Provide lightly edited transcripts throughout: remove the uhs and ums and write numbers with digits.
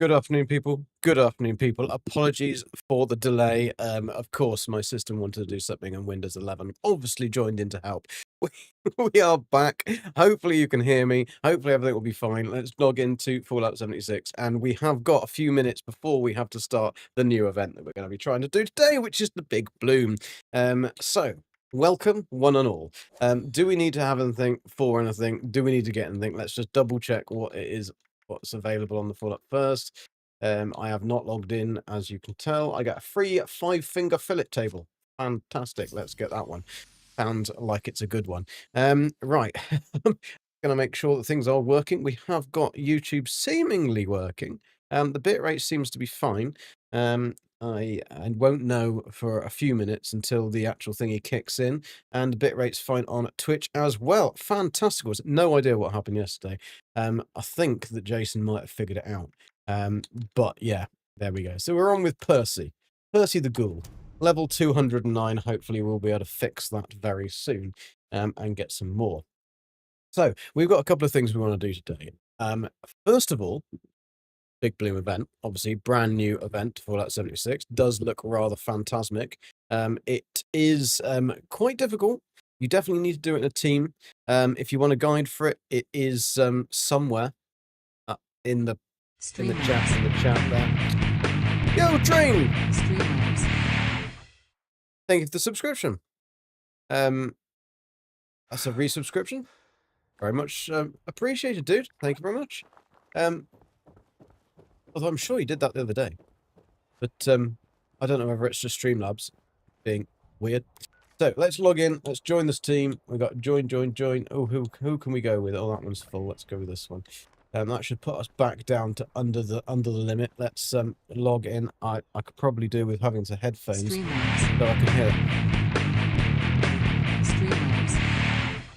Good afternoon, people. Good afternoon, people. Apologies for the delay. Of course, my system wanted to do something and Windows 11 obviously joined in to help. We are back. Hopefully you can hear me. Hopefully everything will be fine. Let's log into Fallout 76, and we have got a few minutes before we have to start the new event that we're going to be trying to do today, which is the Big Bloom. So welcome, one and all. Do we need to have anything for anything? Do we need to get anything? Let's just double check what it is, what's available on the Fallout first. I have not logged in, as you can tell. I got a free 5-finger fillet table. Fantastic. Let's get that one. Sounds like it's a good one. Right. Gonna make sure that things are working. We have got YouTube seemingly working. The bitrate seems to be fine. I won't know for a few minutes until the actual thingy kicks in, and the bitrate's fine on Twitch as well. Fantastic. No idea what happened yesterday. I think that Jason might have figured it out. But yeah, there we go. So we're on with Percy. Percy the Ghoul. Level 209. Hopefully we'll be able to fix that very soon, and get some more. So we've got a couple of things we want to do today. First of all, Big Bloom event, obviously brand new event for Fallout 76, does look rather phantasmic. It is quite difficult. You definitely need to do it in a team. If you want a guide for it, it is somewhere in the chat there. Yo, Train! Thank you for the subscription. That's a resubscription. Very much appreciated, dude. Thank you very much. Although I'm sure you did that the other day. But I don't know whether it's just Streamlabs being weird. So let's log in. Let's join this team. We've got join. Oh, who can we go with? Oh, that one's full. Let's go with this one. That should put us back down to under the limit. Let's log in. I could probably do with having some headphones so I can hear it.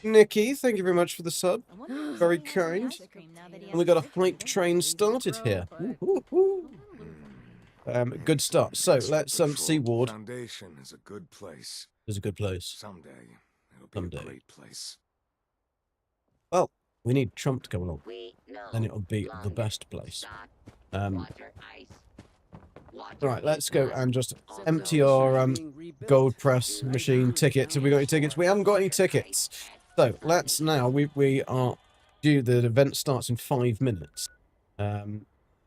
Nikki, thank you very much for the sub. Very kind. And we got a hype train started here. Good start. So let's see Ward. Foundation is a good place. It's a good place. Someday it'll be a great place. Well, we need Trump to come along. Then it'll be the best place. Right, let's go and just empty our gold press machine tickets. Have we got any tickets? We haven't got any tickets. So let's now, we are due, the event starts in 5 minutes.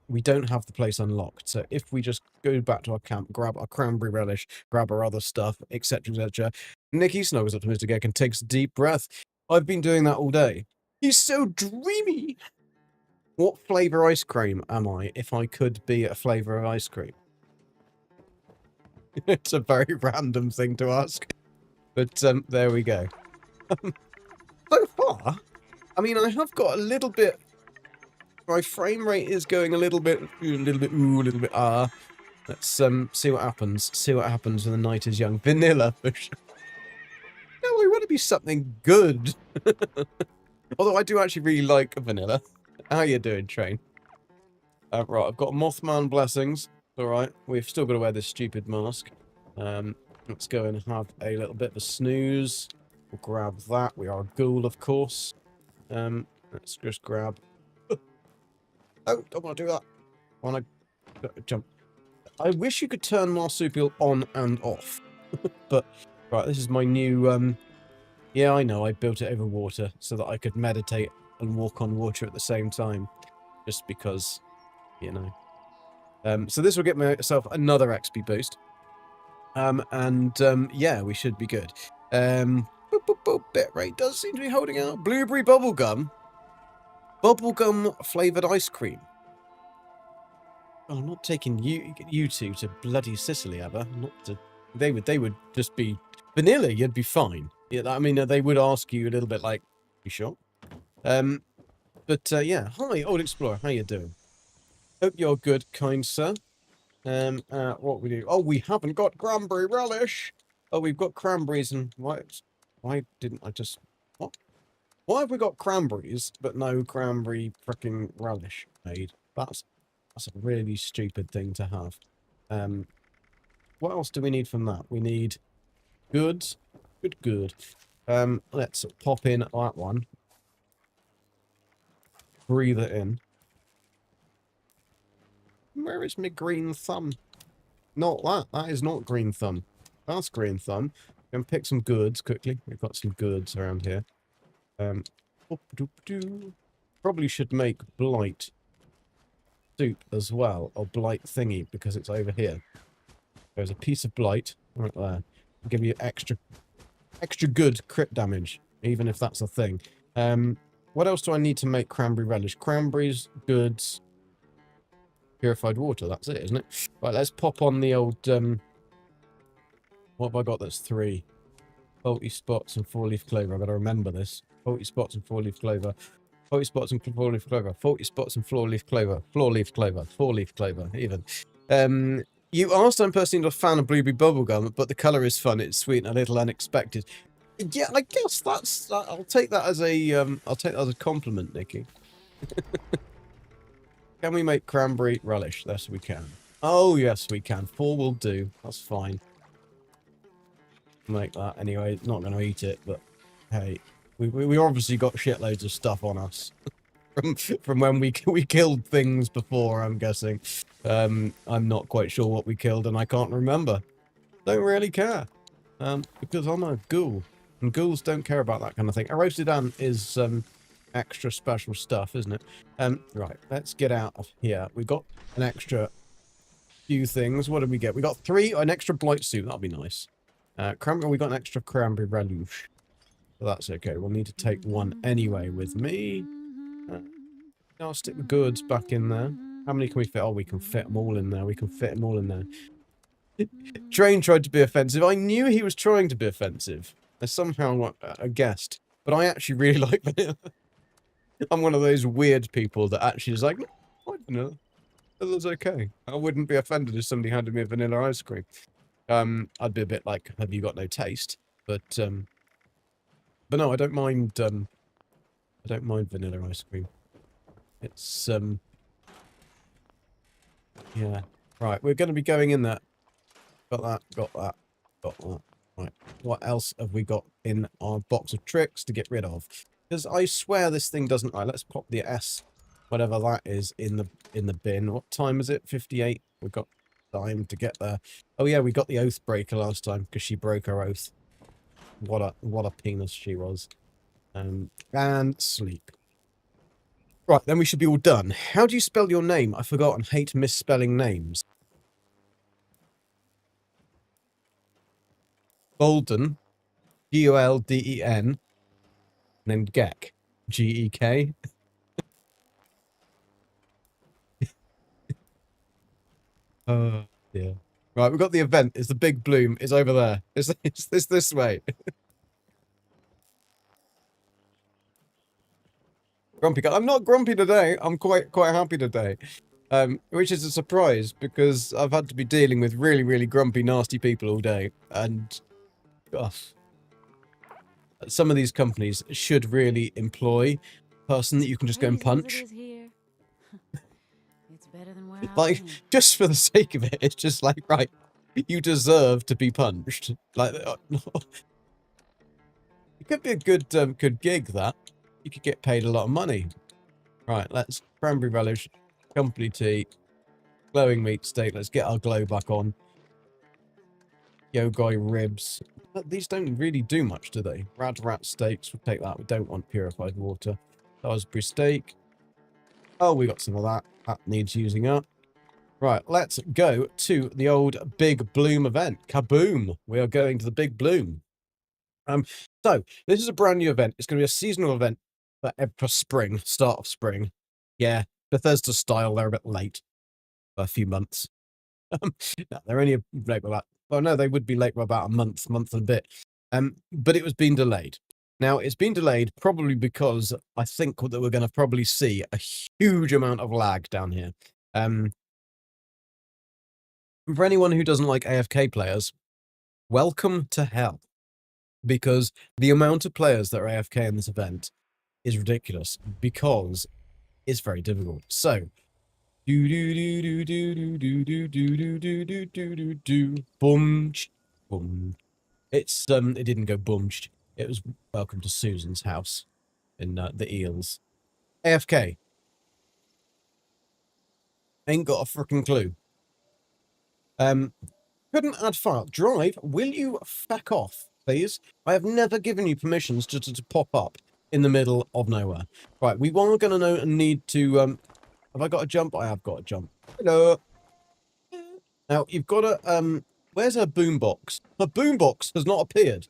We don't have the place unlocked. So if we just go back to our camp, grab our cranberry relish, grab our other stuff, etc., etc. Nikki snuggles up to Mr. Geck and takes a deep breath. I've been doing that all day. He's so dreamy. What flavour ice cream am I if I could be a flavour of ice cream? It's a very random thing to ask. But there we go. So far, I mean, I have got a little bit... My frame rate is going a little bit ah. Let's see what happens. See what happens when the night is young. Vanilla, for sure. No, I want to be something good. Although I do actually really like vanilla. How you doing, Train? Right, I've got Mothman blessings. Alright, we've still got to wear this stupid mask. Let's go and have a little bit of a snooze. We'll grab that. We are a ghoul, of course. Let's just grab... Oh, don't want to do that. I want to jump. I wish you could turn marsupial on and off. But, right, this is my new... Yeah, I know, I built it over water so that I could meditate and walk on water at the same time. Just because, you know. So this will get myself another XP boost. Yeah, we should be good. Bitrate does seem to be holding out. Blueberry bubblegum. Bubblegum flavoured ice cream. Oh, I'm not taking you two to bloody Sicily, ever. Not to... They would just be... Vanilla, you'd be fine. Yeah, I mean, they would ask you a little bit like, you sure? Yeah. Hi, Old Explorer. How you doing? Hope you're good, kind sir. What we do? Oh, we haven't got cranberry relish. Oh, we've got cranberries and... Why didn't I just... What? Why have we got cranberries, but no cranberry fricking relish made? That's a really stupid thing to have. What else do we need from that? We need goods. Good. Let's pop in that one. Breathe it in. Where is my green thumb? Not that. That is not green thumb. That's green thumb. Gonna pick some goods quickly. We've got some goods around here. Probably should make blight soup as well, or blight thingy, because it's over here. There's a piece of blight right there. I'll give you extra good crit damage, even if that's a thing. What else do I need to make cranberry relish? Cranberries, goods, purified water. That's it, isn't it? Right, let's pop on the old, what have I got that's 3? Faulty spots and 4-leaf clover. I've got to remember this. Faulty spots and 4-leaf clover. Faulty spots and 4-leaf clover. Faulty spots and 4-leaf clover. 4-leaf clover. 4-leaf clover, even. You asked I'm personally not a fan of blueberry bubblegum, but the colour is fun, it's sweet and a little unexpected. Yeah, I guess that's... I'll take that as a compliment, Nikki. Can we make cranberry relish? Yes, we can. Oh, yes, we can. 4 will do. That's fine. Make that anyway. Not going to eat it, but hey, we obviously got shitloads of stuff on us from when we killed things before. I'm guessing. I'm not quite sure what we killed, and I can't remember. Don't really care, because I'm a ghoul, and ghouls don't care about that kind of thing. A roasted ant is extra special stuff, isn't it? Right, let's get out of here. We got an extra few things. What did we get? We got 3, an extra blight suit. That'll be nice. Cranberry, we got an extra cranberry relish. So that's okay. We'll need to take 1 anyway with me. I'll stick the goods back in there. How many can we fit? Oh, we can fit them all in there. We can fit them all in there. Train tried to be offensive. I knew he was trying to be offensive. I somehow guessed. But I actually really like vanilla. I'm one of those weird people that actually is like, I don't know. That was okay. I wouldn't be offended if somebody handed me a vanilla ice cream. I'd be a bit like, have you got no taste? But no, I don't mind, vanilla ice cream. It's, yeah. Right, we're going to be going in there. Got that, got that, got that. Right, what else have we got in our box of tricks to get rid of? Because I swear this thing doesn't... Right, let's pop the S, whatever that is, in the bin. What time is it? 58. We've got time to get there. Oh yeah, we got the oath breaker last time because she broke her oath. What a penis she was. And sleep. Right, then we should be all done. How do you spell your name? I forgot and hate misspelling names. Golden, G-O-L-D-E-N, and then Gek, G-E-K. Oh, dear. Right, we've got the event. It's the big bloom. It's over there. It's this way. Grumpy guy. I'm not grumpy today. I'm quite happy today. Which is a surprise because I've had to be dealing with really grumpy, nasty people all day. And, gosh, some of these companies should really employ a person that you can just go and punch. It's better than where Like, just for the sake of it, it's just like, right, you deserve to be punched. Like, it could be a good gig, that. You could get paid a lot of money. Right, let's cranberry relish, company tea, glowing meat steak. Let's get our glow back on. Yogoi ribs. But these don't really do much, do they? Rat steaks. We'll take that. We don't want purified water. Raspberry steak. Oh, we got some of that. That needs using up. Right, let's go to the old Big Bloom event. Kaboom! We are going to the Big Bloom. So, this is a brand new event. It's going to be a seasonal event for spring, start of spring. Yeah, Bethesda style. They're a bit late. By a few months. No, they're only late by about... Well, no, they would be late by about a month and a bit. But it was being delayed. Now, it's been delayed probably because I think that we're going to probably see a huge amount of lag down here. For anyone who doesn't like AFK players, welcome to hell. Because the amount of players that are AFK in this event is ridiculous. Because it's very difficult. So, boom, boom. It's it didn't go boom. It was welcome to Susan's house in the Eels. AFK. Ain't got a freaking clue. Couldn't add file. Drive, will you feck off, please? I have never given you permissions to pop up in the middle of nowhere. Right, we are going to need to... have I got a jump? I have got a jump. Hello. Now, you've got to... where's her boombox? Her boombox has not appeared.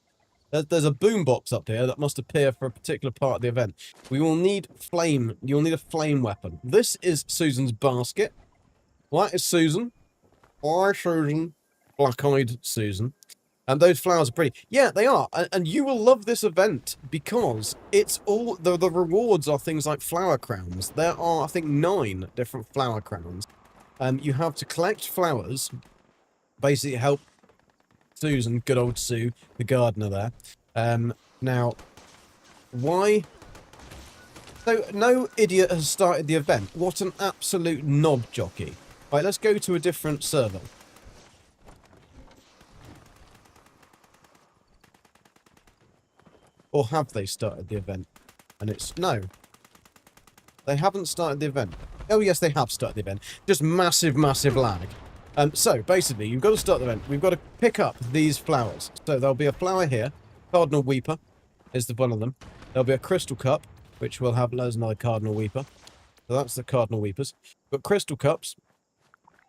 There's a boombox up here that must appear for a particular part of the event. We will need flame. You'll need a flame weapon. This is Susan's basket. That is Susan. Hi, Susan. Black-eyed Susan. And those flowers are pretty. Yeah, they are. And you will love this event because it's all... The rewards are things like flower crowns. There are, I think, 9 different flower crowns. You have to collect flowers. Basically help Susan, good old Sue, the gardener there. Now, why... So, no idiot has started the event. What an absolute knob jockey. Right, let's go to a different server. Or have they started the event? And it's... No. They haven't started the event. Oh, yes, they have started the event. Just massive, massive lag. So, basically, you've got to start the event. We've got to pick up these flowers. So, there'll be a flower here. Cardinal Weeper is the one of them. There'll be a crystal cup, which will have there's another Cardinal Weeper. So, that's the Cardinal Weepers. Got crystal cups.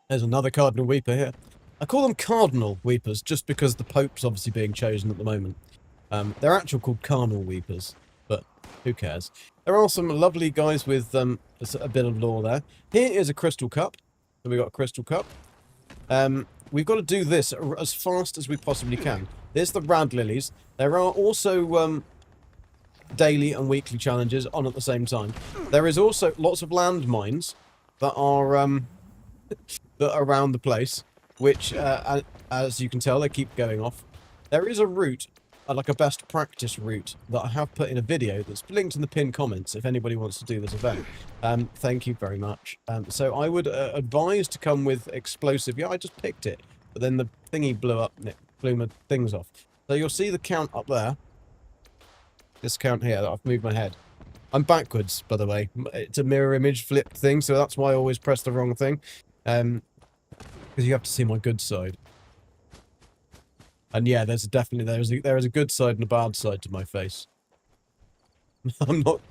There's another Cardinal Weeper here. I call them Cardinal Weepers just because the Pope's obviously being chosen at the moment. They're actually called Carnal Weepers, but who cares? There are some lovely guys with a bit of lore there. Here is a crystal cup. So we've got a crystal cup. We've got to do this as fast as we possibly can. There's the rad lilies. There are also daily and weekly challenges on at the same time. There is also lots of landmines that are that are around the place, which, as you can tell, they keep going off. There is a route, like a best practice route, that I have put in a video that's linked in the pinned comments if anybody wants to do this event. Thank you very much. So I would advise to come with explosive. Yeah, I just picked it, but then the thingy blew up and it blew my things off. So you'll see the count up there. This count here, that I've moved my head. I'm backwards, by the way. It's a mirror image flipped thing, so that's why I always press the wrong thing. Because you have to see my good side. And yeah, there is a good side and a bad side to my face. I'm not...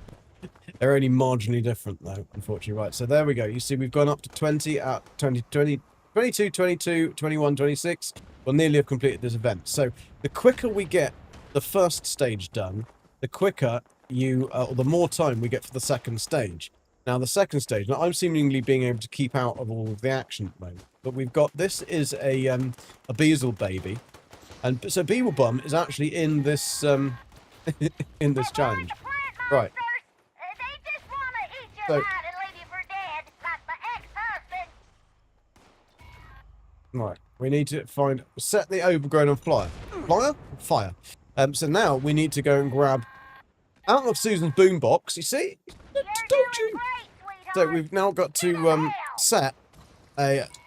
They're only marginally different, though, unfortunately. Right, so there we go. You see, we've gone up to 20 at 22, 22, 21, 26. We'll nearly have completed this event. So the quicker we get the first stage done, the quicker you... or the more time we get for the second stage. Now, the second stage... Now, I'm seemingly being able to keep out of all of the action at the moment. But we've got... This is a Beazle baby. And so Beetlebum is actually in this in this challenge. Right. So, right. We need to set the overgrown on fire. Fire. So now we need to go and grab out of Susan's boombox. You see? Told you. So we've now got to set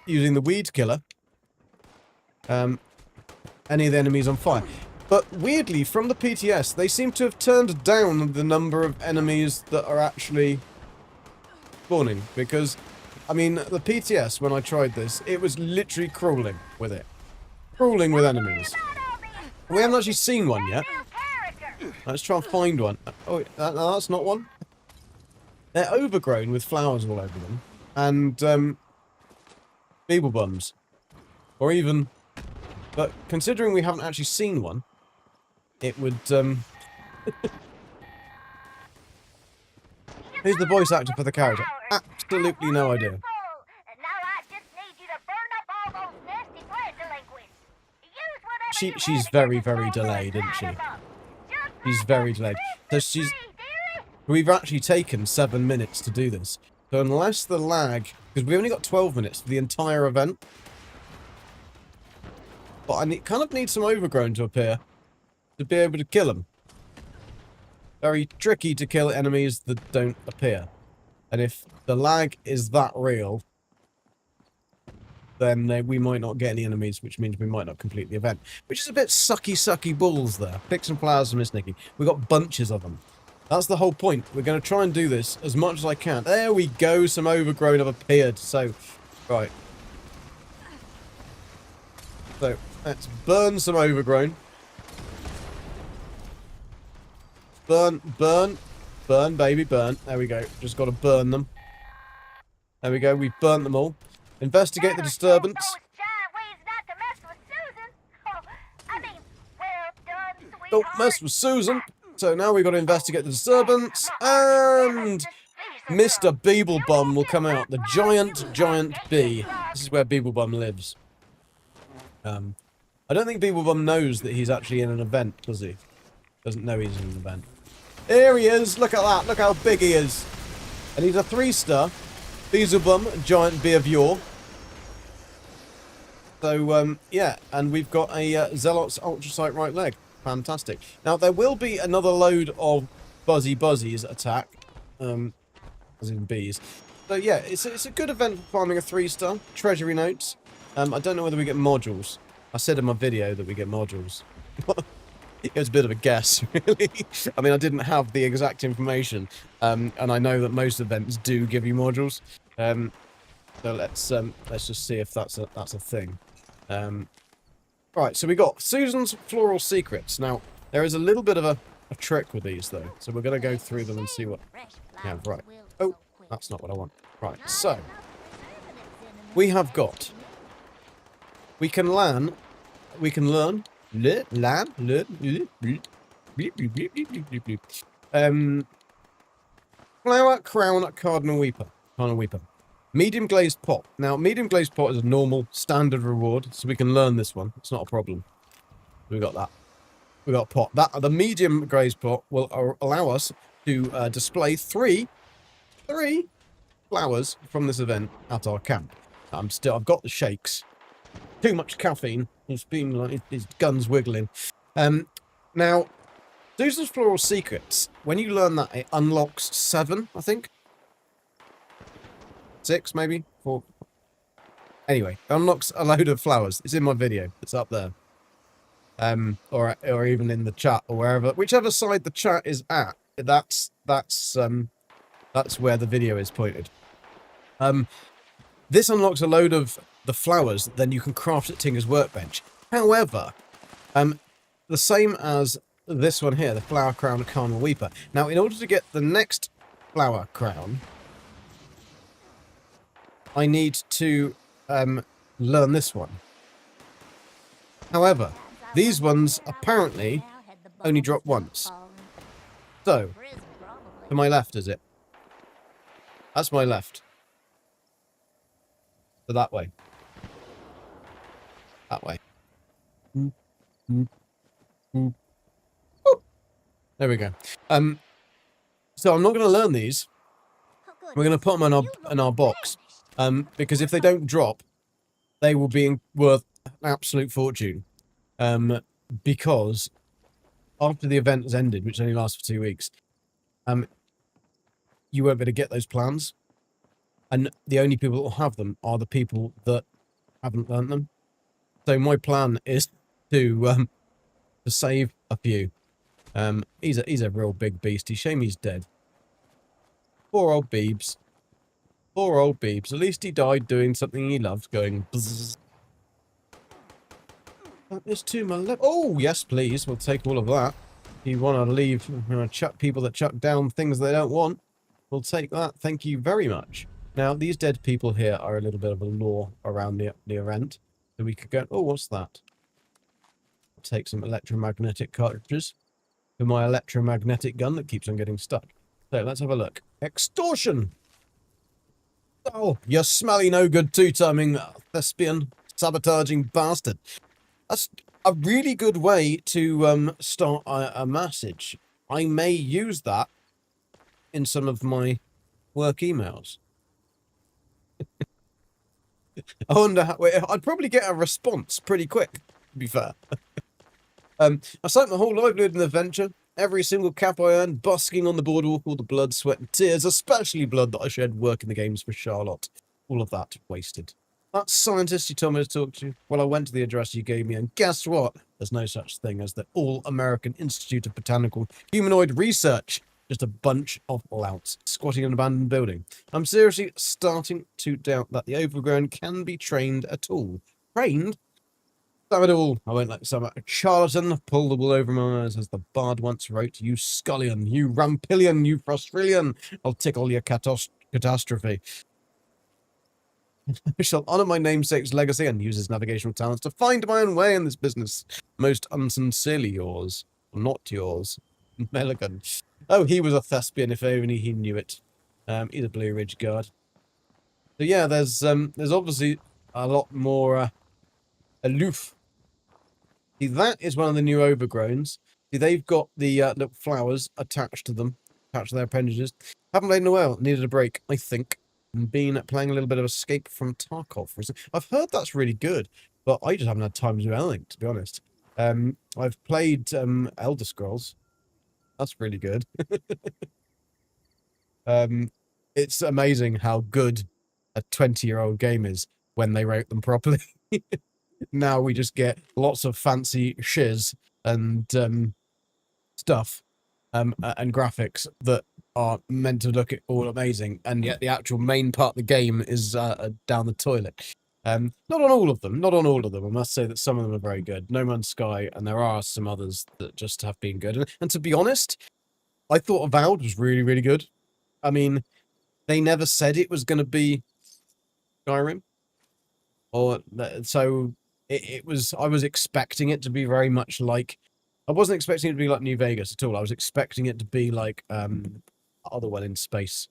using the weed killer. Any of the enemies on fire. But weirdly, from the PTS, they seem to have turned down the number of enemies that are actually spawning. Because, I mean, the PTS, when I tried this, it was literally crawling with it. Crawling with enemies. We haven't actually seen one yet. Let's try and find one. Oh, no, that's not one. They're overgrown with flowers all over them. And, Beetlebums. Or even... But considering we haven't actually seen one, it would, Who's the voice actor for the character? Absolutely no idea. She's very, very delayed, isn't she? She's very delayed. So we've actually taken 7 minutes to do this. So unless the lag... Because we only got 12 minutes for the entire event. But I kind of need some overgrown to appear to be able to kill them. Very tricky to kill enemies that don't appear. And if the lag is that real, then we might not get any enemies, which means we might not complete the event. Which is a bit sucky balls there. Pick some flowers from Miss Nikki. We've got bunches of them. That's the whole point. We're going to try and do this as much as I can. There we go. Some overgrown have appeared. So Right. So, let's burn some overgrown. Burn, burn, burn, baby, burn. There we go. Just got to burn them. There we go. We've burnt them all. Investigate the disturbance. Don't mess with Susan. So now we've got to investigate the disturbance. And Mr. Beeblebum will come out. The giant bee. This is where Beeblebum lives. I don't think Beeblebum knows that he's actually in an event, does he? Doesn't know he's in an event. Here he is! Look at that! Look how big he is! And he's a 3-star. Beelzebub, giant bee of yore. So, yeah, and we've got a Zealot's Ultrasight right leg. Fantastic. Now, there will be another load of Buzzies attack. As in bees. So, yeah, it's a good event for farming a 3-star. Treasury notes. I don't know whether we get modules. I said in my video that we get modules. It was a bit of a guess, really. I mean, I didn't have the exact information, and I know that most events do give you modules. So let's just see if that's a thing. Right, so we got Susan's Floral Secrets. Now, there is a little bit of a trick with these, though. So we're going to go through them and see what... Yeah, right. Oh, that's not what I want. Right, so... We have got... We can learn... Flower Crown Cardinal Weeper. Medium glazed pot. Now, medium glazed pot is a normal, standard reward, so we can learn this one. It's not a problem. We got that. We got pot. The medium glazed pot will allow us to display three flowers from this event at our camp. I've got the shakes. Too much caffeine. It's been like his gun's wiggling. Now, Susan's Floral Secrets. When you learn that, it unlocks 7, I think. 6, maybe 4. Anyway, it unlocks a load of flowers. It's in my video. It's up there. Or even in the chat or wherever, whichever side the chat is at. That's where the video is pointed. This unlocks a load of the flowers, then you can craft at Tinker's Workbench. However, the same as this one here, the Flower Crown Cardinal Weeper. Now, in order to get the next Flower Crown, I need to learn this one. However, these ones apparently only drop once. So, to my left, is it? That's my left. So that way. That way. There we go. So I'm not going to learn these. We're going to put them in our box. Because if they don't drop, they will be worth an absolute fortune. Because after the event has ended, which only lasts for 2 weeks, you won't be able to get those plans. And the only people that will have them are the people that haven't learnt them. So my plan is to save a few. He's a real big beastie. Shame he's dead. Poor old Beebs. Poor old Beebs. At least he died doing something he loves, going bzzz. That is to my left. Oh, yes, please. We'll take all of that. If you want to leave chuck people that chuck down things they don't want, we'll take that. Thank you very much. Now, these dead people here are a little bit of a lore around the event. So we could go... Oh, what's that? I'll take some electromagnetic cartridges for my electromagnetic gun that keeps on getting stuck. So, let's have a look. Extortion! Oh, you smelly no good two-timing thespian sabotaging bastard. That's a really good way to start a message. I may use that in some of my work emails. I wonder how... I'd probably get a response pretty quick, to be fair. I spent my whole livelihood in the venture. Every single cap I earned, busking on the boardwalk, all the blood, sweat, and tears, especially blood that I shed working the games for Charlotte. All of that wasted. That scientist you told me to talk to, well, I went to the address you gave me, and guess what? There's no such thing as the All-American Institute of Botanical Humanoid Research. Just a bunch of louts squatting in an abandoned building. I'm seriously starting to doubt that the overgrown can be trained at all. Trained? Damn it all. I won't let some charlatan pull the wool over my eyes, as the bard once wrote. You scullion, you rampillion, you frustrillion. I'll tickle your catastrophe. I shall honour my namesake's legacy and use his navigational talents to find my own way in this business. Most unsincerely yours. Not yours. Meligan. Oh, he was a thespian, if only he knew it. He's a Blue Ridge guard. So yeah, there's obviously a lot more aloof. See, that is one of the new overgrowns. See, they've got the little flowers attached to them, attached to their appendages. Haven't played in a while. Needed a break, I think. Been playing a little bit of Escape from Tarkov recently. I've heard that's really good, but I just haven't had time to do anything, to be honest. I've played Elder Scrolls. That's really good. It's amazing how good a 20-year-old game is when they wrote them properly. Now we just get lots of fancy shiz and stuff and graphics that are meant to look all amazing, and yet the actual main part of the game is down the toilet. Not on all of them, not on all of them. I must say that some of them are very good. No Man's Sky, and there are some others that just have been good. And to be honest, I thought Avowed was really, really good. I mean, they never said it was going to be Skyrim, or so it was. I was expecting it to be very much like. I wasn't expecting it to be like New Vegas at all. I was expecting it to be like other one in space,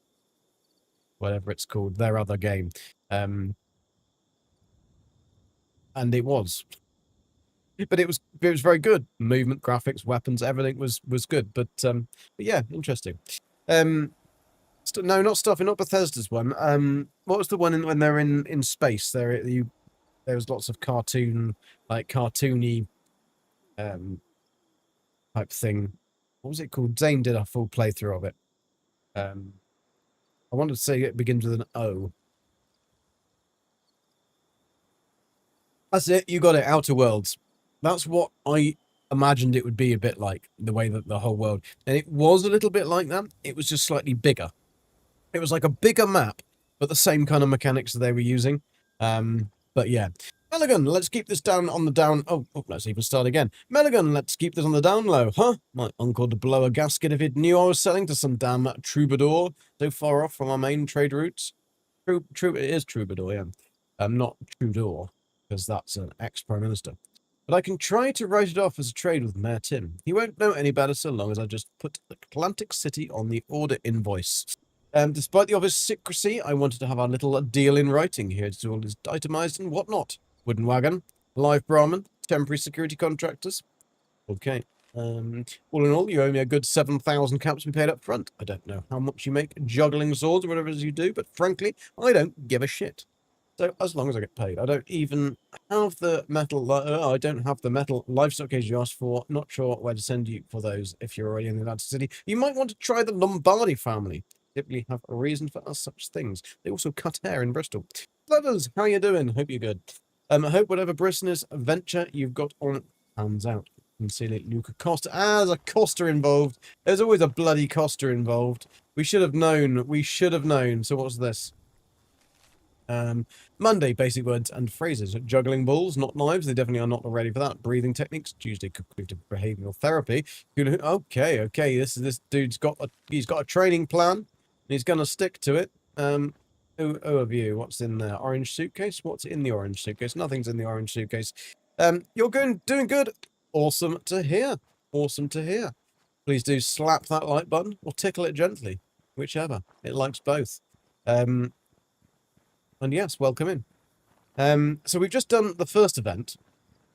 whatever it's called, their other game, and it was. But it was very good. Movement, graphics, weapons, everything was good. But yeah, interesting. No, not stuff. Not Bethesda's one. What was the one when they're in space? There was lots of cartoony type thing. What was it called? Zane did a full playthrough of it. I wanted to say it begins with an O. That's it. You got it. Outer Worlds. That's what I imagined it would be a bit like, the way that the whole world. And it was a little bit like that. It was just slightly bigger. It was like a bigger map, but the same kind of mechanics that they were using. But yeah. Meligan, let's keep this down on the down... Oh, let's even start again. Meligan, let's keep this on the down low. Huh? My uncle would blow a gasket if he'd knew I was selling to some damn troubadour so far off from our main trade routes. It is troubadour, yeah. Not Trudeau, because that's an ex-prime minister. But I can try to write it off as a trade with Mayor Tim. He won't know any better so long as I just put Atlantic City on the order invoice. Despite the obvious secrecy, I wanted to have our little deal in writing here. It's all is itemized and whatnot. Wooden wagon, live Brahmin, temporary security contractors. Okay. All in all, you owe me a good 7,000 caps to be paid up front. I don't know how much you make juggling swords or whatever it is you do, but frankly, I don't give a shit. So as long as I get paid, I don't even have the metal. I don't have the metal livestock cage you asked for. Not sure where to send you for those if you're already in the Atlantic City. You might want to try the Lombardi family. Typically have a reason for us such things. They also cut hair in Bristol. Lovers, how you doing? Hope you're good. I hope whatever business venture you've got on pans out. Sincerely, Luca Costa. There's a Costa involved. There's always a bloody Costa involved. We should have known. We should have known. So what's this? Monday, basic words and phrases. Juggling balls, not knives. They definitely are not ready for that. Breathing techniques. Tuesday, cognitive behavioral therapy. Okay. This dude's got a training plan. And he's gonna stick to it. Overview. What's in there? Orange suitcase. What's in the orange suitcase? Nothing's in the orange suitcase. You're doing good. Awesome to hear. Awesome to hear. Please do slap that like button or tickle it gently, whichever. It likes both. And yes, welcome in. So we've just done the first event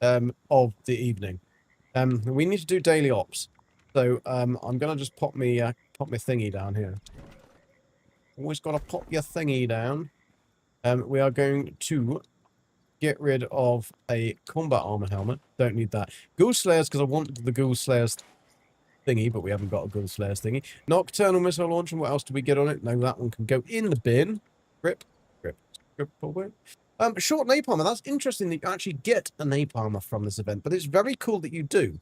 of the evening. We need to do daily ops. So I'm gonna just pop my thingy down here. Always gotta pop your thingy down. We are going to get rid of a combat armor helmet. Don't need that. Ghoul Slayers, because I want the Ghoul Slayers thingy, but we haven't got a Ghoul Slayers thingy. Nocturnal missile launcher. What else do we get on it? No, that one can go in the bin. Grip away. Short napalmer. That's interesting that you actually get a napalmer from this event, but it's very cool that you do.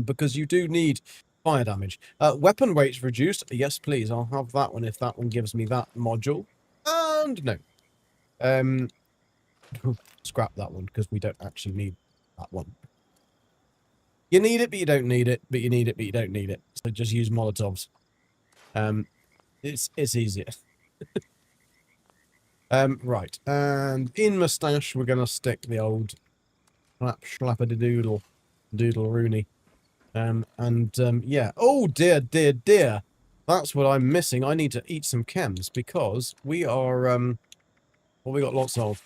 Because you do need Fire damage. Weapon weight's reduced. Yes, please. I'll have that one if that one gives me that module. And no. Um, scrap that one because we don't actually need that one. You need it, but you don't need it. But you need it, but you don't need it. So just use Molotovs. It's easier. Right. And in mustache, we're gonna stick the old slapper-de-doodle, doodle-rooney. Yeah. Oh dear, dear, dear. That's what I'm missing. I need to eat some chems because we are well, we got lots of.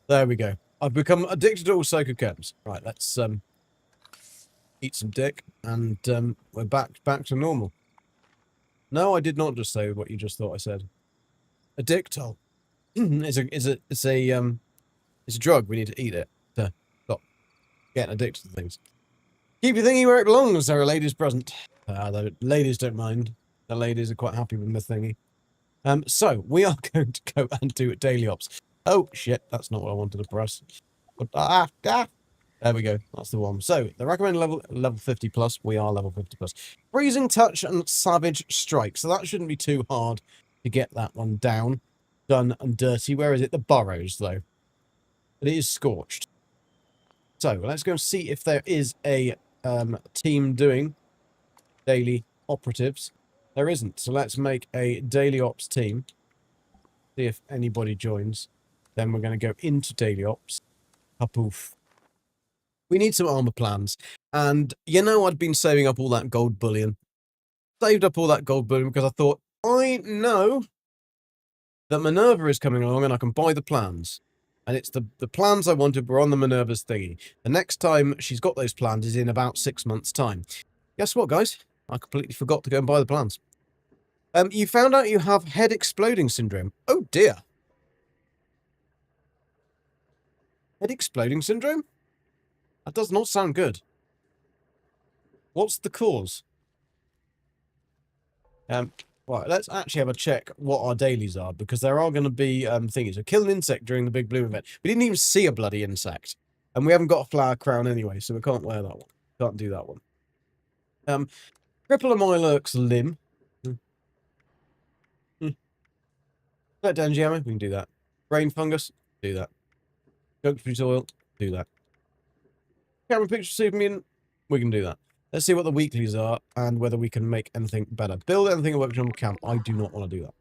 There we go. I've become addicted to all psychochems. Right, let's eat some dick and we're back to normal. No, I did not just say what you just thought I said. Addictol. It's a drug. We need to eat it to stop getting addicted to things. Keep your thingy where it belongs. There are ladies present. The ladies don't mind. The ladies are quite happy with the thingy. So we are going to go and do daily ops. Oh shit, that's not what I wanted to press. But there we go. That's the one. So the recommended level 50 plus. We are level 50 plus. Freezing touch and savage strike. So that shouldn't be too hard to get that one down, done and dirty. Where is it? The burrows though. But it is scorched. So let's go see if there is a team doing daily operatives. There isn't. So let's make a daily ops team. See if anybody joins. Then we're going to go into daily ops. Poof. We need some armor plans. And you know, I'd been saving up all that gold bullion. Saved up all that gold bullion because I thought, I know that Minerva is coming along and I can buy the plans. And it's the plans I wanted were on the Minerva's thingy. The next time she's got those plans is in about 6 months' time. Guess what, guys? I completely forgot to go and buy the plans. You found out you have head exploding syndrome. Oh dear. Head exploding syndrome? That does not sound good. What's the cause? Right, let's actually have a check what our dailies are, because there are going to be thingies. So kill an insect during the big bloom event. We didn't even see a bloody insect. And we haven't got a flower crown anyway, so we can't wear that one. Can't do that one. Cripple a Milurk's limb. Let Dengiammo, we can do that. Brain fungus, do that. Goatfruit oil, do that. Camera picture super mutant, we can do that. Let's see what the weeklies are and whether we can make anything better. Build anything at workshop camp. I do not want to do that.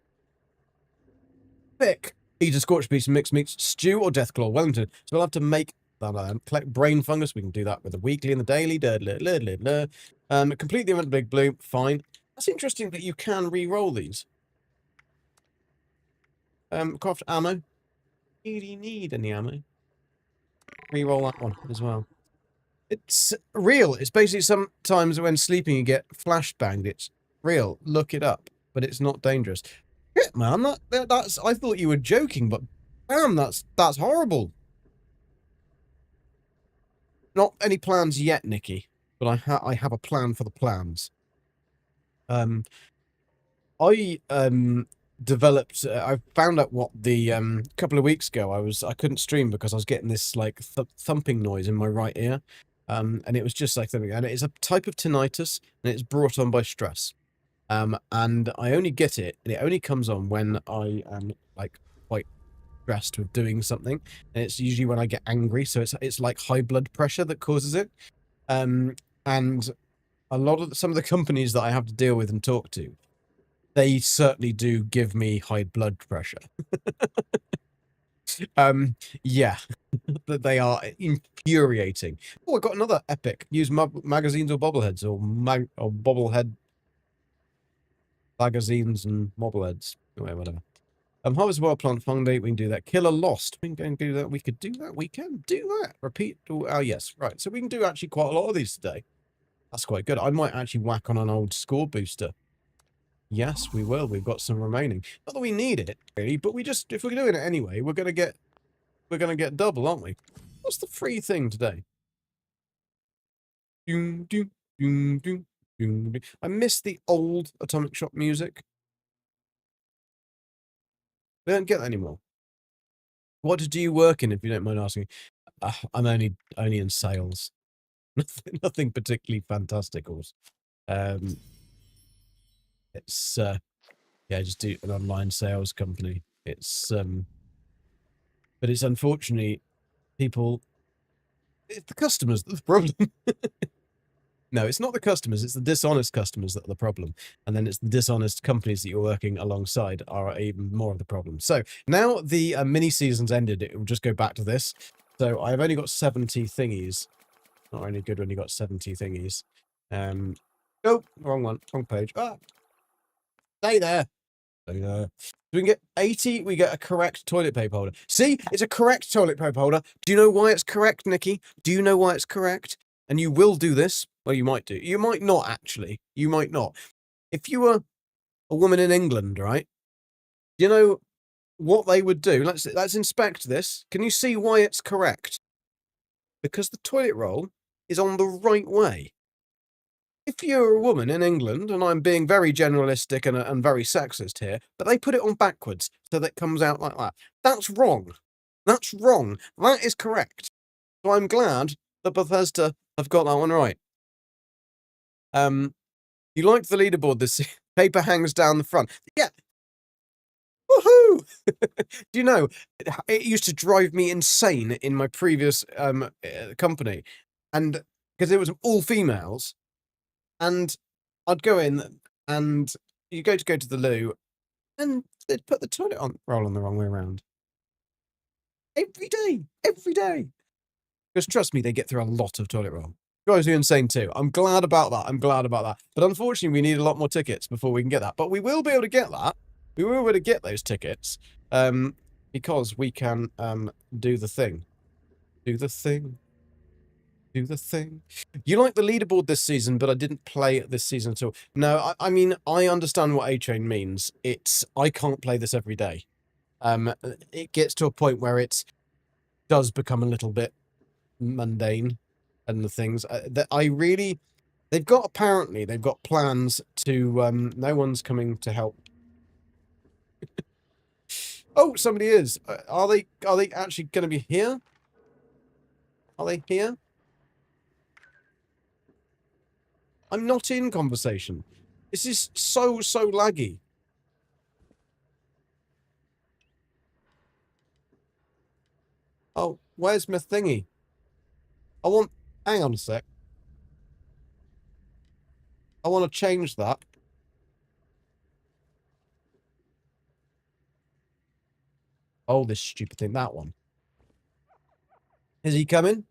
Pick. Eat a scorched beast, mixed meats, stew, or deathclaw. Wellington. So we'll have to make that. Collect brain fungus. We can do that with the weekly and the daily. Complete the event big blue. Fine. That's interesting that you can re-roll these. Craft ammo. Do you need any ammo? Re-roll that one as well. It's real. It's basically sometimes when sleeping you get flashbanged. It's real. Look it up. But it's not dangerous. Shit, man. That's. I thought you were joking, but damn, that's horrible. Not any plans yet, Nikki. But I have a plan for the plans. I developed. I found out what the couple of weeks ago. I couldn't stream because I was getting this like thumping noise in my right ear. And it was just like something, and it's a type of tinnitus, and it's brought on by stress. And I only get it, and it only comes on when I am like quite stressed with doing something, and it's usually when I get angry. So it's like high blood pressure that causes it. And a lot of some of the companies that I have to deal with and talk to, they certainly do give me high blood pressure. Yeah, that they are infuriating. Oh, I got another epic. Use magazines or bobbleheads or bobblehead magazines and bobbleheads. Whatever. Harvest wild plant fungi. We can do that. Kill a lost. We can go and do that. We could do that. We can do that. Repeat. Oh, yes. Right. So we can do actually quite a lot of these today. That's quite good. I might actually whack on an old score booster. Yes, we will. We've got some remaining. Not that we need it, really, but if we're doing it anyway, we're gonna get double, aren't we? What's the free thing today? Doom, doom, doom, doom, doom, doom. I miss the old Atomic Shop music. We don't get that anymore. What do you work in, if you don't mind asking? I'm only in sales. Nothing particularly fantastical. It's yeah, just do an online sales company. It's but it's unfortunately people. It's the customers that's the problem. No, it's not the customers. It's the dishonest customers that are the problem. And then it's the dishonest companies that you're working alongside are even more of the problem. So now the mini season's ended, it will just go back to this. So I've only got 70 thingies. Not only good when you got 70 thingies. Oh, wrong one. Wrong page. Ah, stay there. Stay there. So we can get 80, we get a correct toilet paper holder. See, it's a correct toilet paper holder. Do you know why it's correct, Nikki? Do you know why it's correct? And you will do this. Well, you might do. You might not, actually. You might not. If you were a woman in England, right? Do you know what they would do? Let's inspect this. Can you see why it's correct? Because the toilet roll is on the right way. If you're a woman in England, and I'm being very generalistic and very sexist here, but they put it on backwards so that it comes out like that. That's wrong. That's wrong. That is correct. So I'm glad that Bethesda have got that one right. You liked the leaderboard this paper hangs down the front. Yeah. Woohoo! Do you know, it used to drive me insane in my previous company. And because it was all females, and I'd go in and you go to the loo and they'd put the toilet roll on the wrong way around. Every day. Every day. Because trust me, they get through a lot of toilet roll. Drives me insane too. I'm glad about that. I'm glad about that. But unfortunately, we need a lot more tickets before we can get that. But we will be able to get that. We will be able to get those tickets. Because we can do the thing. Do the thing. Do the thing. You like the leaderboard this season, but I didn't play it this season at all. No, I mean, I understand what A-Chain means. I can't play this every day. It gets to a point where it does become a little bit mundane, and the things that they've got plans to no one's coming to help. Oh, somebody is. Are they actually going to be here? Are they here? I'm not in conversation. This is so laggy. Oh, where's my thingy? Hang on a sec. I want to change that. Oh, this stupid thing, that one. Is he coming?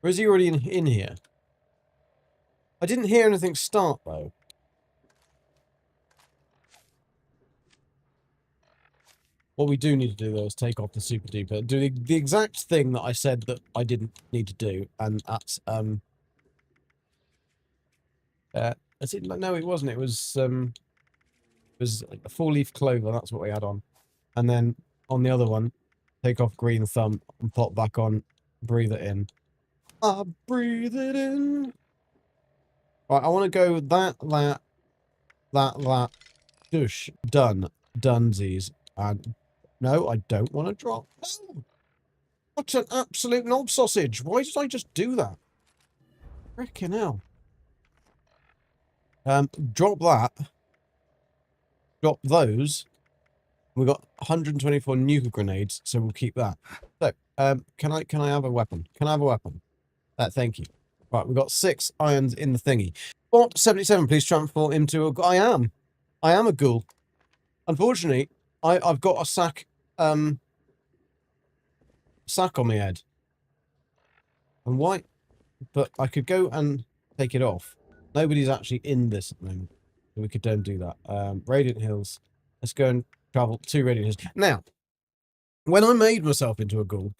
Or is he already in here? I didn't hear anything start, though. What we do need to do, though, is take off the super duper. Do the exact thing that I said that I didn't need to do, and that's, no, it wasn't. It was like a 4-leaf clover. That's what we had on. And then on the other one, take off green thumb and pop back on, breathe it in. Breathe it in. Right, I want to go that, douche, done, dunsies, and no, I don't want to drop. No! What an absolute knob sausage. Why did I just do that? Frickin' hell. Drop that. Drop those. We've got 124 nuclear grenades, so we'll keep that. So, can I have a weapon? Can I have a weapon? Thank you. Right, we've got 6 irons in the thingy. Bot 77, please transform into a... I am a ghoul. Unfortunately, I've got a sack on my head. And why? But I could go and take it off. Nobody's actually in this at the moment. So we could don't do that. Radiant Hills. Let's go and travel to Radiant Hills. Now, when I made myself into a ghoul,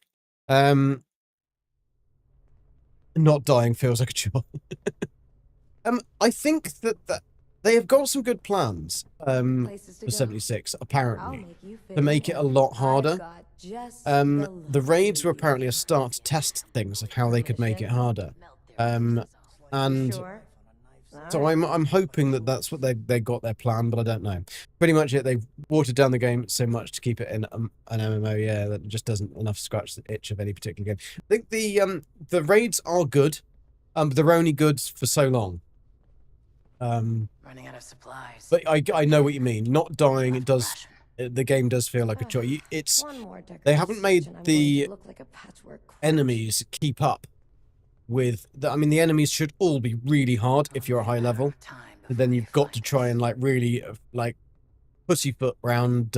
not dying feels like a chore. I think that they have got some good plans for 76, apparently, to make it a lot harder. The raids were apparently a start to test things of how they could make it harder. And So I'm hoping that that's what they got their plan, but I don't know. Pretty much it. They've watered down the game so much to keep it in an MMO, yeah, that just doesn't enough scratch the itch of any particular game. I think the raids are good, but they're only good for so long. Running out of supplies. But I know what you mean. Not dying, it does. The game does feel like a choice. It's they haven't made the enemies keep up with the, I mean, the enemies should all be really hard if you're a high level. And then you've got to try and like really like pussyfoot round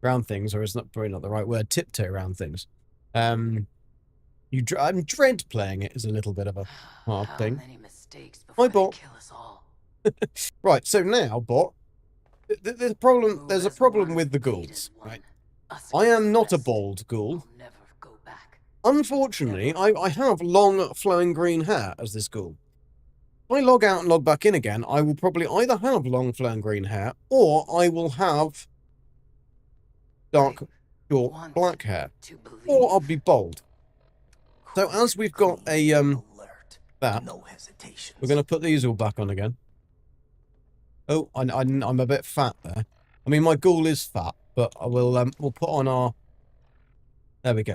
round things, or it's not probably not the right word, tiptoe around things. I dread playing it as a little bit of a hard thing. Hi, bot. Right, so now, bot, there's a problem with the ghouls, right? I am not a bald ghoul. Unfortunately, I have long flowing green hair as this ghoul. If I log out and log back in again, I will probably either have long flowing green hair, or I will have dark, short, black hair, or I'll be bald. So as we've got a that, we're going to put these all back on again. Oh, I'm a bit fat there. I mean, my ghoul is fat, but I will we'll put on our. There we go.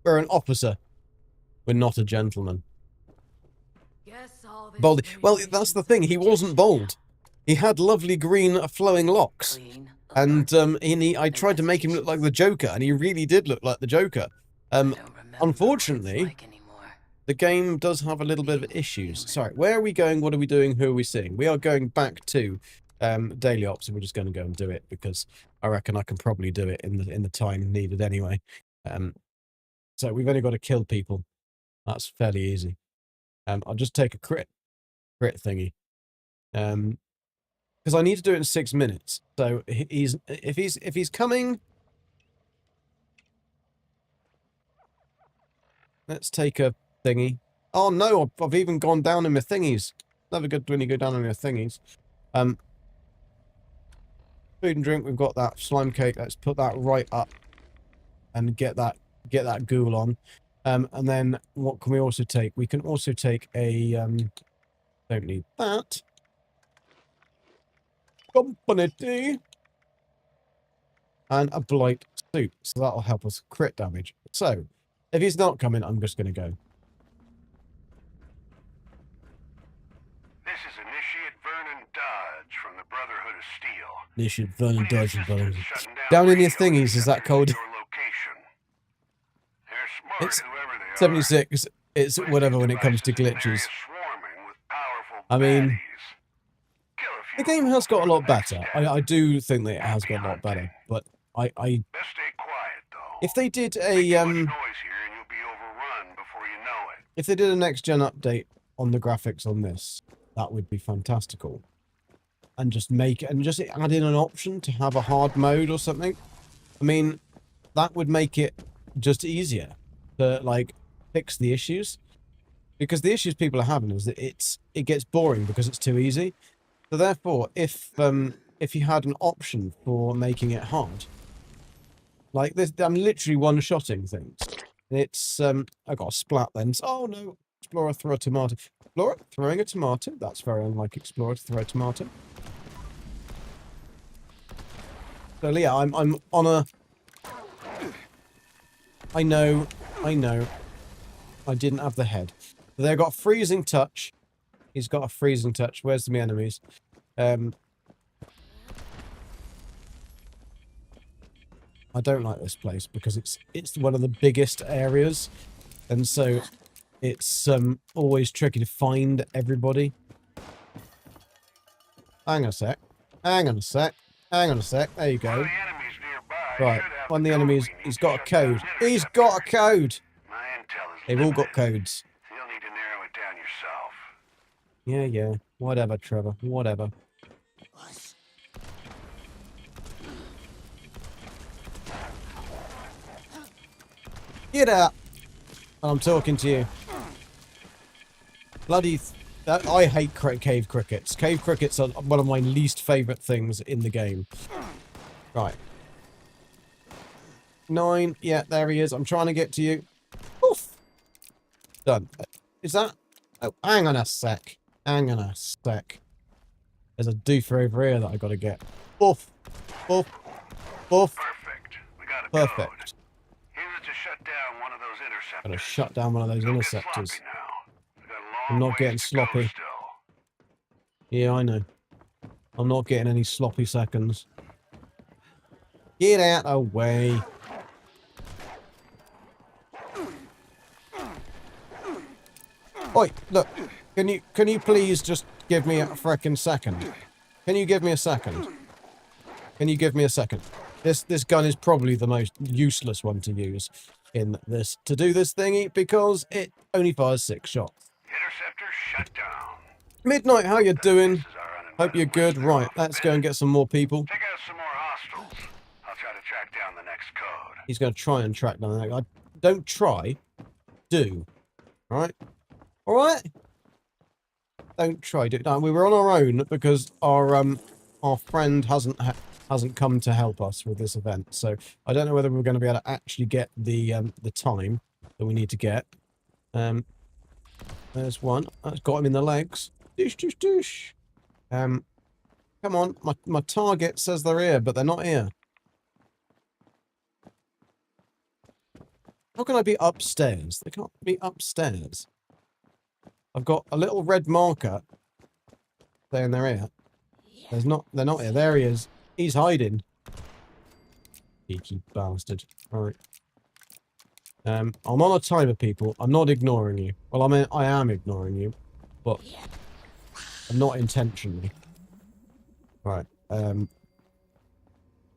We're an officer. We're not a gentleman. Baldy. Well, that's the thing. He wasn't bald. He had lovely green flowing locks, and I tried to make him look like the Joker, and he really did look like the Joker. Unfortunately, the game does have a little bit of issues. Sorry, where are we going? What are we doing? Who are we seeing? We are going back to daily ops, and we're just going to go and do it because I reckon I can probably do it in the time needed anyway. So we've only got to kill people. That's fairly easy. I'll just take a crit thingy. Because I need to do it in 6 minutes. So if he's coming, let's take a thingy. Oh no, I've even gone down in my thingies. Never good when you go down on your thingies. Food and drink, we've got that slime cake. Let's put that right up and get that ghoul on. And then what can we also take? We can also take a don't need that. Company tea. And a blight suit. So that'll help us crit damage. So if he's not coming, I'm just gonna go. This is Initiate Vernon Dodge from the Brotherhood of Steel. Initiate Vernon Dodge and Brotherhood. Down in your thingies, is that called? It's 76. It's whatever when it comes to glitches. I mean, the game has got a lot better. I do think that it has got a lot better. But if they did a if they did a next gen update on the graphics on this, that would be fantastical. And just add in an option to have a hard mode or something. I mean, that would make it just easier to like fix the issues, because the issues people are having is that it gets boring because it's too easy. So therefore, if you had an option for making it hard, like this, I'm literally one-shotting things. It's I got a splat then. Oh no, Explorer throw a tomato. Explorer throwing a tomato. That's very unlike Explorer to throw a tomato. So yeah, I'm on a. I know. I didn't have the head. They've got freezing touch. He's got a freezing touch. Where's my enemies? I don't like this place because it's one of the biggest areas, and so it's always tricky to find everybody. Hang on a sec. Hang on a sec. Hang on a sec. There you go. Right, one of the enemies, he's got a code. He's got a code! They've all got codes. You'll need to narrow it down yourself. Yeah. Whatever, Trevor. Whatever. Get out! I'm talking to you. Bloody... I hate cave crickets. Cave crickets are one of my least favourite things in the game. Right. 9. Yeah, there he is. I'm trying to get to you. Oof. Done. Is that... Oh, hang on a sec. Hang on a sec. There's a doofer over here that I gotta get. Boof. Boof. Boof. Perfect. We got a Perfect. code. Use it to shut down one of those interceptors. Gotta shut down one of those Don't get interceptors. sloppy now. We got a I'm long not getting ways to go sloppy. still. Yeah, I know. I'm not getting any sloppy seconds. Get out of the way. Oi, look. Can you please just give me a frickin' second? Can you give me a second? Can you give me a second? This gun is probably the most useless one to use in this to do this thingy because it only fires 6 shots. Interceptor shut down. Midnight, how you doing? This is our Hope you're uninvited good. visitor Right, off let's the go and bed. get some more people. Take out some more hostiles. I'll try to track down the next code. He's going to try and track down that. Don't try. Do. Alright? Alright? Don't try. Do. No, we were on our own because our friend hasn't come to help us with this event. So I don't know whether we're going to be able to actually get the time that we need to get. There's one. That's got him in the legs. Doosh, doosh, doosh. Come on. My target says they're here, but they're not here. How can I be upstairs? They can't be upstairs. I've got a little red marker saying they're here. They're not here. There he is. He's hiding. Cheeky bastard. Right. I'm on a timer, people. I'm not ignoring you. Well, I mean, I am ignoring you, but I'm not intentionally. Right.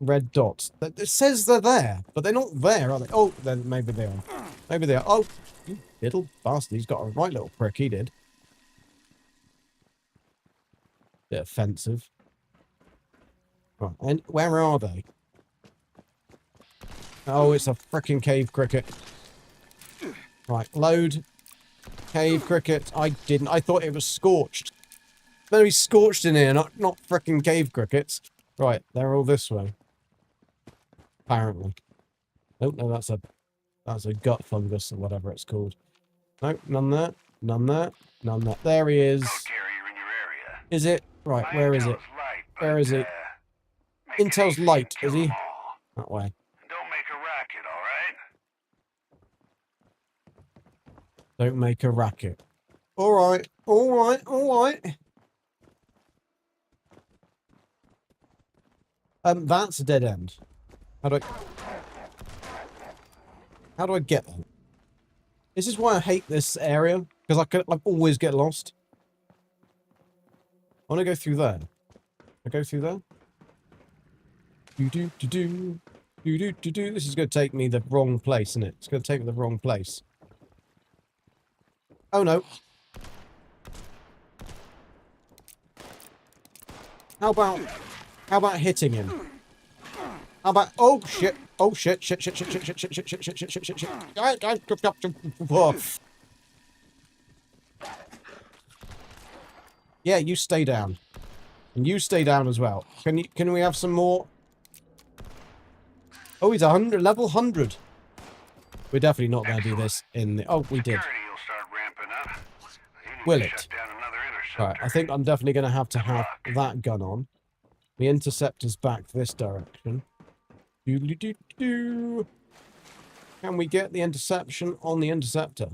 Red dots. It says they're there, but they're not there, are they? Oh, then maybe they are. Maybe they are. Oh, you little bastard. He's got a right little prick, he did. Bit offensive. Right, and where are they? Oh, it's a frickin' cave cricket. Right, load. Cave cricket. I didn't. I thought it was scorched. Maybe scorched in here, not frickin' cave crickets. Right, they're all this way. Apparently. Oh, no, that's a gut fungus or whatever it's called. No, none there. None there. None there. There he is. Code carrier in your area. Is it? Right, My where is it? intel's light, Where but, is it? make it Intel's easy and light, kill is he? 'em all. That way. And don't make a racket, all right? Don't make a racket. Alright, alright, alright. That's a dead end. How do I get them? This is why I hate this area, because I always get lost. I want to go through there. I go through there. Do. This is going to take me the wrong place, isn't it? It's going to take me the wrong place. Oh no. How about hitting him? How about, oh shit, shit. Yeah, you stay down. And you stay down as well. Can we have some more? Oh, he's 100, level 100. We're definitely not going to do this in the, oh, we did. Security will start ramping up. You need Will to it? shut down another interceptor. Right, I think I'm definitely going to have that gun on. The interceptor's back this direction. Doodly-doo-doo. Can we get the interception on the interceptor?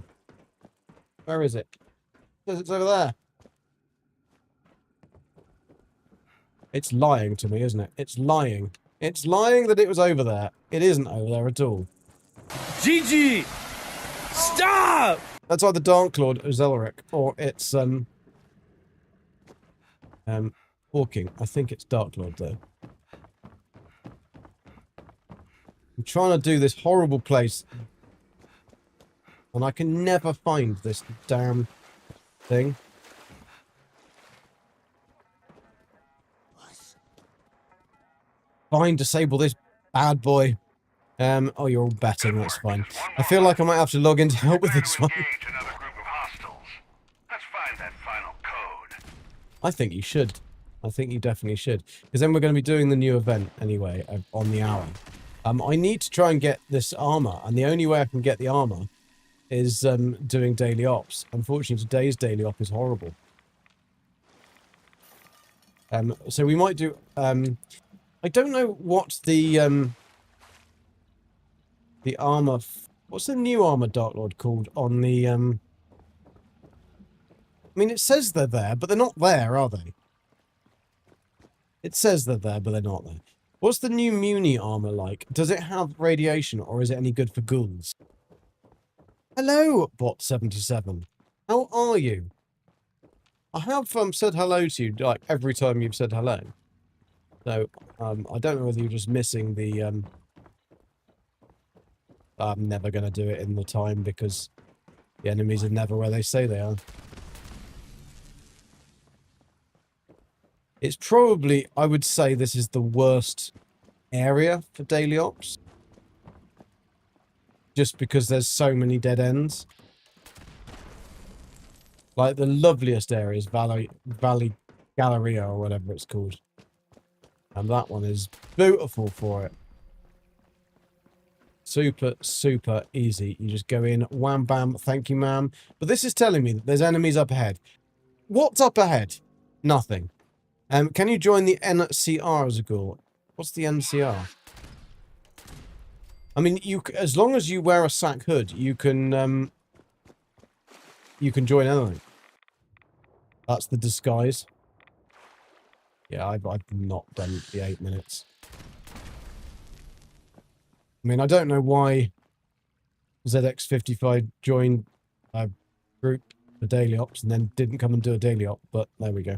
Where is it? It's over there. It's lying to me, isn't it? It's lying. It's lying that it was over there. It isn't over there at all. GG! Stop! That's either Dark Lord or Zelaric, or it's Hawking. I think it's Dark Lord though. I'm trying to do this horrible place, and I can never find this damn thing. Fine, disable this bad boy. Oh, you're all betting, that's fine. I feel like I might have to log in to help with this one. Engage another group of hostiles. Let's find that final code. I think you should. I think you definitely should. Because then we're going to be doing the new event anyway, on the hour. I need to try and get this armor, and the only way I can get the armor is doing daily ops. Unfortunately, today's daily op is horrible. So we might do... I don't know what the armor... What's the new armor Dark Lord called on the... I mean, it says they're there, but they're not there, are they? It says they're there, but they're not there. What's the new Muni armor like? Does it have radiation, or is it any good for ghouls? Hello, Bot77. How are you? I have said hello to you, like, every time you've said hello. So, I don't know whether you're just missing the, I'm never going to do it in the time because the enemies are never where they say they are. It's probably, I would say this is the worst area for daily ops. Just because there's so many dead ends. Like, the loveliest area is Valley Galleria or whatever it's called. And that one is beautiful for it. Super, super easy. You just go in, wham, bam, thank you, ma'am. But this is telling me that there's enemies up ahead. What's up ahead? Nothing. Can you join the NCR as a ghoul? What's the NCR? I mean, as long as you wear a sack hood, you can join anything. That's the disguise. Yeah, I've not done the 8 minutes. I mean, I don't know why ZX55 joined a group for daily ops and then didn't come and do a daily op, but there we go.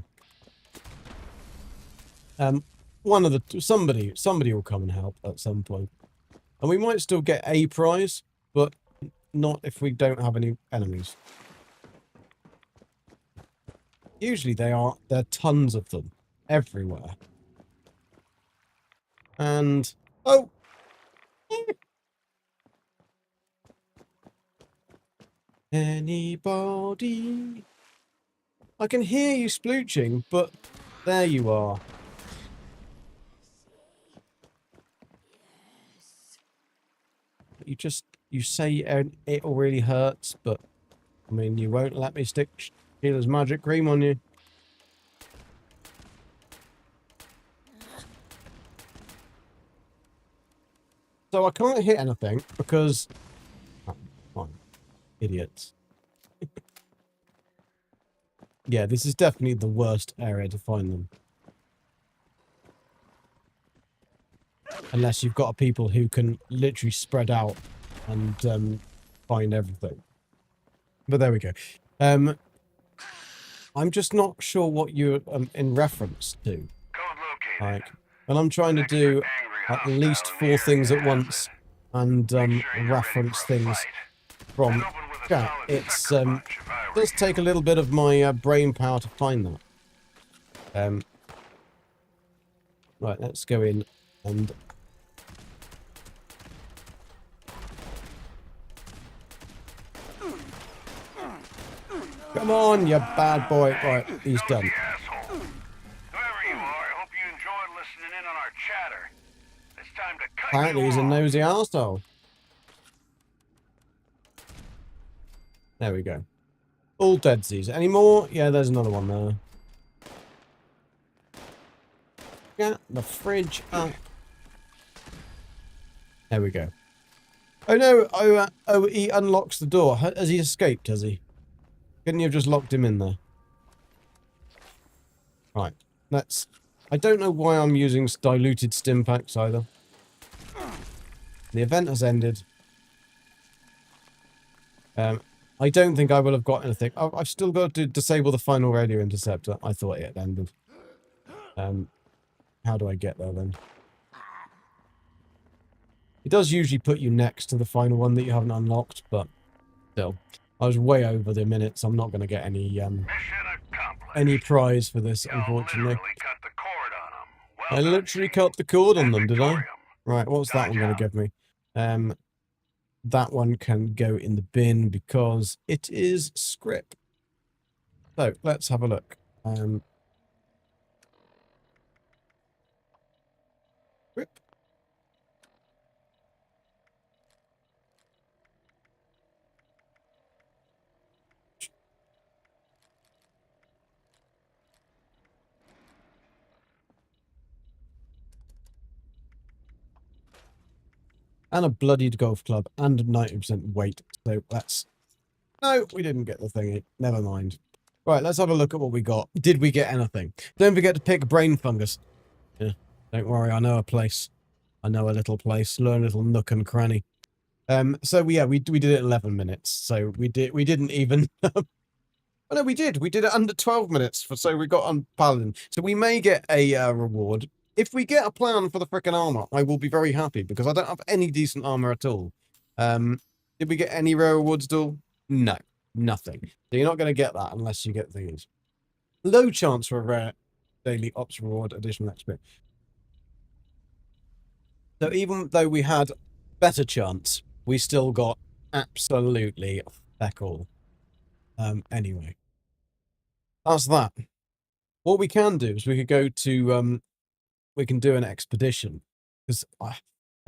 Somebody will come and help at some point. And we might still get a prize, but not if we don't have any enemies. Usually there are tons of them everywhere. And oh, anybody? I can hear you splooching, but there you are. You say it all really hurts, but I mean, you won't let me stick Sheila's magic cream on you. So I can't hit anything because... Oh, fine. Idiots. Yeah, this is definitely the worst area to find them. Unless you've got people who can literally spread out and find everything. But there we go. I'm just not sure what you're in reference to. Code located. Like, and I'm trying to do at least 4 things at once and reference things from chat. It's does take a little bit of my brain power to find that. Right, let's go in and come on, you bad boy. Right, he's done. Asshole. Whoever you are, I hope you enjoyed listening in on our chatter. It's time to cut Apparently you he's a off. nosy arsehole. There we go. All deadsies. Any more? Yeah, there's another one there. Get the fridge up. There we go. Oh no! Oh, he unlocks the door. Has he escaped, has he? Couldn't you have just locked him in there? Right. Let's... I don't know why I'm using diluted stim packs either. The event has ended. I don't think I will have got anything. I've still got to disable the final radio interceptor. I thought it had ended. How do I get there then? It does usually put you next to the final one that you haven't unlocked, but still. I was way over the minutes. I'm not going to get any Mission accomplished. any prize for this, Y'all unfortunately. literally cut the cord on 'em. Well I done, literally team. cut the cord on them, did I? Victorium. Right, what's that one going to give me? That one can go in the bin because it is script. So, let's have a look. Script. and a bloodied golf club and 90% weight. So that's... No, we didn't get the thingy. Never mind. Right, let's have a look at what we got. Did we get anything? Don't forget to pick brain fungus. Yeah, don't worry, I know a place. I know a little place. Learn a little nook and cranny. So yeah, we did it in 11 minutes. So we didn't even... Oh, no, we did. We did it under 12 minutes. So we got on Paladin. So we may get a reward. If we get a plan for the frickin' armor, I will be very happy because I don't have any decent armor at all. Did we get any rare rewards at all? No, nothing. So you're not going to get that unless you get these. Low chance for a rare daily ops reward, additional XP. So even though we had better chance, we still got absolutely feck all. Anyway. That's that. What we can do is we could go to, we can do an expedition. Because I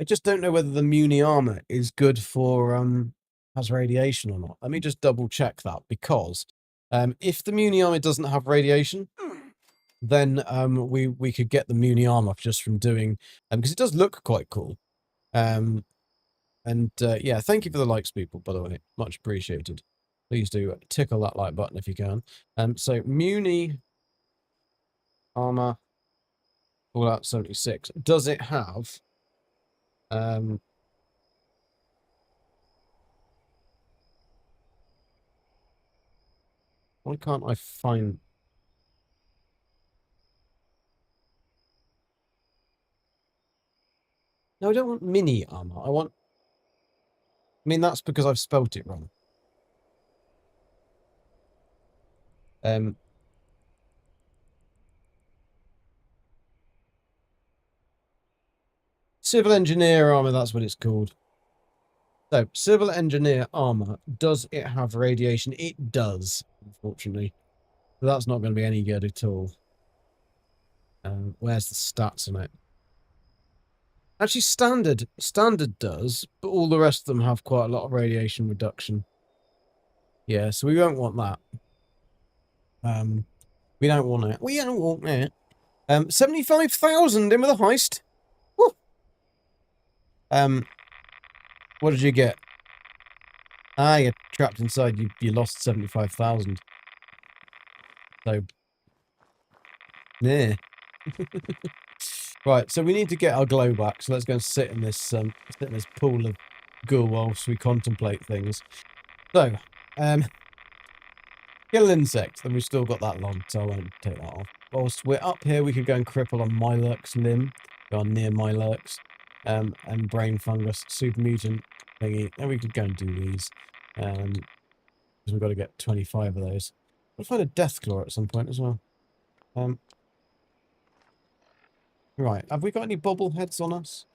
just don't know whether the Muni armor is good for, has radiation or not. Let me just double check that. Because, if the Muni armor doesn't have radiation, then, we could get the Muni armor just from doing, because it does look quite cool. And, yeah, thank you for the likes, people, by the way. Much appreciated. Please do tickle that like button if you can. So Muni armor, Fallout 76. Does it have? Why can't I find? No, I don't want mini armor. I want. I mean, that's because I've spelt it wrong. Civil engineer armor, that's what it's called. So, civil engineer armor, does it have radiation? It does, unfortunately. So that's not going to be any good at all. Where's the stats on it? Actually, standard does, but all the rest of them have quite a lot of radiation reduction. Yeah, so we won't want that. We don't want it. We don't want it. 75,000 in with a heist. Woo. What did you get? Ah, you're trapped inside. You lost 75,000. So, yeah. Right, so we need to get our glow back. So let's go and sit in this pool of goo whilst we contemplate things. So, kill an insect. Then we've still got that long, so I won't take that off. Whilst we're up here, we could go and cripple on Mylurk's limb. Go on near Mylurk's. And brain fungus, super mutant thingy. And we could go and do these. Because we've got to get 25 of those. We'll find a death claw at some point as well. Right, have we got any bobbleheads on us?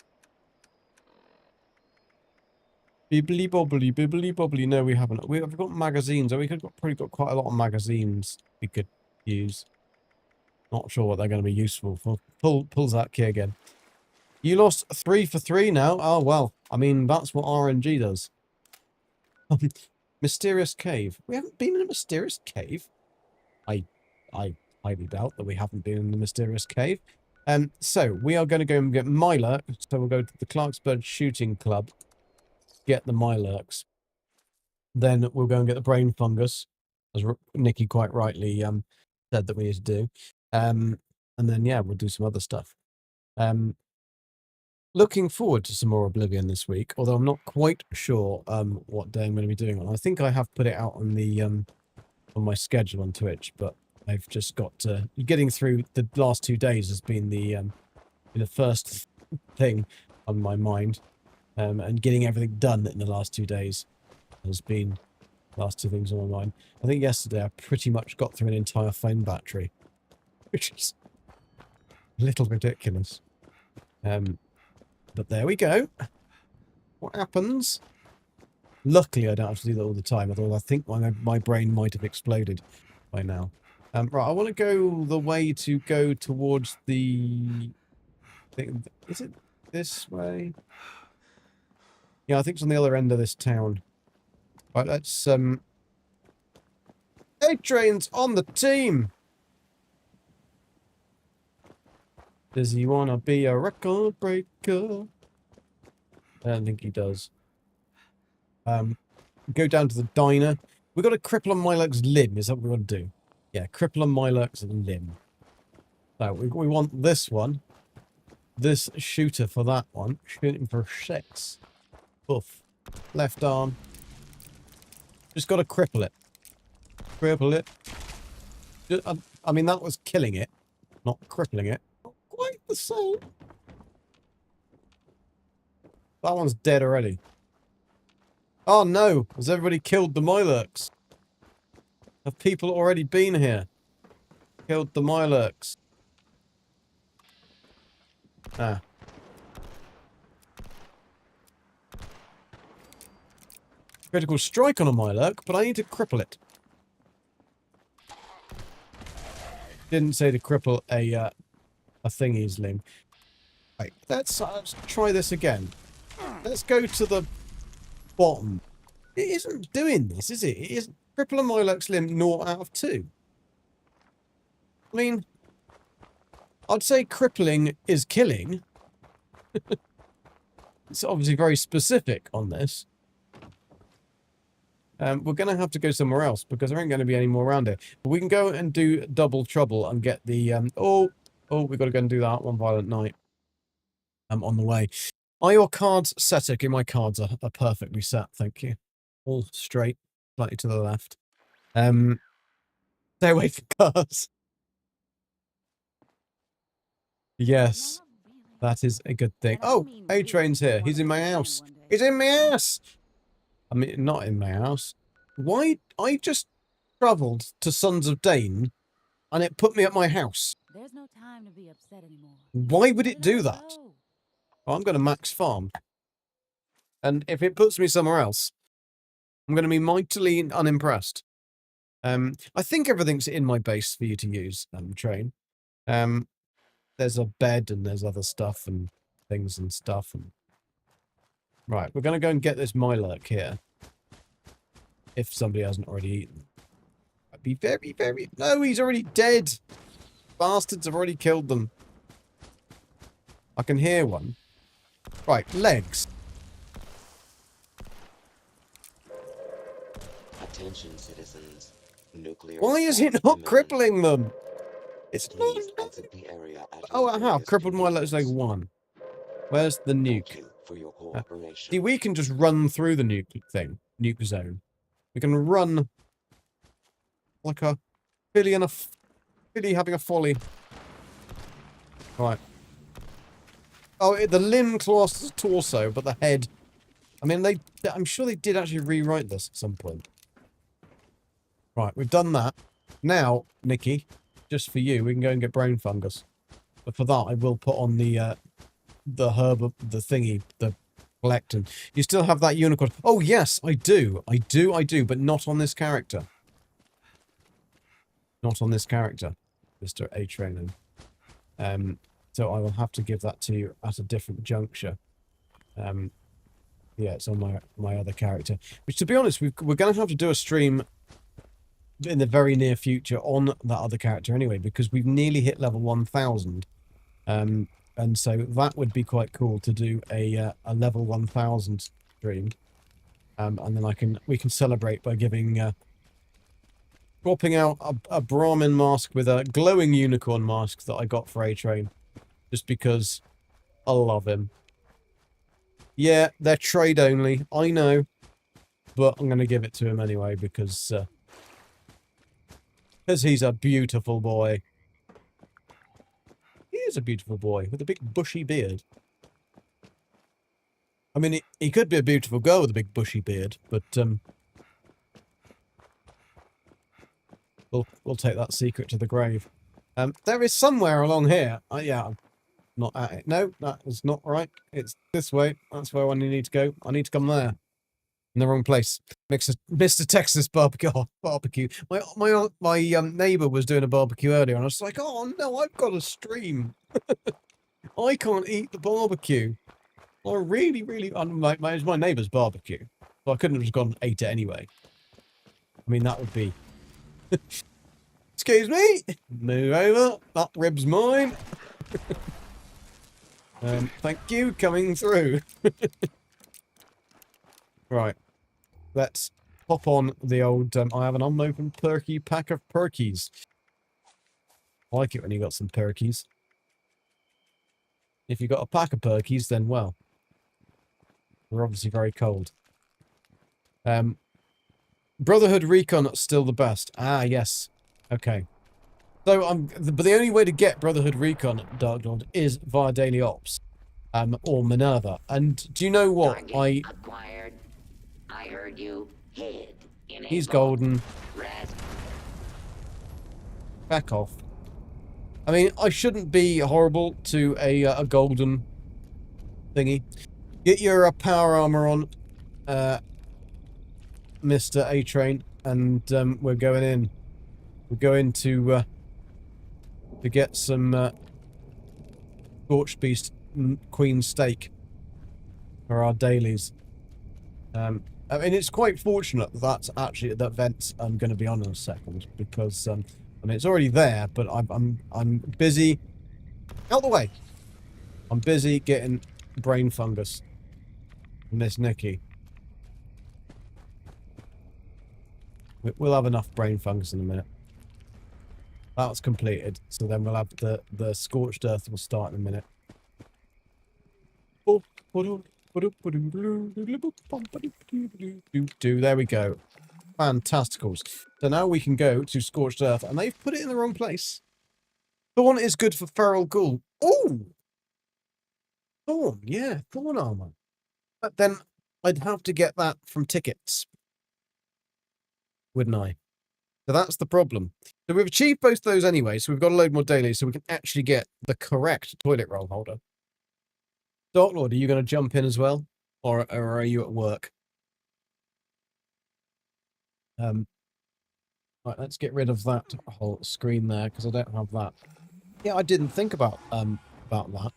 Bibbly bobbly, bibbly bobbly. No, we haven't. We've got magazines. We could probably got quite a lot of magazines we could use. Not sure what they're going to be useful for. Pulls that key again. You lost 3 for 3 now. Oh well. I mean, that's what RNG does. Mysterious cave. We haven't been in a mysterious cave. I highly doubt that we haven't been in the mysterious cave. So we are going to go and get Mylurk. So we'll go to the Clarksburg Shooting Club. Get the Mylurks. Then we'll go and get the brain fungus, as Nikki quite rightly said that we need to do. And then yeah, we'll do some other stuff. Looking forward to some more Oblivion this week, although I'm not quite sure what day I'm going to be doing it on. I think I have put it out on the on my schedule on Twitch, but I've just got to getting through the last 2 days has been the first thing on my mind, and getting everything done in the last 2 days has been the last 2 things on my mind. I think yesterday I pretty much got through an entire phone battery, which is a little ridiculous. But there we go. What happens? Luckily, I don't have to do that all the time, although I think my brain might have exploded by now. Right, I want to go the way to go towards the... Is it this way? Yeah, I think it's on the other end of this town. Right, let's... A-Train's on the team! Does he want to be a record breaker? I don't think he does. Go down to the diner. We've got to cripple on Mylurk's limb. Is that what we want to do? Yeah, cripple on Mylurk's limb. So we want this one. This shooter for that one. Shooting for 6. Boof. Left arm. Just got to cripple it. Cripple it. I mean, that was killing it, not crippling it. Not quite the same. That one's dead already. Oh no! Has everybody killed the Mylurks? Have people already been here? Killed the Mylurks. Ah. Critical strike on a Mylurk, but I need to cripple it. Didn't say to cripple a thingy's limb. Right, let's try this again. Let's go to the bottom. It isn't doing this, is it? It isn't. Cripple a Mylurk's limb 0 out of 2. I mean, I'd say crippling is killing. It's obviously very specific on this. We're going to have to go somewhere else because there ain't going to be any more around here. But we can go and do double trouble and get the... we've got to go and do that. One Violent Night. On the way. Are your cards set? Okay, my cards are perfectly set, thank you. All straight, slightly to the left. Stay away from cars. Yes, that is a good thing. Oh, A-Train's here. He's in my house. He's in my house! I mean, not in my house. Why? I just travelled to Sons of Dane, and it put me at my house. There's no time to be upset anymore. Why would it do that? Oh, I'm going to max farm. And if it puts me somewhere else, I'm going to be mightily unimpressed. I think everything's in my base for you to use, train. There's a bed and there's other stuff and things and stuff. And... Right, we're going to go and get this Mylurk here. If somebody hasn't already eaten. I'd be very, very... No, he's already dead! Bastards have already killed them. I can hear one. Right, legs. Attention, citizens. Nuclear. Why is it not crippling them? It's not... The area at Oh, I have. Crippled my Mylurk's leg 1. Where's the nuke? For your cooperation. See, we can just run through the nuke thing. Nuke zone. We can run like a filly and a filly having a folly. Right. Oh, the limb class the torso, but the head. I mean, I'm sure they did actually rewrite this at some point. Right, we've done that. Now, Nikki, just for you, we can go and get brain fungus. But for that, I will put on the herb, the thingy, the lectin. You still have that unicorn. Oh, yes, I do. I do, but not on this character. Not on this character, Mr. A-Trainer. So I will have to give that to you at a different juncture. Yeah, it's on my other character. Which, to be honest, we're going to have to do a stream in the very near future on that other character anyway, because we've nearly hit level 1000. And so that would be quite cool to do a level 1000 stream. And then we can celebrate by giving... swapping out a Brahmin mask with a glowing unicorn mask that I got for A-Train. Just because I love him. Yeah, they're trade only, I know. But I'm going to give it to him anyway because he's a beautiful boy. He is a beautiful boy with a big bushy beard. I mean, he could be a beautiful girl with a big bushy beard, but we'll take that secret to the grave. There is somewhere along here. Yeah, I'm not at it. No, that is not right. It's this way. That's where I need to go. I need to come there. In the wrong place. Mr. Texas barbecue. Oh, barbecue. My neighbour was doing a barbecue earlier, and I was like, oh no, I've got a stream. I can't eat the barbecue. I really, it's my neighbour's barbecue, so I couldn't have just gone and ate it anyway. I mean, that would be. Excuse me. Move over. That rib's mine. Thank you, coming through. Right. Let's pop on the old, I have an unopened perky pack of perkies. I like it when you got some perkies. If you got a pack of perkies, then well, we're obviously very cold. Brotherhood Recon still the best. Ah, yes. Okay. So, but the only way to get Brotherhood Recon, Dark Lord, is via Daily Ops. Or Minerva. And do you know what? Target acquired. I heard you. Hid. He's golden. Rest. Back off. I mean, I shouldn't be horrible to a golden thingy. Get your power armor on, Mr. A-Train, and we're going in. We're going to get some Scorched Beast Queen steak for our dailies. I mean, it's quite fortunate that actually that vent's I'm going to be on in a second, because I mean, it's already there, but I'm busy. Out the way. I'm busy getting brain fungus from Miss Nikki. We'll have enough brain fungus in a minute. That's completed, so then we'll have the scorched earth will start in a minute. There we go. Fantasticals. So now we can go to Scorched Earth, and they've put it in the wrong place. Thorn is good for Feral Ghoul. Oh! Thorn, yeah, Thorn armor. But then I'd have to get that from tickets. Wouldn't I? So that's the problem. So we've achieved both those anyway, so we've got to load more dailies so we can actually get the correct toilet roll holder. Dark Lord, are you going to jump in as well? Or are you at work? Right, let's get rid of that whole screen there, because I don't have that. Yeah, I didn't think about that.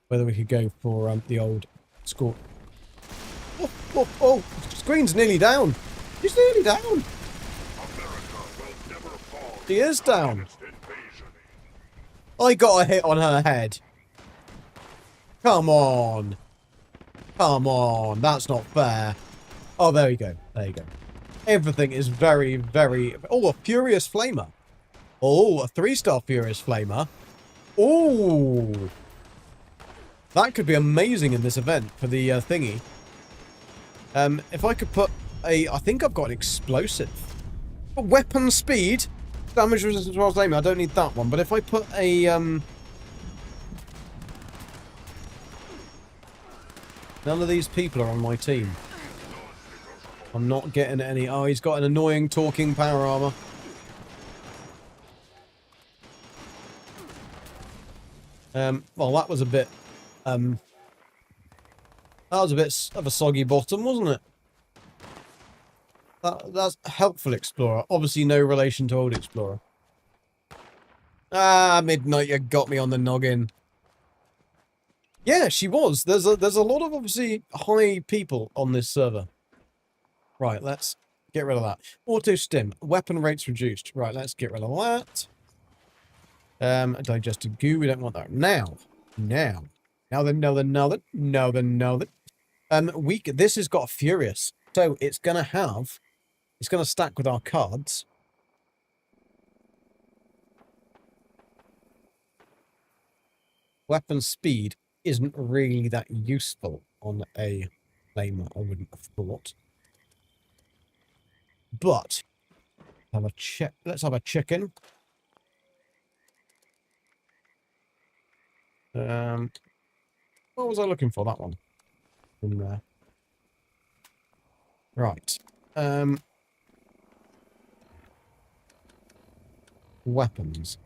Whether we could go for the old score. Oh, screen's nearly down. She's nearly down. She is down. I got a hit on her head. Come on. Come on. That's not fair. Oh, there you go. There you go. Everything is very, very... Oh, a Furious Flamer. Oh, a 3-star Furious Flamer. Oh. That could be amazing in this event for the thingy. If I could put a... I think I've got an explosive. Weapon speed. Damage resistance while aiming. I don't need that one. But if I put a... None of these people are on my team. I'm not getting any... Oh, he's got an annoying talking power armor. Well, that was a bit... that was a bit of a soggy bottom, wasn't it? That's Helpful Explorer. Obviously no relation to Old Explorer. Ah, Midnight, you got me on the noggin. Yeah, she was. There's a lot of obviously high people on this server. Right, let's get rid of that. Auto stim. Weapon rates reduced. Right, let's get rid of that. Digested goo. We don't want that. Now then. This has got Furious. So it's gonna stack with our cards. Weapon speed isn't really that useful on a flamer, I wouldn't have thought. But let's have a chicken. What was I looking for? That one. In there. Right. Weapons.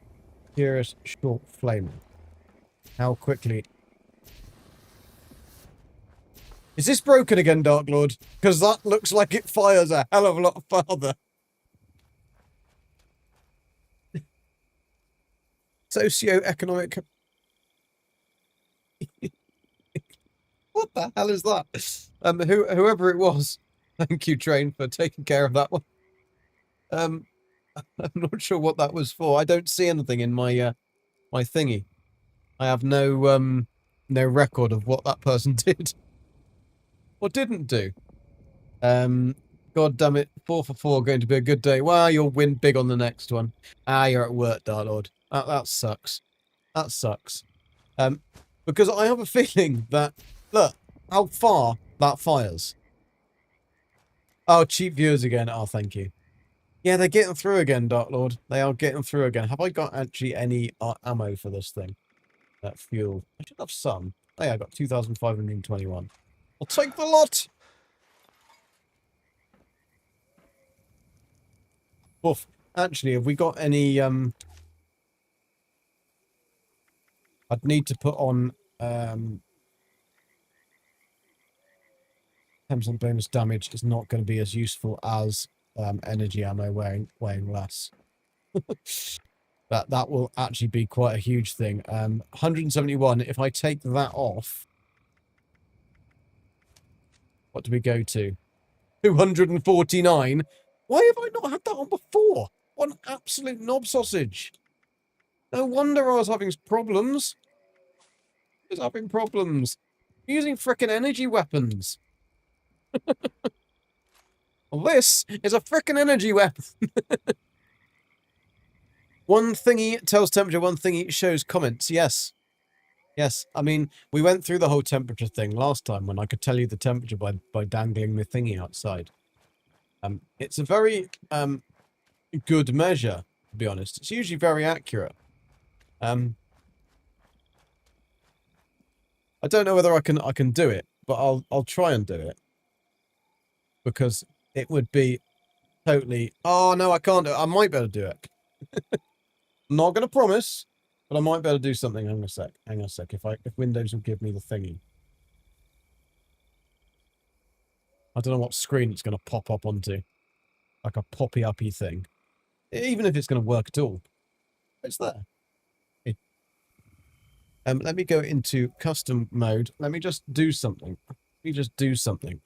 Furious short flamer. How quickly... Is this broken again, Dark Lord? Because that looks like it fires a hell of a lot farther. Socio-economic... What the hell is that? Whoever it was, thank you, Train, for taking care of that one. I'm not sure what that was for. I don't see anything in my my thingy. I have no no record of what that person did or didn't do. God damn it. 4 for 4 going to be a good day. Well, you'll win big on the next one. Ah, you're at work, Dark Lord. That sucks. That sucks. Because I have a feeling that... Look, how far that fires. Oh, cheap viewers again. Oh, thank you. Yeah, they're getting through again, Dark Lord. They are getting through again. Have I got actually any ammo for this thing? That fuel. I should have some. Oh, yeah, I got 2,521. I'll take the lot! Oof. Actually, have we got any, I'd need to put on, 10% bonus damage is not going to be as useful as, energy ammo weighing less. That will actually be quite a huge thing. 171, if I take that off, what do we go to? 249? Why have I not had that on before? What an absolute knob sausage. No wonder I was having problems. I was having problems. Using frickin' energy weapons. Well, this is a frickin' energy weapon. One thingy tells temperature, one thingy shows comments. Yes. Yes. I mean, we went through the whole temperature thing last time when I could tell you the temperature by dangling the thingy outside. It's a very good measure, to be honest. It's usually very accurate. I don't know whether I can do it, but I'll try and do it. Because it would be totally... Oh, no, I can't do it. I might be able to do it. I'm not going to promise, but I might be able to do something. Hang on a sec. Hang on a sec. If Windows will give me the thingy. I don't know what screen it's going to pop up onto. Like a poppy-uppy thing. Even if it's going to work at all. It's there. Let me go into custom mode. Let me just do something. Let me just do something.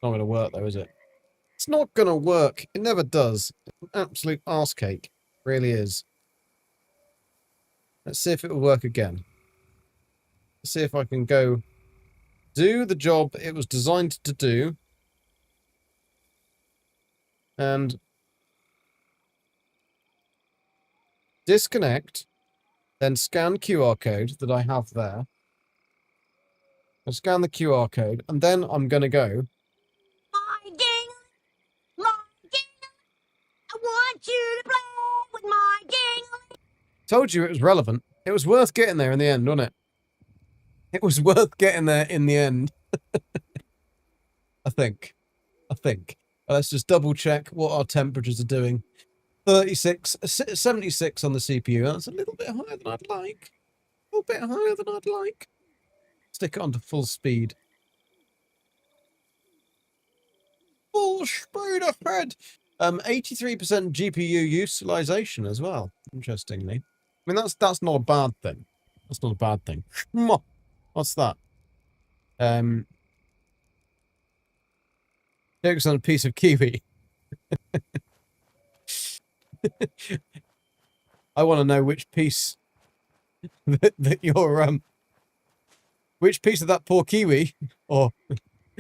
Not going to work though, is it? It's not going to work. It never does. It's an absolute arse cake. It really is. Let's see if it will work again. Let's see if I can go do the job it was designed to do. And disconnect. Then scan QR code that I have there. I'll scan the QR code. And then I'm going to go. My ding, my ding. I want you to play with my ding. Told you it was relevant. It was worth getting there in the end, wasn't it? It was worth getting there in the end. I think. Let's just double check what our temperatures are doing. 76 on the CPU. That's a little bit higher than I'd like. A little bit higher than I'd like. Stick it onto full speed. Full speed ahead. 83% GPU utilization as well. Interestingly. I mean, that's not a bad thing. That's not a bad thing. What's that? Focus on a piece of kiwi. I want to know which piece that you're which piece of that poor kiwi, or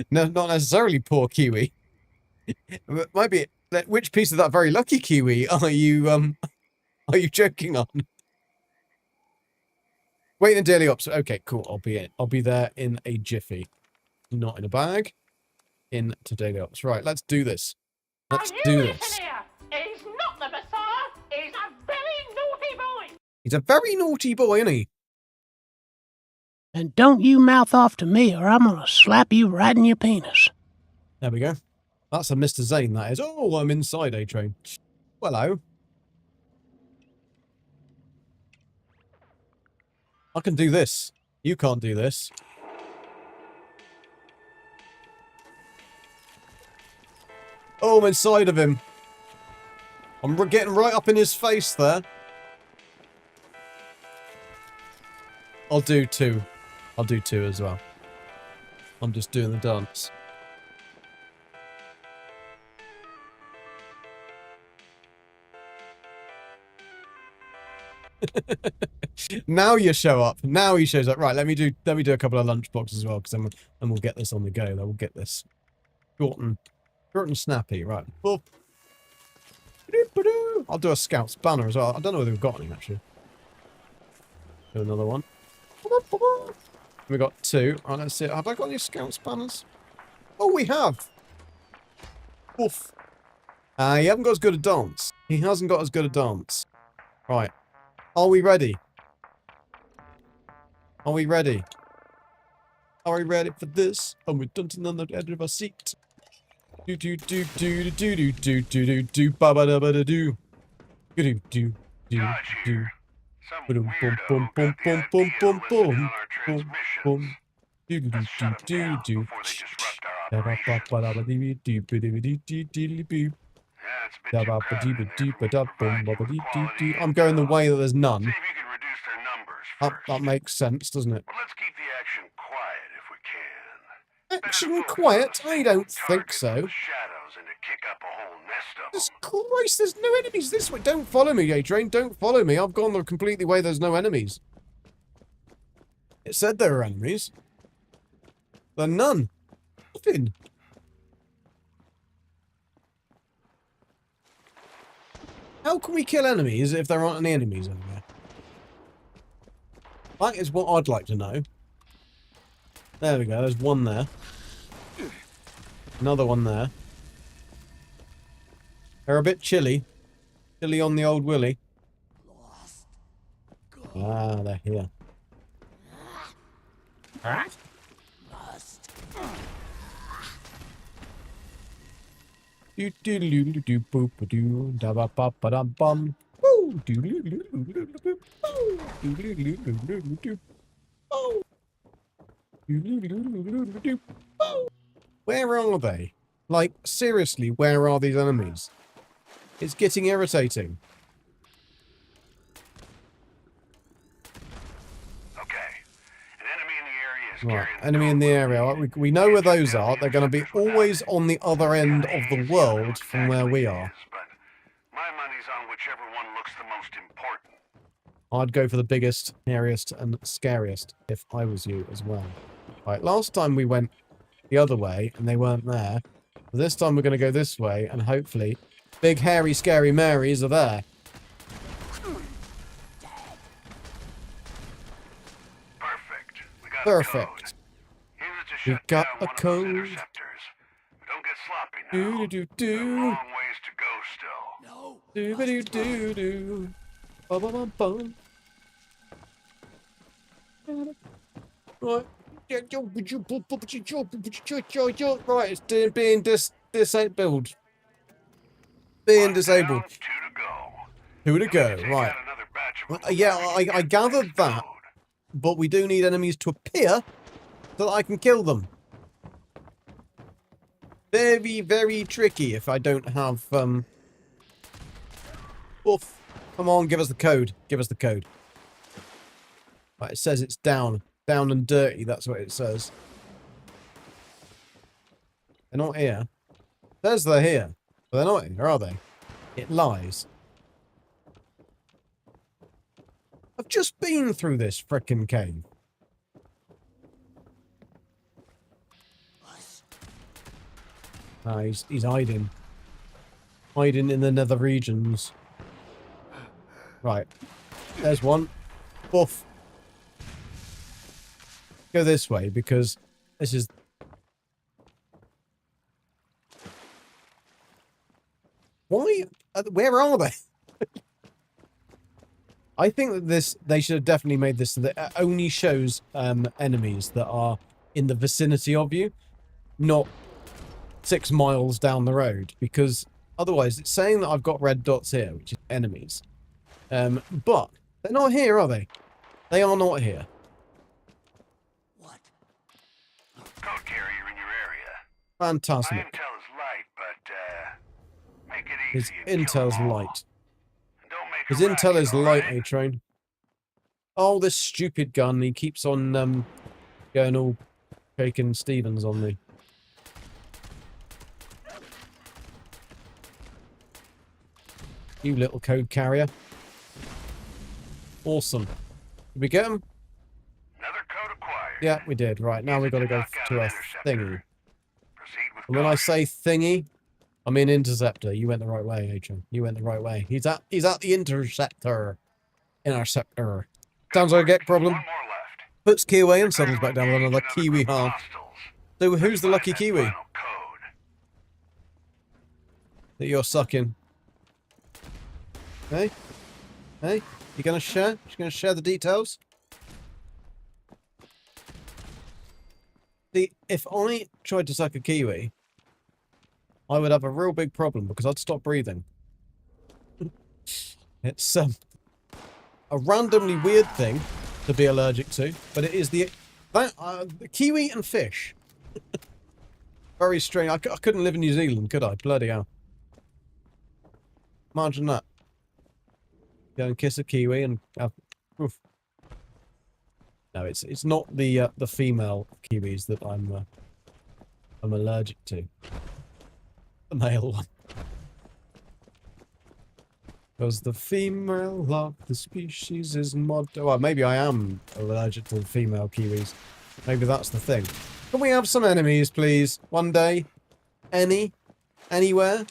no, not necessarily poor kiwi. It might be which piece of that very lucky kiwi are you joking on? Wait in daily ops. Okay, cool. I'll be there in a jiffy. Not in a bag. Into daily ops. Right, let's do this. Let's do this. He's not the Messiah. He's a very naughty boy. He's a very naughty boy, isn't he? And don't you mouth off to me or I'm gonna slap you right in your penis. There we go. That's a Mr. Zane, that is. Oh, I'm inside A-Train. Hello. I can do this. You can't do this. Oh, I'm inside of him. I'm getting right up in his face there. I'll do two. I'll do two as well. I'm just doing the dance. Now you show up. Now he shows up. Right, let me do a couple of lunch boxes as well, because then we'll get this on the go. Then we'll get this short and snappy. Right. Well, I'll do a scout's banner as well. I don't know whether we've got any actually. Do another one. We got 2. All right, let's see. Have I got any scout's banners? Oh, we have. Oof. He hasn't got as good a dance. He hasn't got as good a dance. Right. Are we ready? Are we ready? Are we ready for this? And we're dancing on the edge of our seat. Do do do do do do do do do do ba ba da ba da do. Do do do do do. Boom boom boom boom boom boom boom boom boom boom. Do do do do do do. Da ba ba ba da ba dee dee dee dee dee dee dee dee. Da ba ba dee ba dee ba da boom ba ba dee dee dee. I'm going the way that there's none. See if you can reduce their numbers first. That makes sense, doesn't it? But let's keep the action quiet if we can. Action quiet? I don't think so. Shadows and to kick up a whole nest of Jesus Christ, there's no enemies this way. Don't follow me, A-Train. Don't follow me. I've gone the completely way there's no enemies. It said there were enemies. There are none. Nothing. How can we kill enemies if there aren't any enemies anywhere? That is what I'd like to know. There we go. There's one there. Another one there. They're a bit chilly. Chilly on the old willy. Ah, they're here. Do do do do do boop do da ba ba ba dum bum. Woo do do do do do do do do do do do do. Oh. Where are they? Like, seriously, where are these enemies? It's getting irritating. Okay. An enemy in the area is Right, carrying enemy in the area. We know where those are. They're going to be always on the other end of the world from where we are. But my money's on whichever one looks the most important. I'd go for the biggest, hairiest, and scariest if I was you as well. Right, last time we went the other way and they weren't there. This time we're going to go this way and hopefully big, hairy, scary Marys are there. Perfect. We got Perfect. a code. Use it to We shut got down a one of those code. interceptors. Don't get sloppy now. Do do do Got a do. long ways to go still. Do do do do. Bum bum bum. Right. Right, it's being disabled. Being disabled. Down, 2 to go. 2 to go, Take right. out another batch of Well, them yeah, before we get I to the gathered next that, code. but we do need enemies to appear so that I can kill them. Very, very tricky if I don't have, Oof. Come on, give us the code. Give us the code. Right, it says it's down. Down and dirty, that's what it says. They're not here. It says they're here. But they're not here, are they? It lies. I've just been through this frickin' cave. Ah, he's hiding. Hiding in the nether regions. Right. There's one. Boof. Go this way because this is... Why? Where are they? I think that they should have definitely made this so that it only shows enemies that are in the vicinity of you, not 6 miles down the road, because otherwise it's saying that I've got red dots here, which is enemies. But they're not here, are they? They are not here. Code carrier in your area. Fantastic. My intel is light, but make it His easy and kill intel's them all. light. And don't make His a intel racket, is all light, right? A-Train. Oh, this stupid gun. He keeps on going all shaking Stevens on me. You little code carrier. Awesome. Did we get him? Another code acquired. Yeah, we did. Right, now we've got to go to a thingy. Proceed with And when I caution. say thingy, I mean interceptor. You went the right way, Adrian. You went the right way. He's at the interceptor. Interceptor. Sounds like a get problem. One more left. Puts key away and settles back down with another Kiwi half. Hostiles. So who's the lucky Find that Kiwi final code. that you're sucking? Hey? Hey? You gonna share? You gonna share the details? See, if I tried to suck a Kiwi, I would have a real big problem because I'd stop breathing. It's a randomly weird thing to be allergic to, but it is the kiwi and fish. Very strange. I couldn't live in New Zealand, could I? Bloody hell. Imagine that. Go and kiss a kiwi and have... Oof. No, it's not the female kiwis that I'm allergic to. The male one. Because the female of the species is well, maybe I am allergic to female kiwis. Maybe that's the thing. Can we have some enemies, please? One day? Any? Anywhere?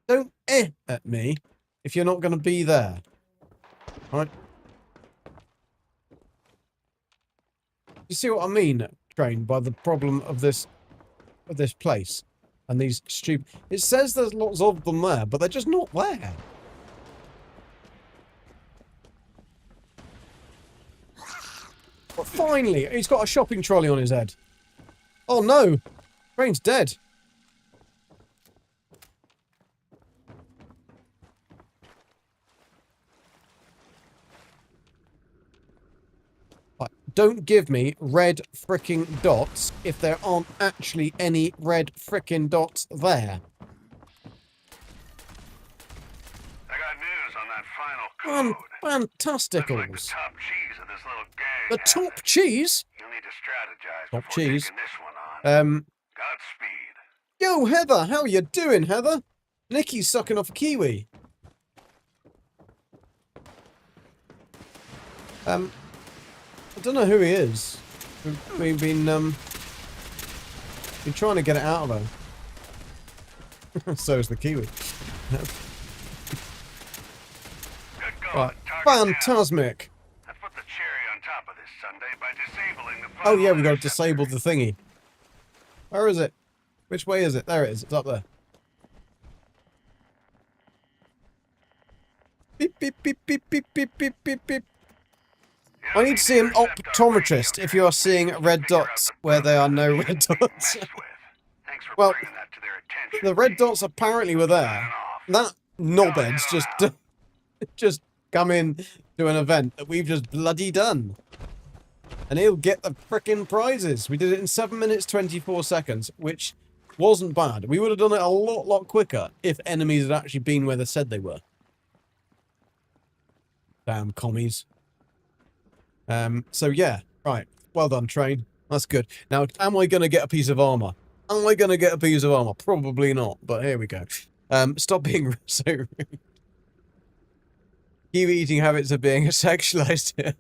Don't at me if you're not going to be there. Alright? You see what I mean, Train, by the problem of this place? And these stupid... It says there's lots of them there, but they're just not there. But finally, he's got a shopping trolley on his head. Oh no! Train's dead. Don't give me red fricking dots if there aren't actually any red fricking dots there. I got news on that final code. Fantasticals. Like the top cheese of this little gang. The top cheese? You'll need to strategize Top before cheese. taking this one on. Godspeed. Yo, Heather, how you doing, Heather? Nikki's sucking off a kiwi. I don't know who he is. We've been trying to get it out of her. So is the kiwi. Good going. Right. Target Phantasmic. down. I put the cherry on top of this Sunday by disabling the Oh yeah, we got to interceptor. disable the thingy. Where is it? Which way is it? There it is. It's up there. Beep, beep, beep, beep, beep, beep, beep, beep, beep. I need to see an optometrist if you are seeing red dots where there are no red dots. Well, the red dots apparently were there. That knobhead's just come in to an event that we've just bloody done. And he'll get the frickin' prizes. We did it in 7 minutes 24 seconds, which wasn't bad. We would have done it a lot quicker if enemies had actually been where they said they were. Damn commies. So yeah, right. Well done, Train. That's good. Now, am I going to get a piece of armor? Am I going to get a piece of armor? Probably not, but here we go. Stop being so rude. Kiwi eating habits are being sexualized here.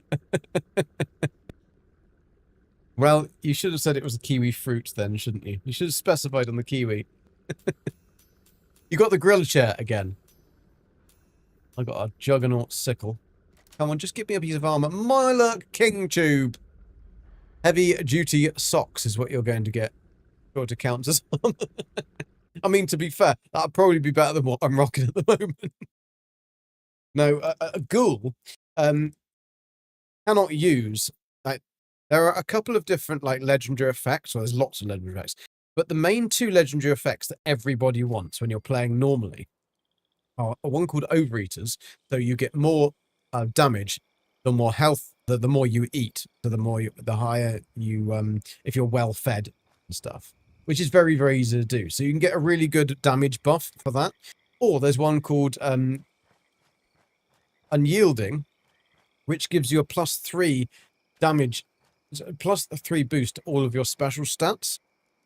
Well, you should have said it was a kiwi fruit then, shouldn't you? You should have specified on the kiwi. You got the grill chair again. I got a juggernaut sickle. Come on, just give me a piece of armor. My luck, King Tube. Heavy duty socks is what you're going to get. Sure to count as armor. I mean, to be fair, that'd probably be better than what I'm rocking at the moment. No, a ghoul cannot use. Like, there are a couple of different legendary effects. Well, there's lots of legendary effects, but the main two legendary effects that everybody wants when you're playing normally are one called Overeaters, so you get more damage, the more health, the more you eat, so the higher you, if you're well fed and stuff, which is very, very easy to do. So you can get a really good damage buff for that. Or there's one called Unyielding, which gives you a +3 damage, +3 boost to all of your special stats,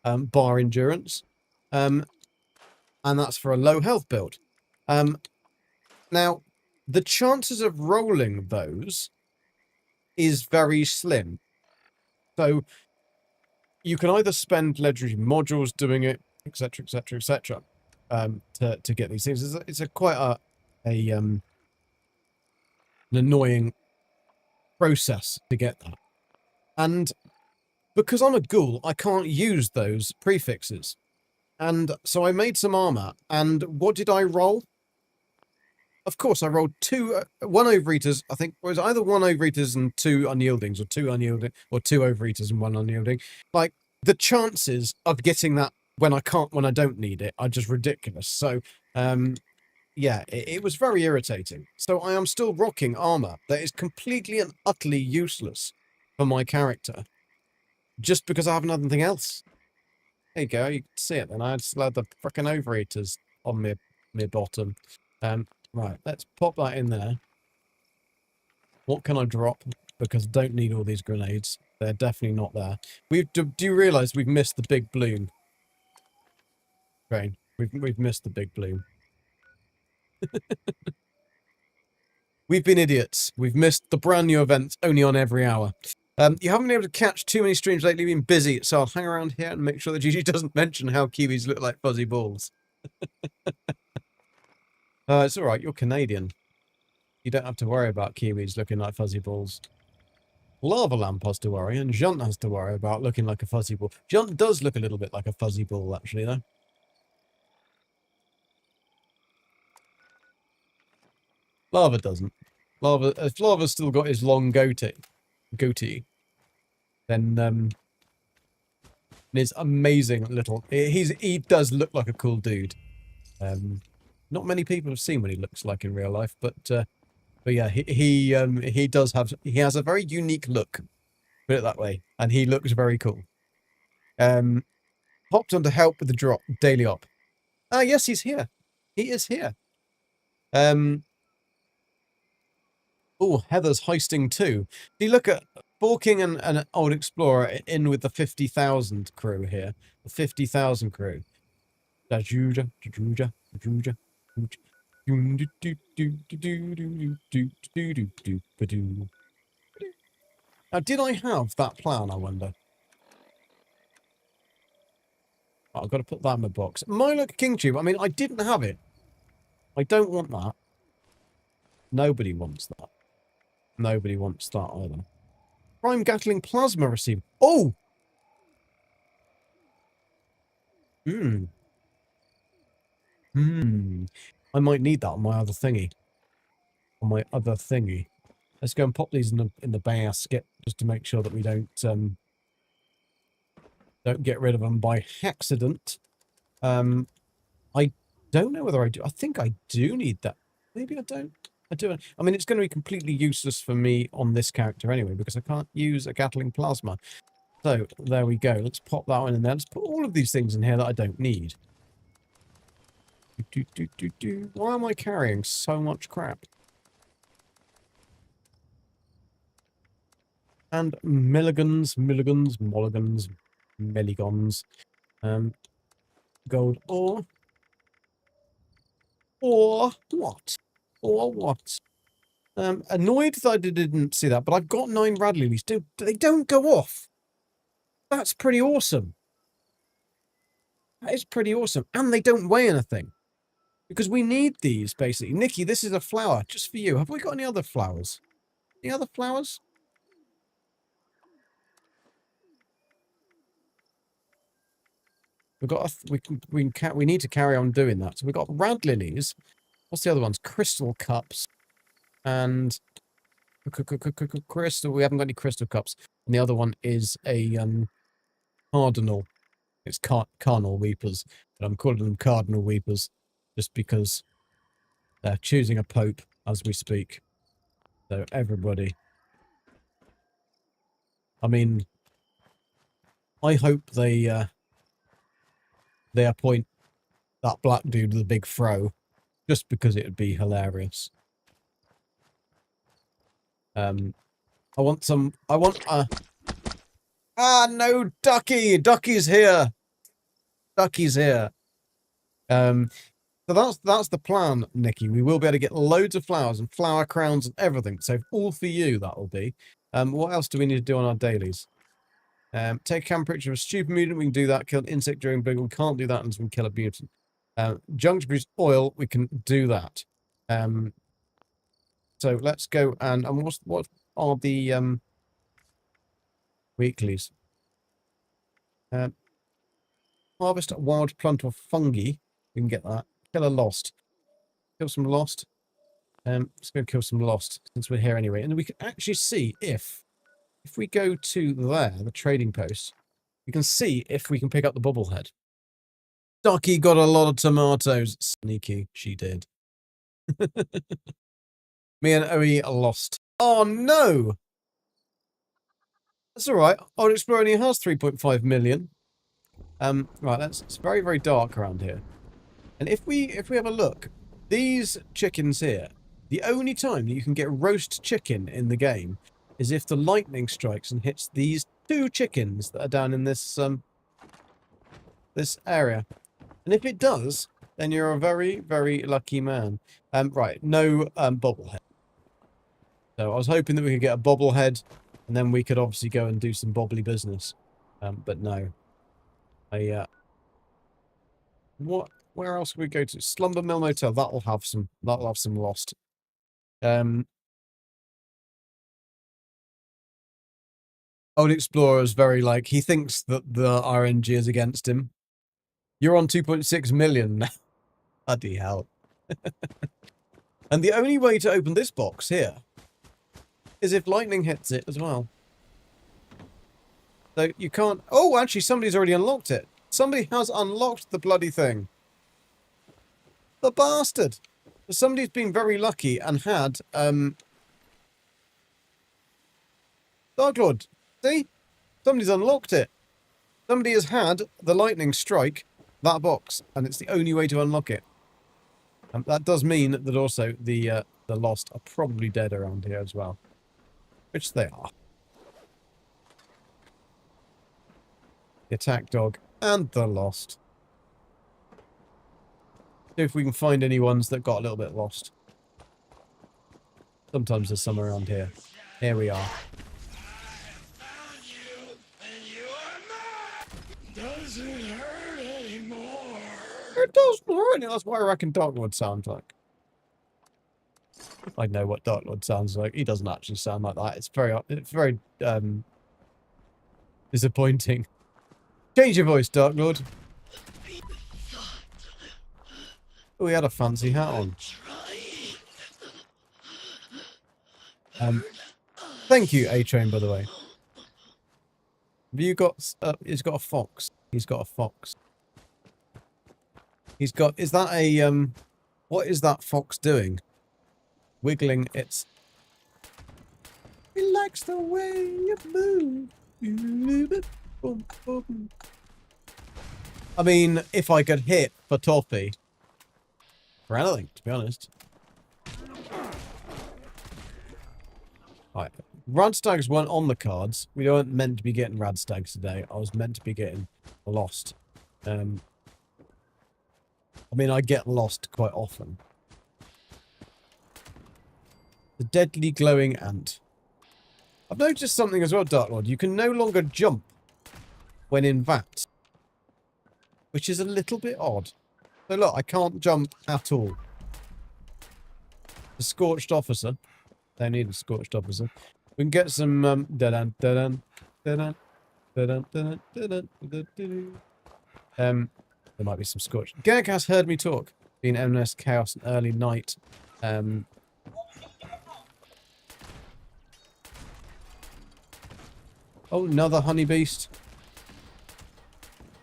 bar endurance. and that's for a low health build. Now, the chances of rolling those is very slim. So you can either spend legendary modules doing it, etc., etc., etc., to get these things. It's quite an annoying process to get that. And because I'm a ghoul, I can't use those prefixes. And so I made some armor. And what did I roll? Of course, I rolled one overeaters. I think it was either one overeaters and two unyieldings, or two unyielding, or two overeaters and one unyielding. Like, the chances of getting that when I don't need it are just ridiculous. So, yeah, it was very irritating. So I am still rocking armor that is completely and utterly useless for my character, just because I have nothing else. There you go, you can see it then. I still had the frickin' overeaters on my bottom. Right, let's pop that in there. What can I drop? Because I don't need all these grenades. They're definitely not there. Do you realise we've missed the big bloom? Train. We've missed the big bloom. We've been idiots. We've missed the brand new events only on every hour. You haven't been able to catch too many streams lately. You've been busy, so I'll hang around here and make sure that Gigi doesn't mention how kiwis look like fuzzy balls. It's all right. You're Canadian. You don't have to worry about kiwis looking like fuzzy balls. Lava Lamp has to worry, and Junt has to worry about looking like a fuzzy ball. Junt does look a little bit like a fuzzy ball, actually, though. Lava doesn't. If Lava's still got his long goatee, then his amazing little. He does look like a cool dude. Not many people have seen what he looks like in real life, but yeah, he has a very unique look. Put it that way, and he looks very cool. Popped on to help with the daily op. Ah, yes, he's here. He is here. Oh, Heather's hoisting too. Do you look at Forking and an old explorer in with the 50,000 crew here? The 50,000 crew. Now, did I have that plan, I wonder? Oh, I've got to put that in my box. Milo King Tube, I mean, I didn't have it. I don't want that. Nobody wants that. Nobody wants that either. Prime Gatling Plasma receiver. Oh! I might need that on my other thingy. Let's go and pop these in the basket just to make sure that we don't get rid of them by accident. I don't know whether I do. I think I do need that. Maybe I don't. I do. I mean, it's going to be completely useless for me on this character anyway, because I can't use a Gatling Plasma. So, there we go. Let's pop that one in there. Let's put all of these things in here that I don't need. Why am I carrying so much crap? And mulligans. Gold ore. Or what? Or what? Annoyed that I didn't see that, but I've got 9 rad lilies. They don't go off. That's pretty awesome. That is pretty awesome. And they don't weigh anything. Because we need these, basically. Nikki, this is a flower, just for you. Have we got any other flowers? Any other flowers? We've got we need to carry on doing that. So we've got rad lilies. What's the other ones? Crystal cups. And crystal. We haven't got any crystal cups. And the other one is a cardinal. It's carnal weepers, but I'm calling them cardinal weepers just because they're choosing a pope as we speak. So everybody. I mean, I hope they appoint that black dude with a big fro, just because it would be hilarious. I want no, Ducky! Ducky's here! Ducky's here. So that's the plan, Nikki. We will be able to get loads of flowers and flower crowns and everything. So all for you, that will be. What else do we need to do on our dailies? Take a camera picture of a stupid mutant. We can do that. Kill an insect during big. We can't do that unless we kill a mutant. Junk to produce oil. We can do that. So let's go and what are the weeklies? Harvest a wild plant or fungi. We can get that. Kill a lost. Kill some lost. Let's go kill some lost since we're here anyway. And we can actually see if we go to there, the trading post, we can see if we can pick up the bobblehead. Ducky got a lot of tomatoes. Sneaky, she did. Me and OE are lost. Oh no! That's alright. Old Explorer only has 3.5 million. Right, it's very, very dark around here. And if we have a look, these chickens here, the only time that you can get roast chicken in the game is if the lightning strikes and hits these 2 chickens that are down in this this area. And if it does, then you're a very, very lucky man. Right, no bobblehead. So I was hoping that we could get a bobblehead, and then we could obviously go and do some bobbly business. But no. Where else can we go to? Slumber Mill Motel. That'll have some lost. Old Explorer's very like, he thinks that the RNG is against him. You're on 2.6 million now. Bloody hell. And the only way to open this box here is if lightning hits it as well. So you can't... Oh, actually, somebody's already unlocked it. Somebody has unlocked the bloody thing. The bastard. Somebody's been very lucky and had... Dark Lord. See? Somebody's unlocked it. Somebody has had the lightning strike that box, and it's the only way to unlock it. That does mean that also the lost are probably dead around here as well. Which they are. The attack dog and the lost. See if we can find any ones that got a little bit lost. Sometimes there's some around here. Here we are. Doesn't hurt anymore. It does hurt. That's what I reckon Dark Lord sounds like. I know what Dark Lord sounds like. He doesn't actually sound like that. It's very disappointing. Change your voice, Dark Lord. Oh, he had a fancy hat on. Thank you, A-Train, by the way. Have you got... he's got a fox. He's got a fox. He's got... Is that a... What is that fox doing? Wiggling its... He likes the way you move. I mean, if I could hit for Toffee... For anything, to be honest. Right. Radstags weren't on the cards. We weren't meant to be getting Radstags today. I was meant to be getting lost. I mean, I get lost quite often. The deadly glowing ant. I've noticed something as well, Dark Lord. You can no longer jump when in VATS, which is a little bit odd. So look, I can't jump at all. The Scorched Officer. They need a Scorched Officer. We can get some there might be some Scorched. Gag has heard me talk. Been M&S Chaos and Early Night. Oh, another honey beast.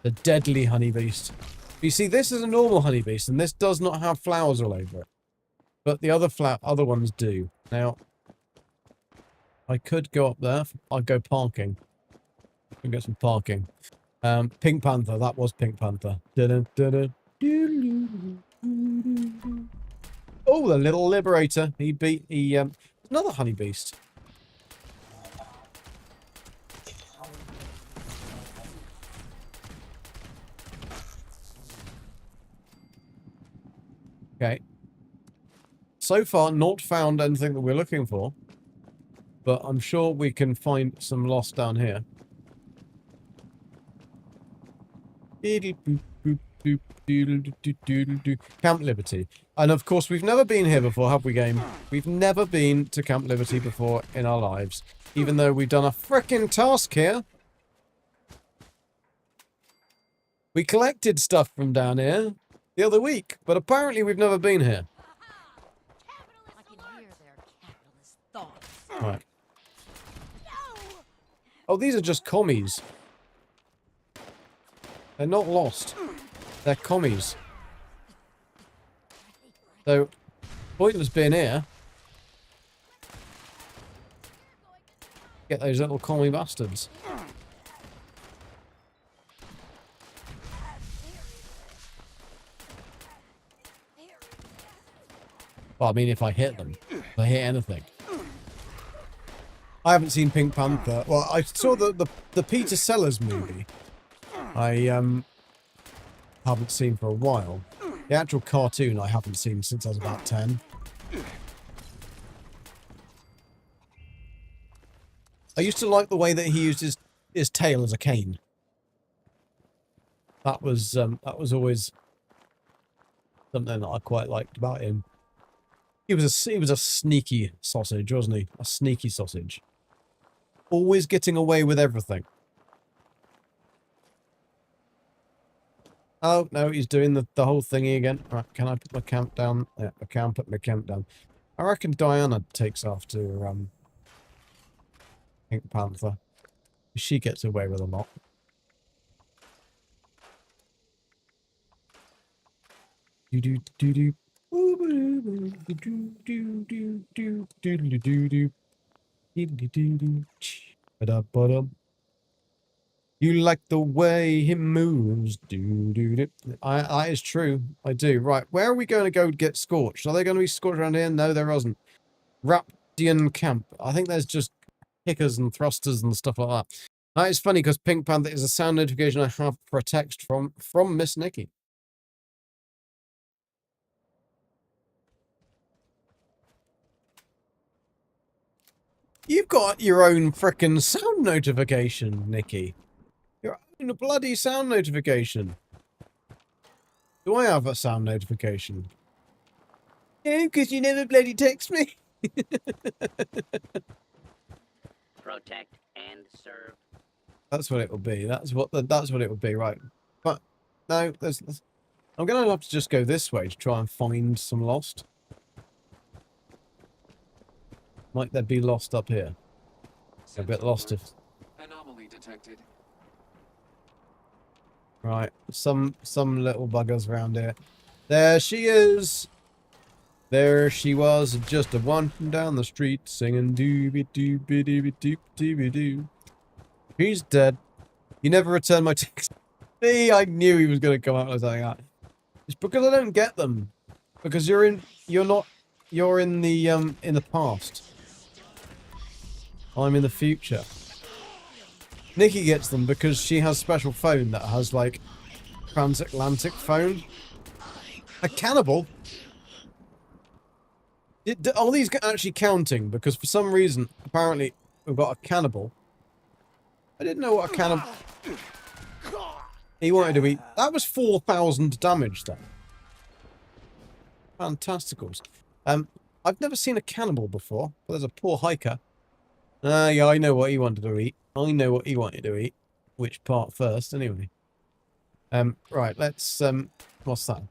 The deadly honey beast. You see, this is a normal honey beast, and this does not have flowers all over it. But the other ones do. Now, I could go up there. I'd go parking. I can get some parking. Pink Panther. That was Pink Panther. Oh, the little liberator. He beat... another honey beast. Okay. So far, not found anything that we're looking for. But I'm sure we can find some lost down here. Camp Liberty. And of course, we've never been here before, have we, game? We've never been to Camp Liberty before in our lives. Even though we've done a frickin' task here. We collected stuff from down here the other week, but apparently we've never been here. I can hear their capitalist thoughts. Right. Oh, these are just commies. They're not lost. They're commies. So, pointless being here. Get those little commie bastards. Well, I mean, if I hit them. If I hit anything. I haven't seen Pink Panther. Well, I saw the Peter Sellers movie. I haven't seen for a while. The actual cartoon I haven't seen since I was about 10. I used to like the way that he used his tail as a cane. That was always something that I quite liked about him. He was a sneaky sausage, wasn't he? A sneaky sausage. Always getting away with everything. Oh, no, he's doing the whole thingy again. Right, can I put my camp down? Yeah, I can put my camp down. I reckon Diana takes after Pink Panther. She gets away with a lot. Do-do-do-do. You like the way he moves. That is true. I do. Right. Where are we going to go get scorched? Are they going to be scorched around here? No, there isn't. Raptian Camp. I think there's just kickers and thrusters and stuff like that. That is funny because Pink Panther is a sound notification I have for a text from Miss Nikki. You've got your own frickin' sound notification, Nikki. Your own bloody sound notification. Do I have a sound notification? No, because you never bloody text me. Protect and serve. That's what it will be. That's what it will be, right? But no, I'm gonna have to just go this way to try and find some lost. Might there be lost up here? A bit lost if... Anomaly detected. Right, some little buggers around here. There she is! There she was, just a one from down the street, singing dooby-dooby-dooby-doop-dooby-doo. He's dead. You never returned my text. See, I knew he was going to come out with something like that. It's because I don't get them. Because you're in the past. I'm in the future. Nikki gets them because she has a special phone that has, like, transatlantic phone. A cannibal? Are these actually counting? Because for some reason, apparently, we've got a cannibal. I didn't know what a cannibal... He wanted to eat... That was 4,000 damage, then. Fantasticals. I've never seen a cannibal before, but there's a poor hiker. Yeah, I know what he wanted to eat. I know what he wanted to eat. Which part first, anyway. Right, let's, what's that?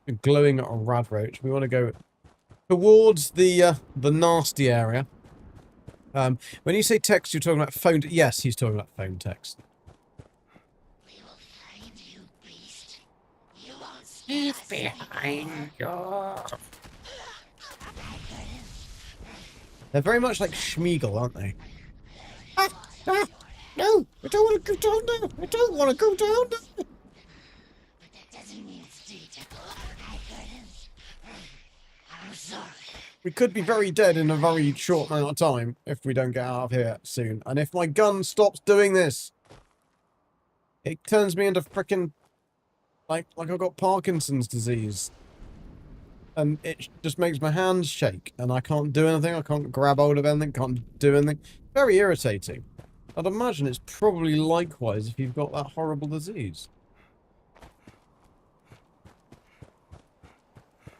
A glowing rad roach. We want to go towards the nasty area. When you say text, you're talking about phone... Yes, he's talking about phone text. We will find you, beast. You won't see He's behind you. They're very much like Schmeagol, aren't they? No, I don't want to go down there. I don't want to go down there. But that doesn't mean it's teachable. I'm sorry. We could be very dead in a very short amount of time if we don't get out of here soon. And if my gun stops doing this, it turns me into frickin' like I've got Parkinson's disease. and it just makes my hands shake, and I can't do anything. I can't grab hold of anything. Can't do anything. Very irritating. I'd imagine it's probably likewise if you've got that horrible disease.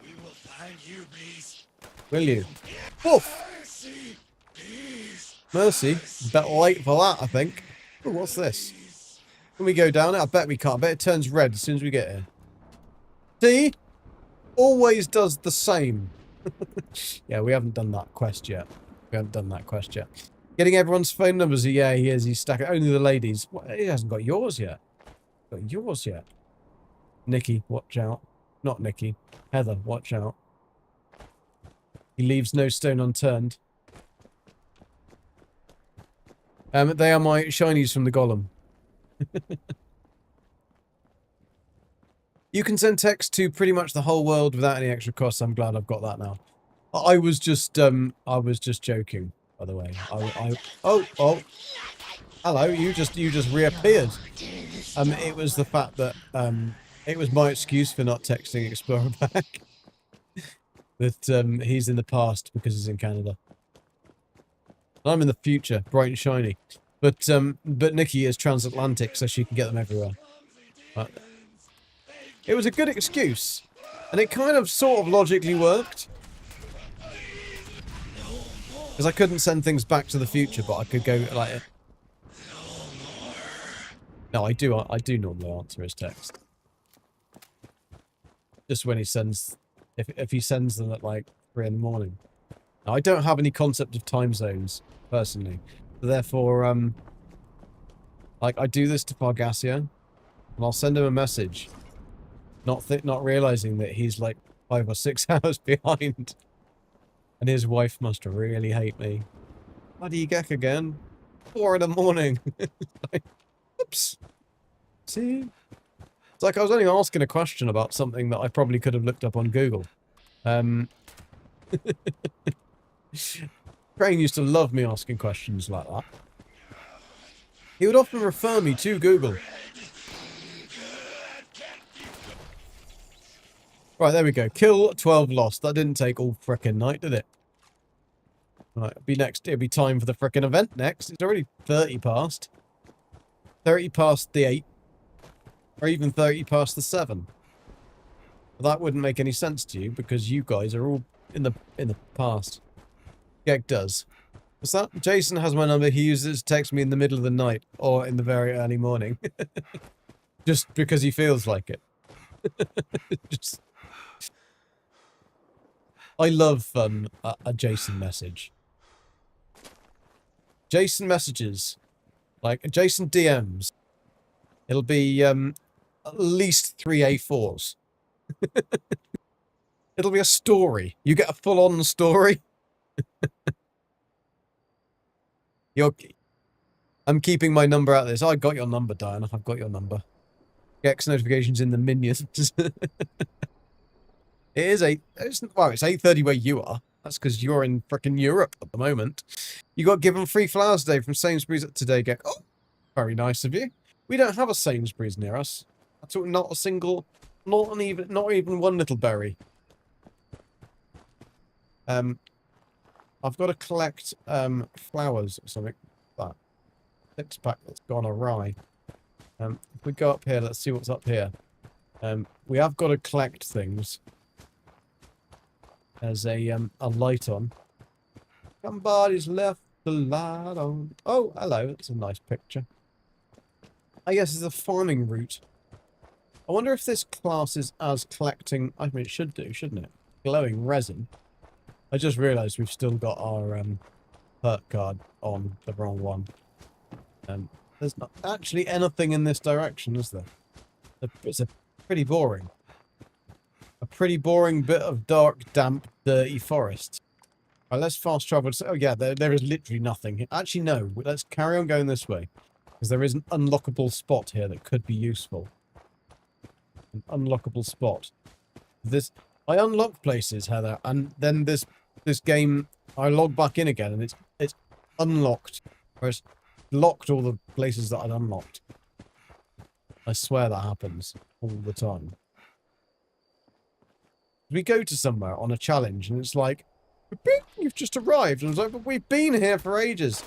We will find you, Beast. Will you? Woof! Mercy, peace. Mercy. Bit late for that, I think. Ooh, what's this? Can we go down it? I bet we can't. I bet it turns red as soon as we get here. See? Always does the same. Yeah, we haven't done that quest yet. We haven't done that quest yet. Getting everyone's phone numbers. Yeah, he is. He's stacking. Only the ladies. What? He hasn't got yours yet. Got yours yet. Nikki, watch out. Not Nikki. Heather, watch out. He leaves no stone unturned. They are my shinies from the golem. You can send text to pretty much the whole world without any extra cost. I'm glad I've got that now. I was just joking, by the way. Oh. Hello, you just reappeared. It was the fact that it was my excuse for not texting Explorer back. That he's in the past because he's in Canada. I'm in the future, bright and shiny. But Nikki is transatlantic, so she can get them everywhere. But it was a good excuse, and it kind of sort of logically worked. Because I couldn't send things back to the future, but I could go like. No, I do normally answer his text. Just when he sends, if he sends them at like 3 in the morning. Now, I don't have any concept of time zones personally, therefore, like I do this to Pargassia, and I'll send him a message, not realizing that he's like 5 or 6 hours behind, and his wife must really hate me. Bloody Gek again, 4 in the morning. Like, oops. See? It's like I was only asking a question about something that I probably could have looked up on Google. Crane used to love me asking questions like that. He would often refer me to Google. Right, there we go. Kill 12 lost. That didn't take all frickin' night, did it? Right, it'll be time for the frickin' event next. It's already 30 past. 30 past the 8. Or even 30 past the 7. But that wouldn't make any sense to you because you guys are all in the past. Gek does. What's that? Jason has my number. He uses it to text me in the middle of the night or in the very early morning. Just because he feels like it. Just... I love a Jason message. Jason messages. Like, Jason DMs. It'll be at least 3 A4s. It'll be a story. You get a full-on story. I'm keeping my number out of this. I got your number, Diana. I've got your number. Gex notifications in the minions. It's 8:30 where you are. That's because you're in frickin' Europe at the moment. You got given free flowers today from Sainsbury's today, Gex. Oh, very nice of you. We don't have a Sainsbury's near us. That's not a single, not even one little berry. I've got to collect flowers or something like that. 6-pack that's gone awry. If we go up here, let's see what's up here. We have got to collect things. There's a light on. Somebody's left the light on. Oh, hello. That's a nice picture. I guess it's a farming route. I wonder if this classes as collecting. I mean, it should do, shouldn't it? Glowing resin. I just realised we've still got our perk card on the wrong one. There's not actually anything in this direction, is there? It's a pretty boring. A pretty boring bit of dark, damp, dirty forest. Right, let's fast travel. Oh yeah, there is literally nothing. Actually, no. Let's carry on going this way. Because there is an unlockable spot here that could be useful. An unlockable spot. I unlock places, Heather, and then this game, I log back in again, and it's unlocked. Or it's locked all the places that I'd unlocked. I swear that happens all the time. We go to somewhere on a challenge and it's like, "Beep, you've just arrived." And I was like, but we've been here for ages.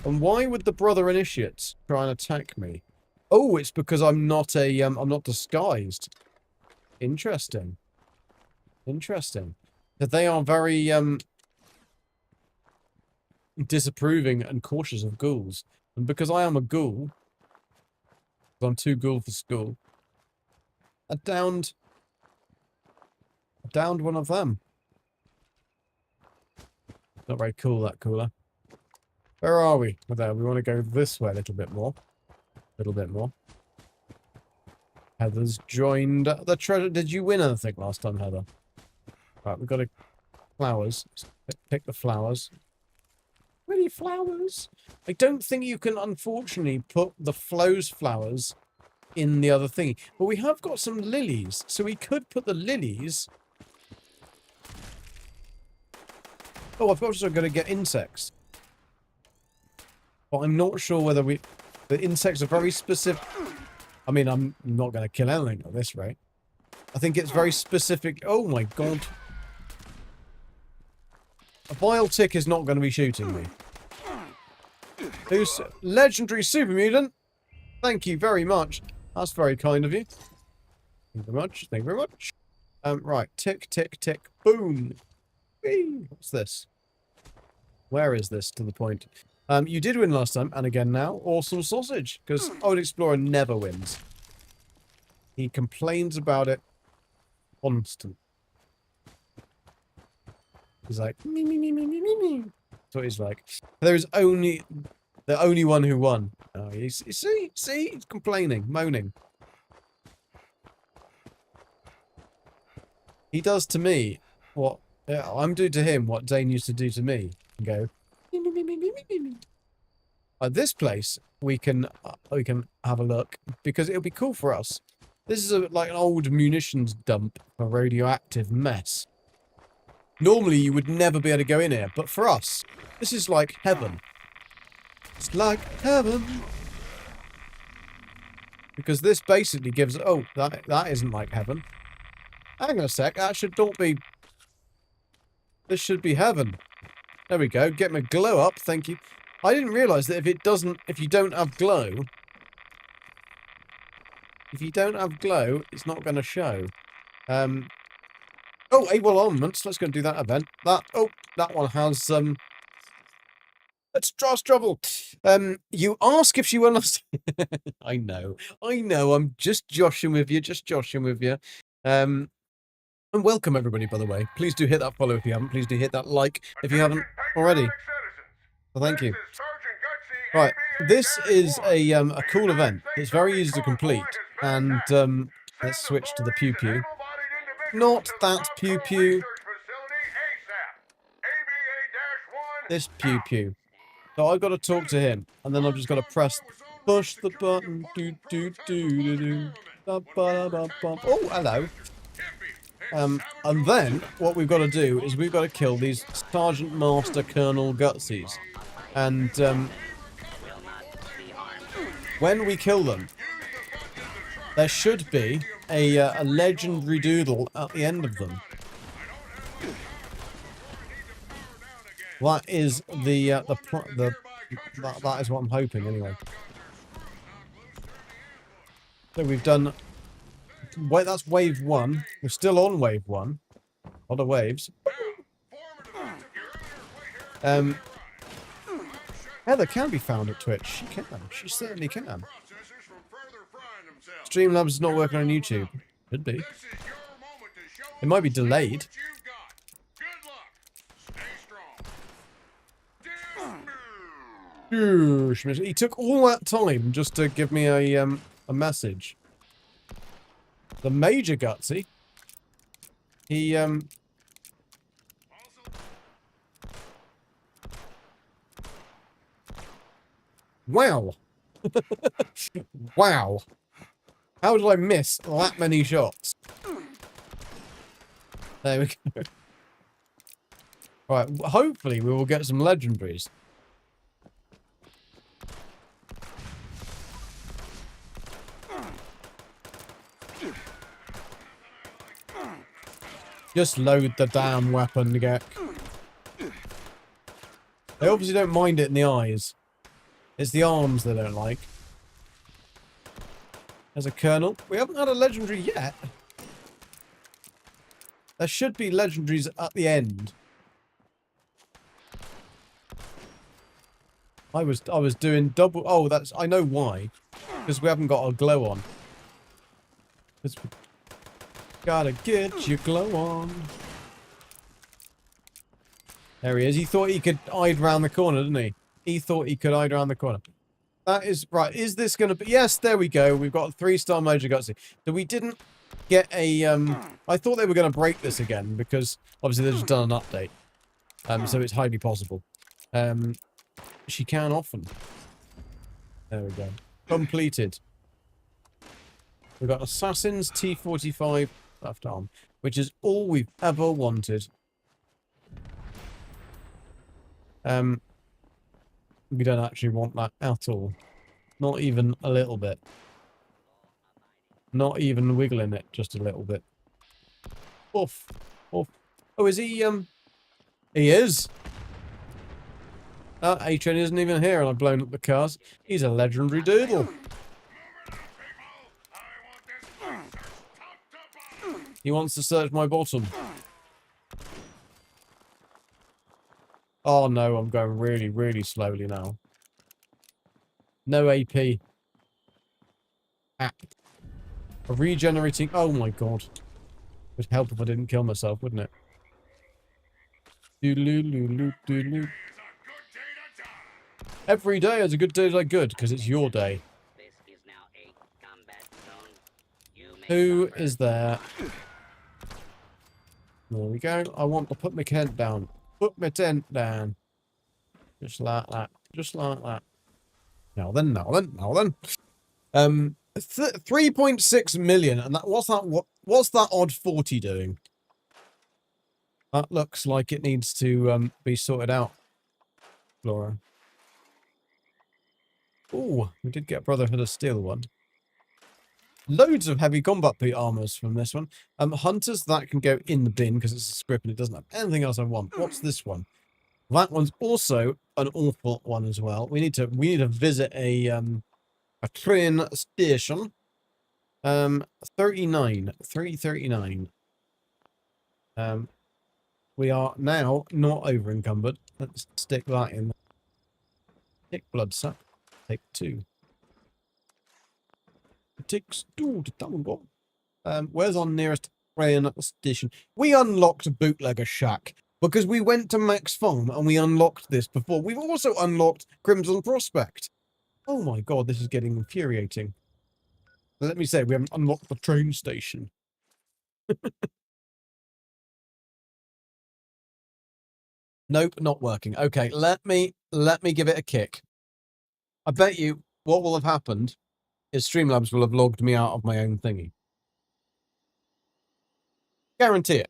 And why would the brother initiates try and attack me? Oh, it's because I'm not I'm not disguised. Interesting. Interesting. That they are very, disapproving and cautious of ghouls. And because I am a ghoul, I'm too ghoul for school, I downed one of them. Not very cool, that cooler. Where are we? Well, there, we want to go this way a little bit more. A little bit more. Heather's joined the treasure. Did you win anything last time, Heather? Right, we've got flowers. Pick the flowers. Really, flowers? I don't think you can, unfortunately, put the flowers in the other thing. But we have got some lilies, so we could put the lilies... Oh, I've also got to get insects. But I'm not sure whether we... The insects are very specific... I mean, I'm not going to kill anything at this rate. I think it's very specific... Oh my god. A vile tick is not going to be shooting me. Who's legendary super mutant? Thank you very much. That's very kind of you. Thank you very much. Thank you very much. Right. Tick, tick, tick. Boom. Whee! What's this? Where is this to the point? You did win last time, and again now. Awesome sausage. Because Old Explorer never wins. He complains about it constant. He's like, me, me, me, me, me, me, me. That's what he's like. There is only... The only one who won. Oh, see? He's complaining, moaning. He does to me what I'm doing to him what Dane used to do to me. And go. At this place, we can have a look because it'll be cool for us. This is like an old munitions dump for radioactive mess. Normally, you would never be able to go in here, but for us, this is like heaven. It's like heaven. Because this basically gives... Oh, that isn't like heaven. Hang on a sec. That should not be... This should be heaven. There we go. Get my glow up. Thank you. I didn't realise that if you don't have glow... If you don't have glow, it's not going to show. Oh, able armaments. Let's go and do that event. That one has... Let's trust trouble. You ask if she will not... I know, I'm just joshing with you, And welcome everybody, by the way. Please do hit that follow if you haven't. Please do hit that like if you haven't already. Well, thank you. Right, this is a cool event. It's very easy to complete. And let's switch to the pew pew. Not that pew pew. This pew pew. So I've got to talk to him, and then I've just got to push the button. Oh, hello. And then what we've got to do is we've got to kill these Sergeant Master Colonel Gutsies. And when we kill them, there should be a legendary doodle at the end of them. That is that is what I'm hoping anyway. So we've done. Wait, that's wave 1. We're still on wave 1. A lot of waves. Heather can be found at Twitch. She can. She certainly can. Streamlabs is not working on YouTube. Could be. It might be delayed. He took all that time just to give me a message. The Major Gutsy. He Wow. Wow. How did I miss that many shots? There we go. Right, hopefully we will get some legendaries. Just load the damn weapon, Gek. They obviously don't mind it in the eyes. It's the arms they don't like. There's a colonel. We haven't had a legendary yet. There should be legendaries at the end. I was doing double. Oh, that's, I know why. Because we haven't got our glow on. Because we gotta get your glow on. There he is. He thought he could hide around the corner, didn't he? He thought he could hide around the corner. That is right. Is this going to be? Yes, there we go. We've got a 3-star major gutsy. So we didn't get a. I thought they were going to break this again because obviously they've just done an update. So it's highly possible. She can often. There we go. Completed. We've got Assassin's T45 left arm, which is all we've ever wanted. We don't actually want that at all. Not even a little bit. Not even wiggling it just a little bit. Oof. Oof. Oh, is he, He is. A-Train isn't even here and I've blown up the cars. He's a legendary doodle. He wants to search my bottom. Oh no, I'm going really, really slowly now. No AP. Apt. A regenerating... Oh my god. Would help if I didn't kill myself, wouldn't it? Doodaloo-loo-loo-doodaloo. Every day is a good day like good, because it's your day. This is now a combat zone. You may Who suffer. is there? There we go. I want to put my tent down. Put my tent down. Just like that. Just like that. Now then, now then, now then. 3.6 million, and that what's that odd 40 doing? That looks like it needs to be sorted out, Laura. Oh, we did get Brotherhood of Steel one. Loads of heavy combat armors from this one. Hunters, that can go in the bin because it's a script and it doesn't have anything else I want. What's this one? That one's also an awful one as well. We need to visit a train station. 339. We are now not over encumbered. Let's stick that in. Tick blood suck. Take 2. It takes 2 to tango. Where's our nearest train station? We unlocked Bootlegger Shack because we went to Max Farm and we unlocked this before. We've also unlocked Crimson Prospect. Oh my god, this is getting infuriating. Let me say, we haven't unlocked the train station. Nope, not working. Okay, let me give it a kick. I bet you what will have happened is Streamlabs will have logged me out of my own thingy. Guarantee it.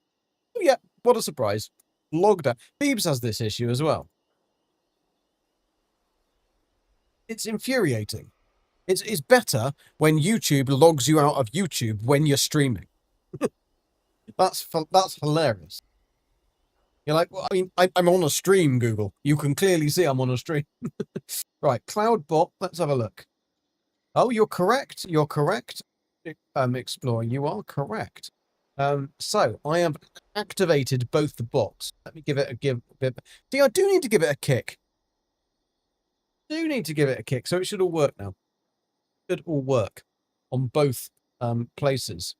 Oh yeah, what a surprise. Logged out. Beebs has this issue as well. It's infuriating. It's better when YouTube logs you out of YouTube when you're streaming. That's hilarious. You're like, well, I mean, I'm on a stream, Google. You can clearly see I'm on a stream. Right, Cloudbot, let's have a look. Oh, you're correct. You're correct. Explorer, you are correct. So I have activated both the bots. Let me give it a bit. See, I do need to give it a kick. Do need to give it a kick, so it should all work now. Should all work on both places.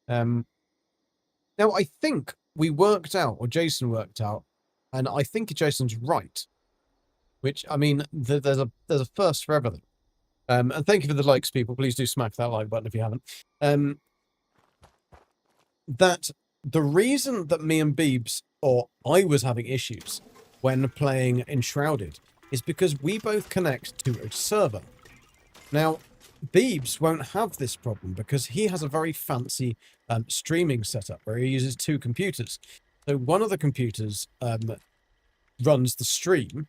Now I think we worked out, or Jason worked out, and I think Jason's right. Which I mean, there's a first for everything. And thank you for the likes, people. Please do smack that like button if you haven't. That the reason that me and Beebs, or I was having issues when playing Enshrouded, is because we both connect to a server. Now, Beebs won't have this problem because he has a very fancy streaming setup where he uses 2 computers. So one of the computers runs the stream.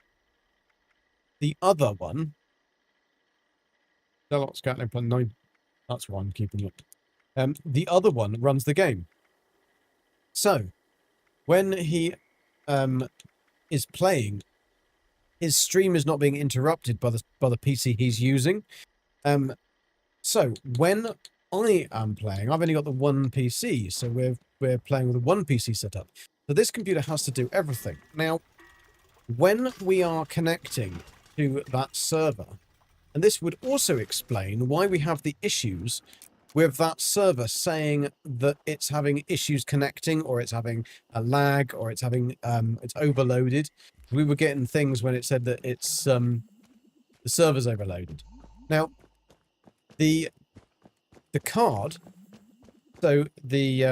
The other one... That's why I'm keeping it. The other one runs the game. So, when he is playing, his stream is not being interrupted by the PC he's using. So when I am playing, I've only got the one PC, so we're playing with a one PC setup. So this computer has to do everything. Now, when we are connecting to that server, and this would also explain why we have the issues with that server saying that it's having issues connecting, or it's having a lag, or it's having it's overloaded. We were getting things when it said that it's the server's overloaded. Now, the card, so the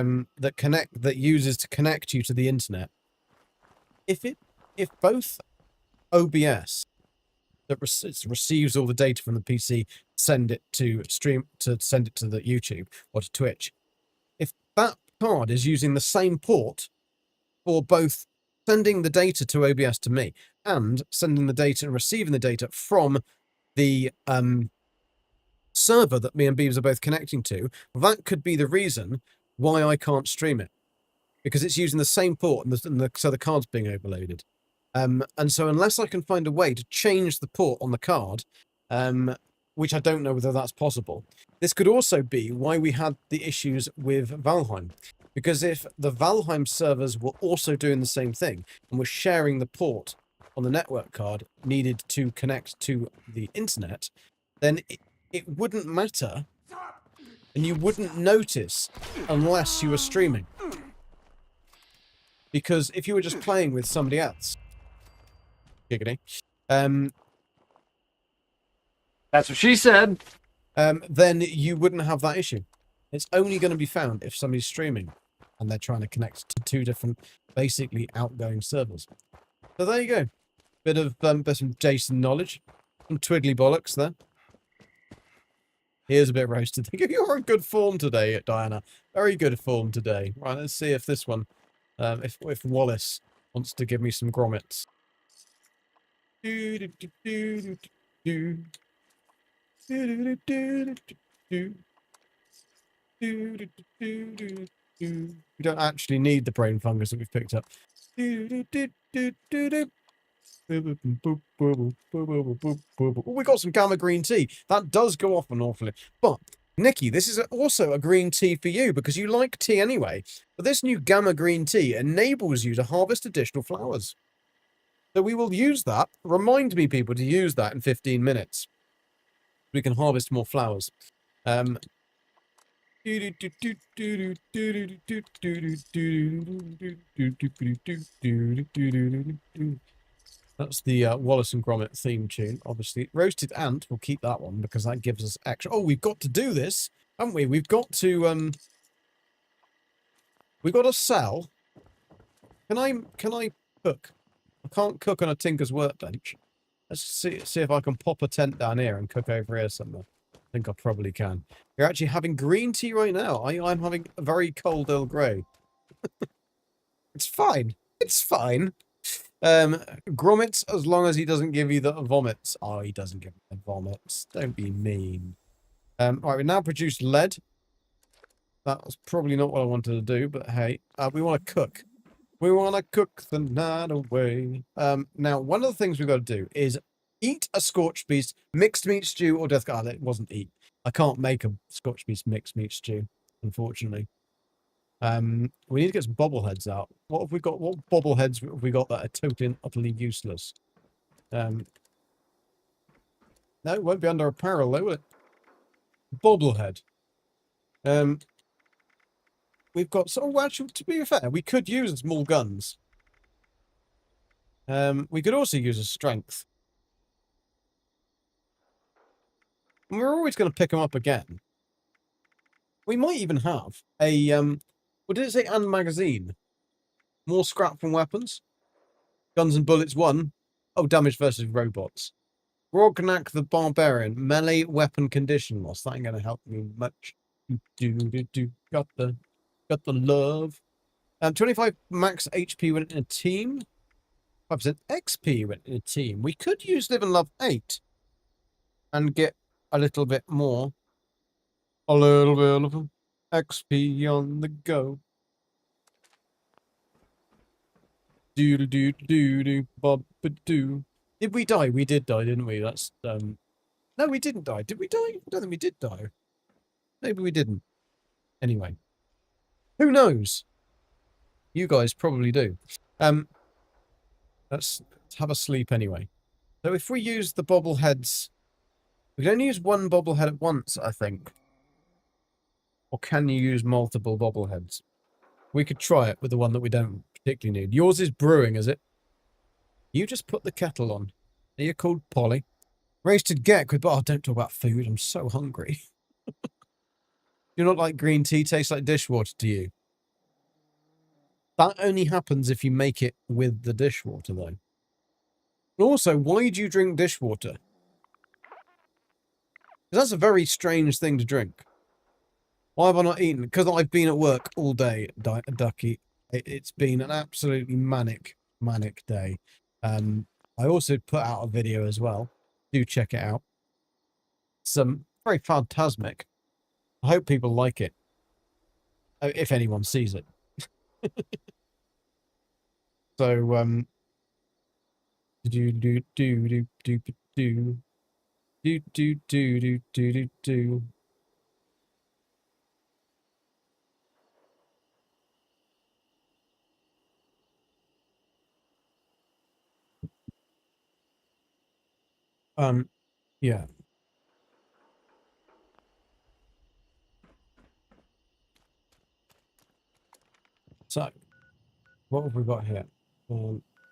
that uses to connect you to the internet, if both OBS that receives all the data from the PC, send it to the YouTube or to Twitch, if that card is using the same port for both sending the data to OBS to me and sending the data and receiving the data from the server that me and Beebs are both connecting to, that could be the reason why I can't stream it, because it's using the same port, and so the card's being overloaded. And so unless I can find a way to change the port on the card, which I don't know whether that's possible, this could also be why we had the issues with Valheim. Because if the Valheim servers were also doing the same thing and were sharing the port on the network card needed to connect to the internet, then it wouldn't matter, and you wouldn't notice unless you were streaming. Because if you were just playing with somebody else, giggity, that's what she said. Then you wouldn't have that issue. It's only going to be found if somebody's streaming and they're trying to connect to two different, basically outgoing servers. So there you go. Bit of some Jason knowledge, some twiddly bollocks there. Here's a bit roasted. You're in good form today, Diana. Very good form today. Right, let's see if this one, if Wallace wants to give me some grommets. We don't actually need the brain fungus that we've picked up. Oh, we got some gamma green tea. That does go off an awfully. But, Nikki, this is also a green tea for you because you like tea anyway. But this new gamma green tea enables you to harvest additional flowers. So we will use that. Remind me, people, to use that in 15 minutes. We can harvest more flowers. That's the Wallace and Gromit theme tune, obviously. Roasted Ant, we'll keep that one because that gives us extra. Oh, we've got to do this, haven't we? We've got to sell. Can I cook? I can't cook on a tinker's workbench. Let's see if I can pop a tent down here and cook over here somewhere. I think I probably can. You're actually having green tea right now. I'm having a very cold Earl Grey. It's fine. It's fine. Grommets, as long as he doesn't give you the vomits. Oh, he doesn't give me the vomits. Don't be mean. Right, we now produced lead. That was probably not what I wanted to do, but hey, we want to cook. We want to cook the night away. Now, one of the things we've got to do is eat a scorched beast, mixed meat stew, or death. Oh, it wasn't eat. I can't make a scorched beast mixed meat stew, unfortunately. We need to get some bobbleheads out. What have we got? What bobbleheads have we got that are totally and utterly useless? No, it won't be under apparel, though, will it? Bobblehead. We've got... So, actually, to be fair, we could use small guns. We could also use a strength. And we're always going to pick them up again. We might even have a... what did it say? And magazine. More scrap from weapons. Guns and bullets 1. Oh, damage versus robots. Rognak the Barbarian. Melee weapon condition loss. That ain't going to help me much. Got the love. 25 max HP went in a team. 5% XP went in a team. We could use Live and Love 8 and get a little bit more. A little bit of XP on the go. Doodle doo doo doo bob doo. Did we die? We did die, didn't we? That's no, we didn't die. Did we die? I don't think we did die. Maybe we didn't. Anyway, who knows? You guys probably do. Let's have a sleep anyway. So if we use the bobbleheads, we can only use one bobblehead at once, I think. Or can you use multiple bobbleheads? We could try it with the one that we don't particularly need. Yours is brewing, is it? You just put the kettle on. Are you called Polly? Raised to get good, but oh, don't talk about food. I'm so hungry. You're not like green tea tastes like dishwater to you. That only happens if you make it with the dishwater, though. Also, why do you drink dishwater? Because that's a very strange thing to drink. Why have I not eaten? Because I've been at work all day, Ducky. It's been an absolutely manic day. I also put out a video as well. Do check it out. Some very phantasmic. I hope people like it. If anyone sees it. So, do. Yeah. So, what have we got here?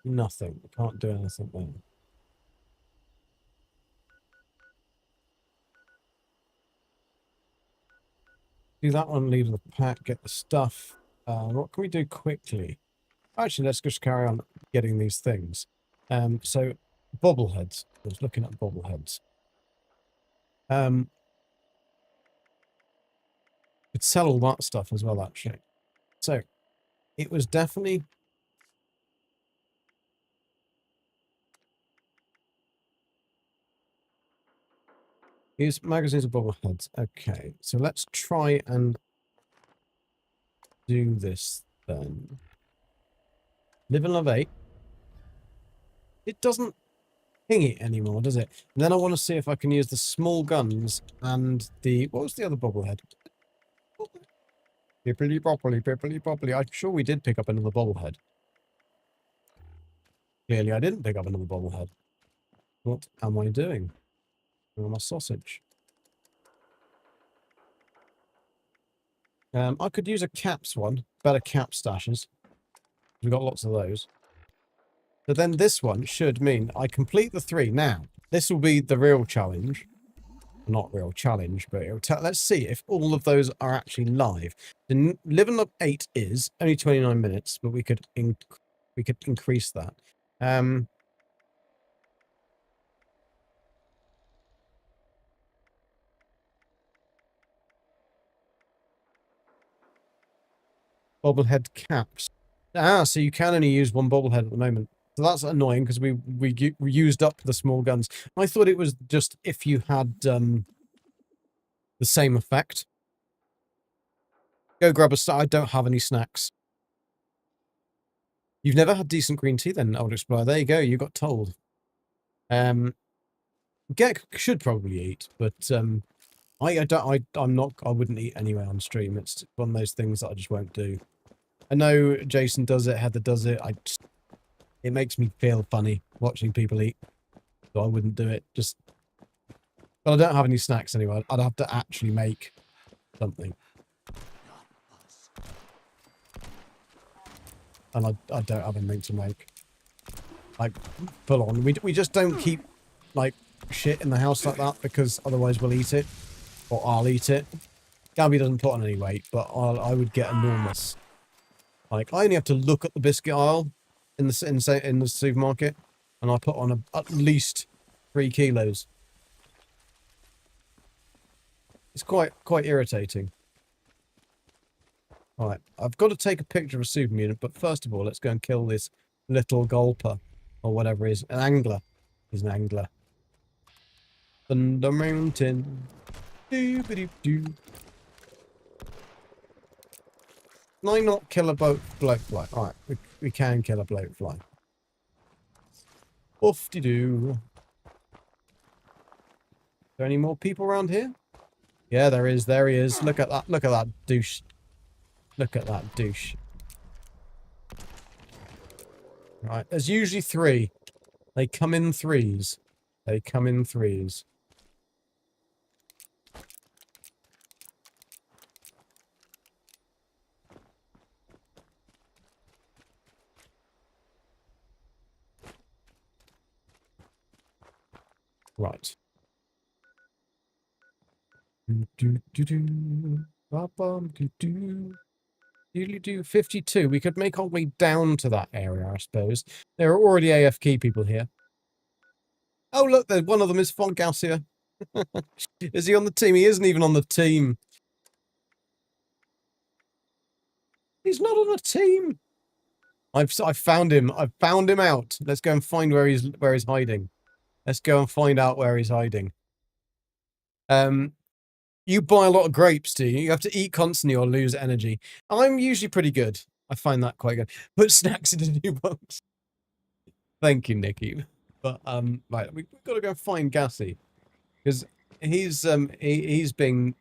Nothing. We can't do anything there. Do that one, leave the pack, get the stuff. What can we do quickly? Actually, let's just carry on getting these things. So, bobbleheads. I was looking at bobbleheads. Could sell all that stuff as well, actually. So, it was definitely... Use magazines of bobbleheads. Okay, so let's try and do this then. Live and love 8. It doesn't ping it anymore, does it? And then I want to see if I can use the small guns and the... What was the other bobblehead? Pippily poppily. I'm sure we did pick up another bobblehead. Clearly I didn't pick up another bobblehead. What am I doing? My sausage. I could use a caps one. Better cap stashes. We've got lots of those. So then this one should mean I complete the 3. Now, this will be the real challenge. Not real challenge, but let's see if all of those are actually live. The Live and Love 8 is only 29 minutes, but we could increase that. Bobblehead caps. So you can only use one bobblehead at the moment. So that's annoying because we used up the small guns. I thought it was just if you had the same effect. Go grab a snack. I don't have any snacks. You've never had decent green tea then, Old Explorer. There you go. You got told. Gek should probably eat, but I wouldn't eat anyway on stream. It's one of those things that I just won't do. I know Jason does it, Heather does it. It makes me feel funny watching people eat. So I wouldn't do it. But I don't have any snacks anyway. I'd have to actually make something. And I don't have anything to make. Like, full on. We just don't keep, like, shit in the house like that because otherwise we'll eat it. Or I'll eat it. Gabby doesn't put on any weight, but I would get enormous. Like, I only have to look at the biscuit aisle in the supermarket, and I put on at least 3 kilos. It's quite irritating. Alright, I've got to take a picture of a super mutant, but first of all, let's go and kill this little gulper, or whatever it is. An angler. He's an angler. Thunder Mountain. Doo-ba-doo-doo. Can I not kill a bloke? Alright, we can kill a bloatfly. Off-de-doo. There any more people around here? Yeah, there is. There he is. Look at that. Look at that douche. Look at that douche. Right, there's usually 3. They come in 3s. They come in 3s. Right. Do do do. Ba-bum, do do. Do 52. We could make our way down to that area, I suppose. There are already AFK people here. Oh, look, one of them is Fongassier. Is he on the team? He isn't even on the team. He's not on the team. I've found him. I've found him out. Let's go and find where he's hiding. Let's go and find out where he's hiding. You buy a lot of grapes, do you? You have to eat constantly or lose energy. I'm usually pretty good. I find that quite good. Put snacks in a new box. Thank you, Nikki. But right, we've got to go find Gassy because he's been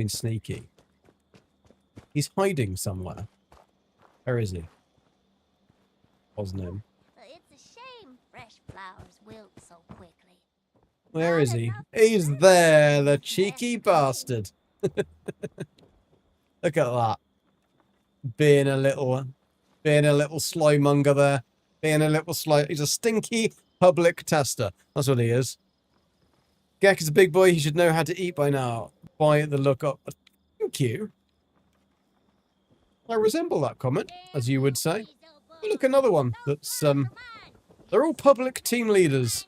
sneaky. He's hiding somewhere. Where is he? Wasn't him. It's a shame fresh flowers wilt so quickly. Where is he? He's there, the cheeky bastard. Look at that. Being a little slymonger there. Being a little sly. He's a stinky public tester. That's what he is. Gek is a big boy. He should know how to eat by now. By the look up. Thank you. I resemble that comment, as you would say. But look, another one. That's they're all public team leaders.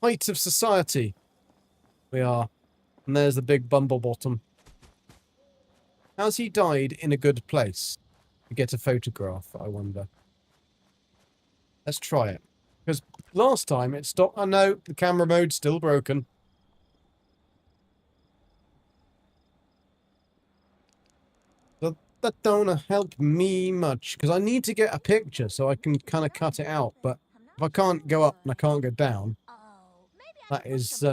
Height of society. We are. And there's the big Bumblebottom. Has he died in a good place? To get a photograph, I wonder. Let's try it. Because last time it stopped. Oh no, the camera mode's still broken. That don't help me much. Because I need to get a picture so I can kind of cut it out. But if I can't go up and I can't go down, that is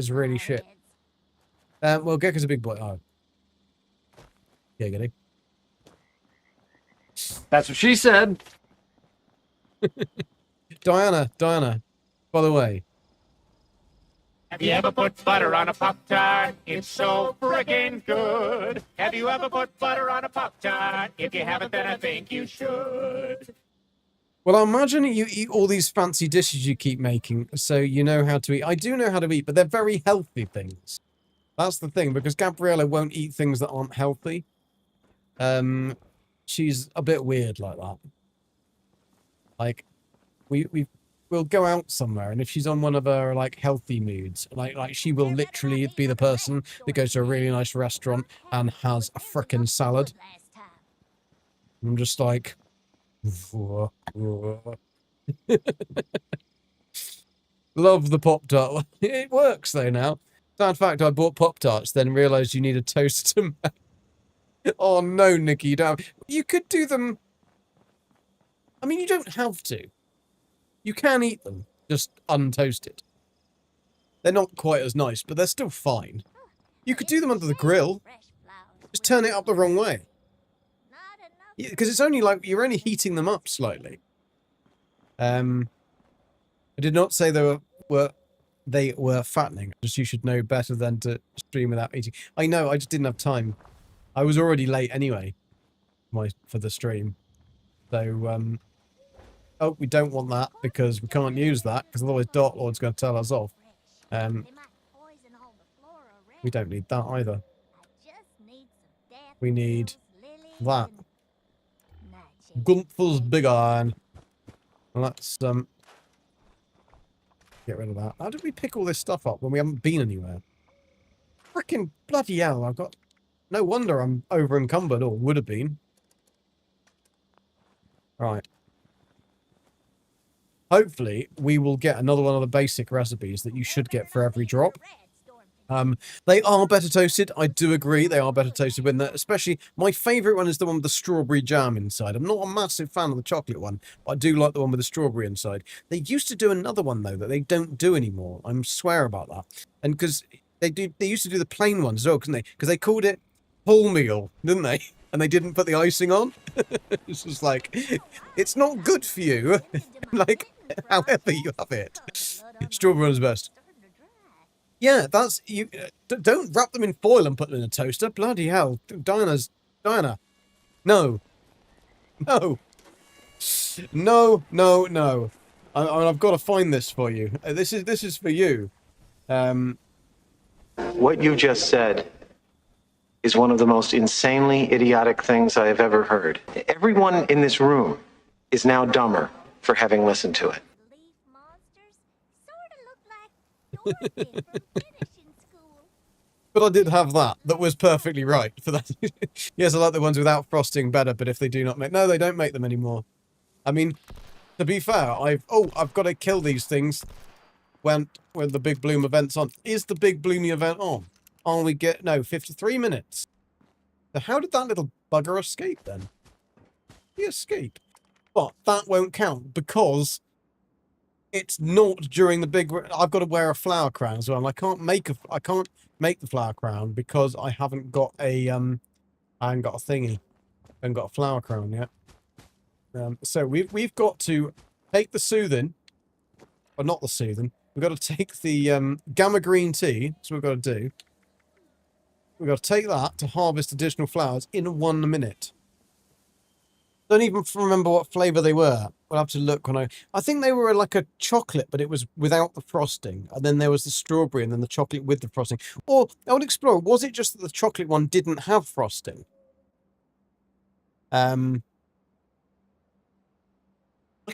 really shit. Well, Gecko's a big boy. Oh. Yeah, Giggity. That's what she said. Diana, by the way. Have you ever put butter on a Pop-Tart? It's so frickin' good. Have you ever put butter on a Pop-Tart? If you haven't, then I think you should. Well, I imagine you eat all these fancy dishes you keep making, so you know how to eat. I do know how to eat, but they're very healthy things. That's the thing, because Gabriella won't eat things that aren't healthy. She's a bit weird like that. Like, we'll go out somewhere, and if she's on one of her, like, healthy moods, like she will literally be the person that goes to a really nice restaurant and has a frickin' salad. I'm just like... Love the Pop-Tart. It works, though, now. Sad fact, I bought Pop-Tarts, then realised you need a toast to make. Oh, no, Nikki, you don't. You could do them... I mean, you don't have to. You can eat them, just untoasted. They're not quite as nice, but they're still fine. You could do them under the grill. Just turn it up the wrong way. Because it's only like, you're only heating them up slightly. I did not say they were fattening. Just you should know better than to stream without eating. I know, I just didn't have time. I was already late anyway. For the stream. So, oh, we don't want that because we can't use that because otherwise Dark Lord's going to tell us off. We don't need that either. We need that. Gunther's Big Iron. Well, let's get rid of that. How did we pick all this stuff up when we haven't been anywhere? Frickin' bloody hell, I've got... No wonder I'm over encumbered, or would have been. Right. Hopefully, we will get another one of the basic recipes that you should get for every drop. They are better toasted. I do agree. They are better toasted when they're, especially my favourite one is the one with the strawberry jam inside. I'm not a massive fan of the chocolate one, but I do like the one with the strawberry inside. They used to do another one though that they don't do anymore. I swear about that. And because they used to do the plain ones as well, couldn't they? Because they called it wholemeal, didn't they? And they didn't put the icing on. It's just like, it's not good for you. Like, however you have it. Strawberry one's best. Yeah, that's you. Don't wrap them in foil and put them in a toaster. Bloody hell, Diana. No, no, no. I've got to find this for you. This is for you. What you just said is one of the most insanely idiotic things I have ever heard. Everyone in this room is now dumber for having listened to it. But I did have that was perfectly right for that. Yes, I like the ones without frosting better, but if they do not make... No, they don't make them anymore. I mean, to be fair, I've got to kill these things when the Big Bloom event's on. Is the Big Bloomy event on? We get... No, 53 minutes. So how did that little bugger escape then? He escaped. But that won't count because... It's not during the big... I've got to wear a flower crown as well. And I can't make the flower crown because I haven't got a I haven't got a thingy. I haven't got a flower crown yet. So we've got to take the soothing, or not the soothing. We've got to take the gamma green tea. That's what we've got to do. We've got to take that to harvest additional flowers in 1 minute. Don't even remember what flavour they were. We'll have to look when I think they were like a chocolate, but it was without the frosting. And then there was the strawberry and then the chocolate with the frosting. Or, I would explore, was it just that the chocolate one didn't have frosting? I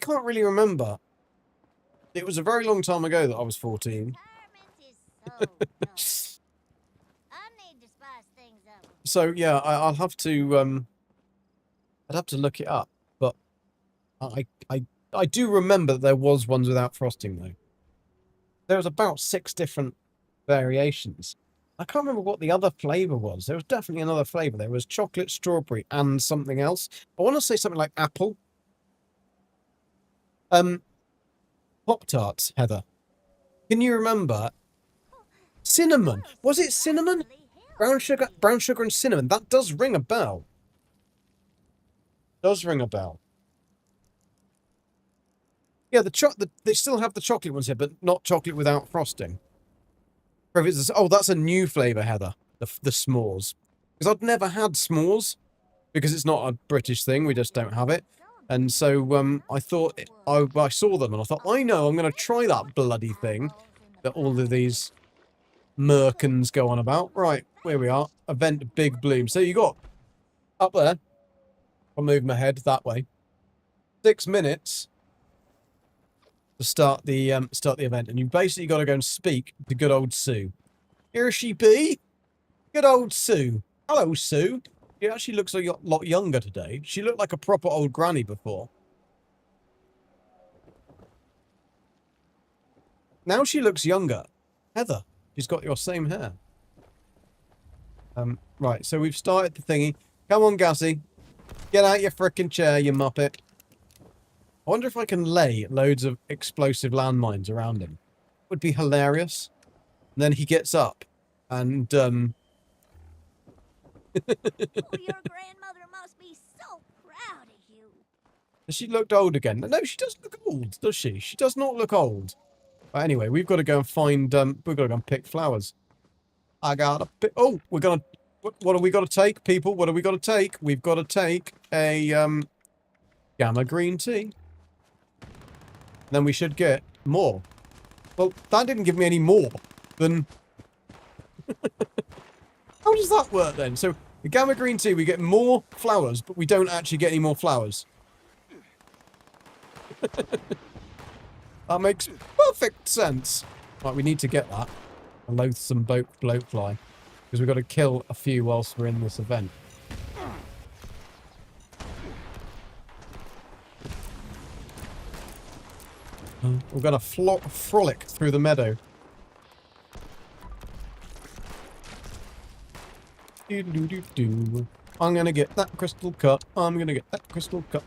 can't really remember. It was a very long time ago that I was 14. So, yeah, I'll have to... I'd have to look it up, but I do remember that there was ones without frosting, though. There was about 6 different variations. I can't remember what the other flavour was. There was definitely another flavour. There was chocolate, strawberry, and something else. I want to say something like apple. Pop-Tarts, Heather. Can you remember? Cinnamon. Was it cinnamon? Brown sugar and cinnamon. That does ring a bell. Does ring a bell. Yeah, they still have the chocolate ones here, but not chocolate without frosting. Oh, that's a new flavour, Heather. The s'mores. Because I'd never had s'mores. Because it's not a British thing. We just don't have it. And so I thought... I saw them and I thought, I know, I'm going to try that bloody thing. That all of these merkins go on about. Right, where we are. Event Big Bloom. So you got... Up there. I'll move my head that way. 6 minutes to start the event, and you basically got to go and speak to good old Sue. Here she be, good old Sue. Hello, Sue. She actually looks a lot younger today. She looked like a proper old granny before. Now she looks younger. Heather, she's got your same hair. Right, so we've started the thingy. Come on, Gussie. Get out your frickin' chair, you muppet. I wonder if I can lay loads of explosive landmines around him. Would be hilarious. And then he gets up and Oh, your grandmother must be so proud of you. She looked old again. No, she doesn't look old, does she? She does not look old. But anyway, we've got to go and find we've got to go and pick flowers. I gotta pick we're gonna what have we got to take, people? What have we got to take? We've got to take a gamma green tea. Then we should get more. Well, that didn't give me any more than... How does that work then? So, the gamma green tea, we get more flowers, but we don't actually get any more flowers. That makes perfect sense. Right, we need to get that. A loathsome bloatfly. Because we've got to kill a few whilst we're in this event. We're going to frolic through the meadow. Do-do-do-do. I'm gonna get that crystal cup. I'm gonna get that crystal cup.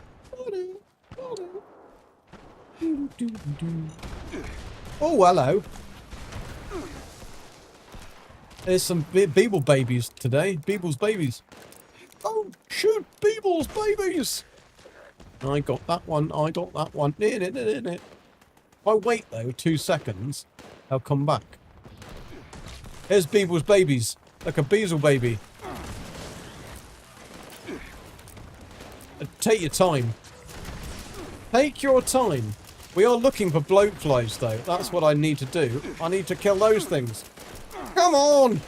Oh, hello. There's some Beeble babies today. Beeble's babies. Oh, shoot, Beeble's babies. I got that one. I got that one. If I wait, though, 2 seconds, they'll come back. Here's Beeble's babies. Like a Beezle baby. Take your time. Take your time. We are looking for bloatflies, though. That's what I need to do. I need to kill those things. Come on!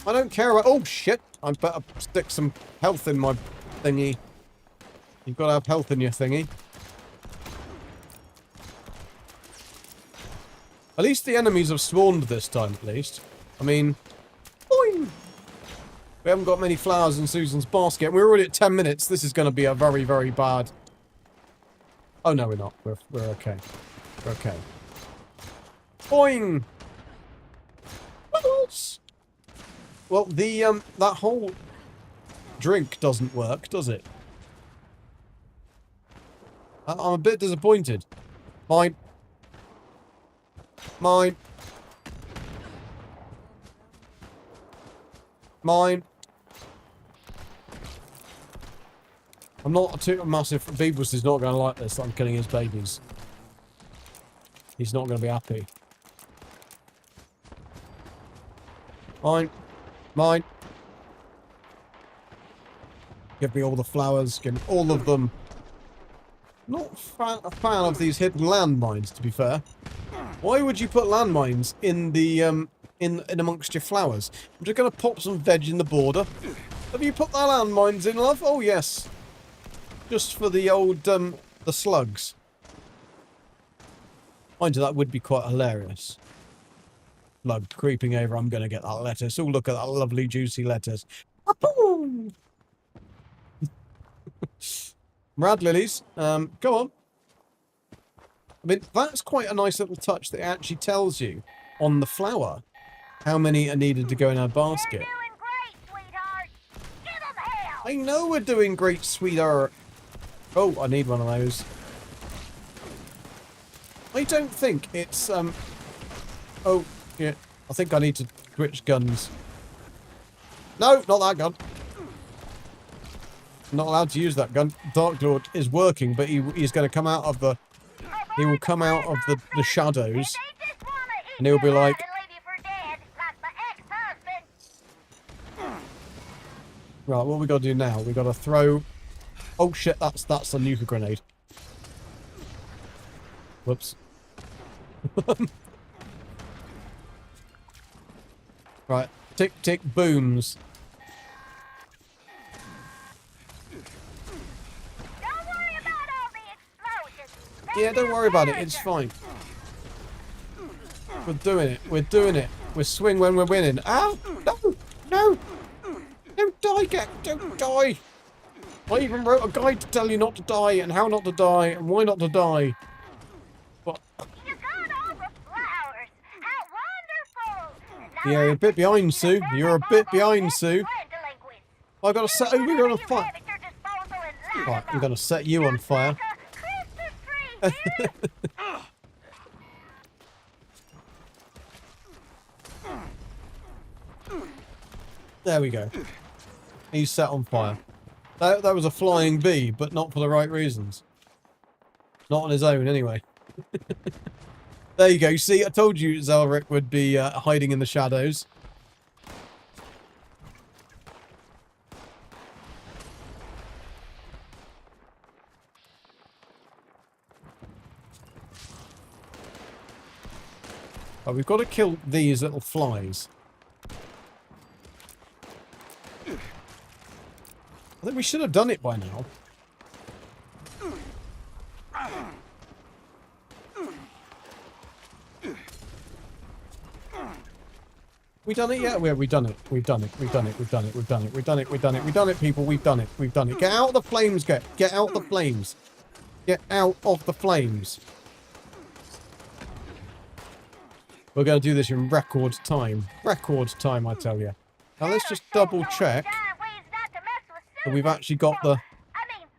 I don't care about... Oh, shit. I better stick some health in my thingy. You've got to have health in your thingy. At least the enemies have spawned this time, at least. I mean... Boing! We haven't got many flowers in Susan's basket. We're already at 10 minutes. This is going to be a very, very bad... Oh, no, we're not. We're okay. We're okay. Boing! Well, the, that whole drink doesn't work, does it? I'm a bit disappointed. Mine. Mine. Mine. I'm not too massive. Beebus is not going to like this. I'm killing his babies. He's not going to be happy. Mine. Mine. Give me all the flowers. Give me all of them. Not a fan of these hidden landmines, to be fair. Why would you put landmines in the in amongst your flowers? I'm just going to pop some veg in the border. Have you put the landmines in, love? Oh yes. Just for the old the slugs. Mind you, that would be quite hilarious. Slug creeping over. I'm going to get that lettuce. Oh, look at that lovely juicy lettuce. Rad lilies. Go on. I mean, that's quite a nice little touch that actually tells you on the flower how many are needed to go in our basket. We're doing great, sweetheart. Give 'em hell. I know we're doing great, sweetheart. Oh, I need one of those. I don't think it's, Oh, yeah. I think I need to switch guns. No, not that gun. I'm not allowed to use that gun. Dark Lord is working, but he's going to come out of the... He will come out of the shadows. And he'll be like... Right, what we got to do now? We got to throw... Oh shit, that's a nuclear grenade. Whoops. Right, tick tick booms. Don't worry about all the explosions. Yeah, don't worry about it. It's fine. We're doing it. We're doing it. We swing when we're winning. Ow! No! No! Don't die, Gek! Don't die! I even wrote a guide to tell you not to die and how not to die and why not to die. But You got all the flowers. How wonderful! Now yeah, you're a bit behind, Sue. You're a bit behind, Sue. delinquents. I gotta set you on fire. Have at your disposal and Right, I'm gonna set you on fire. Christmas tree. There we go. He's set on fire. That was a flying bee, but not for the right reasons. Not on his own, anyway. There you go. See, I told you Zelric would be hiding in the shadows. But we've got to kill these little flies. I think we should have done it by now. We done it yet? We've done it. We've done it. We've done it. We've done it. We've done it. We've done it. We've done it. We've done it, people. We've done it. We've done it. Get out of the flames, get out the flames. Get out of the flames. We're going to do this in record time. Record time, I tell you. Now let's just double check that we've actually got the...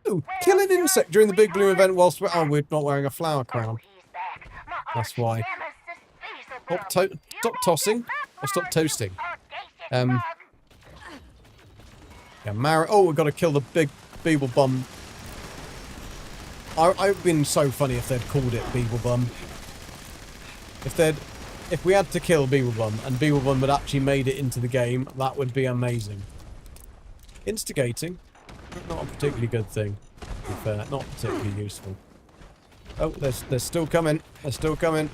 Ooh, kill an insect during the Big Blue event whilst we're... Oh, we're not wearing a flower crown. That's why. Stop tossing. Or stop toasting. Yeah, oh, we've got to kill the big Beeble Bum. I've been so funny if they'd called it Beeble Bum. If we had to kill Beeblebum and Beeblebum had actually made it into the game, that would be amazing. Instigating, not a particularly good thing. To be fair, not particularly useful. Oh, they're still coming. They're still coming.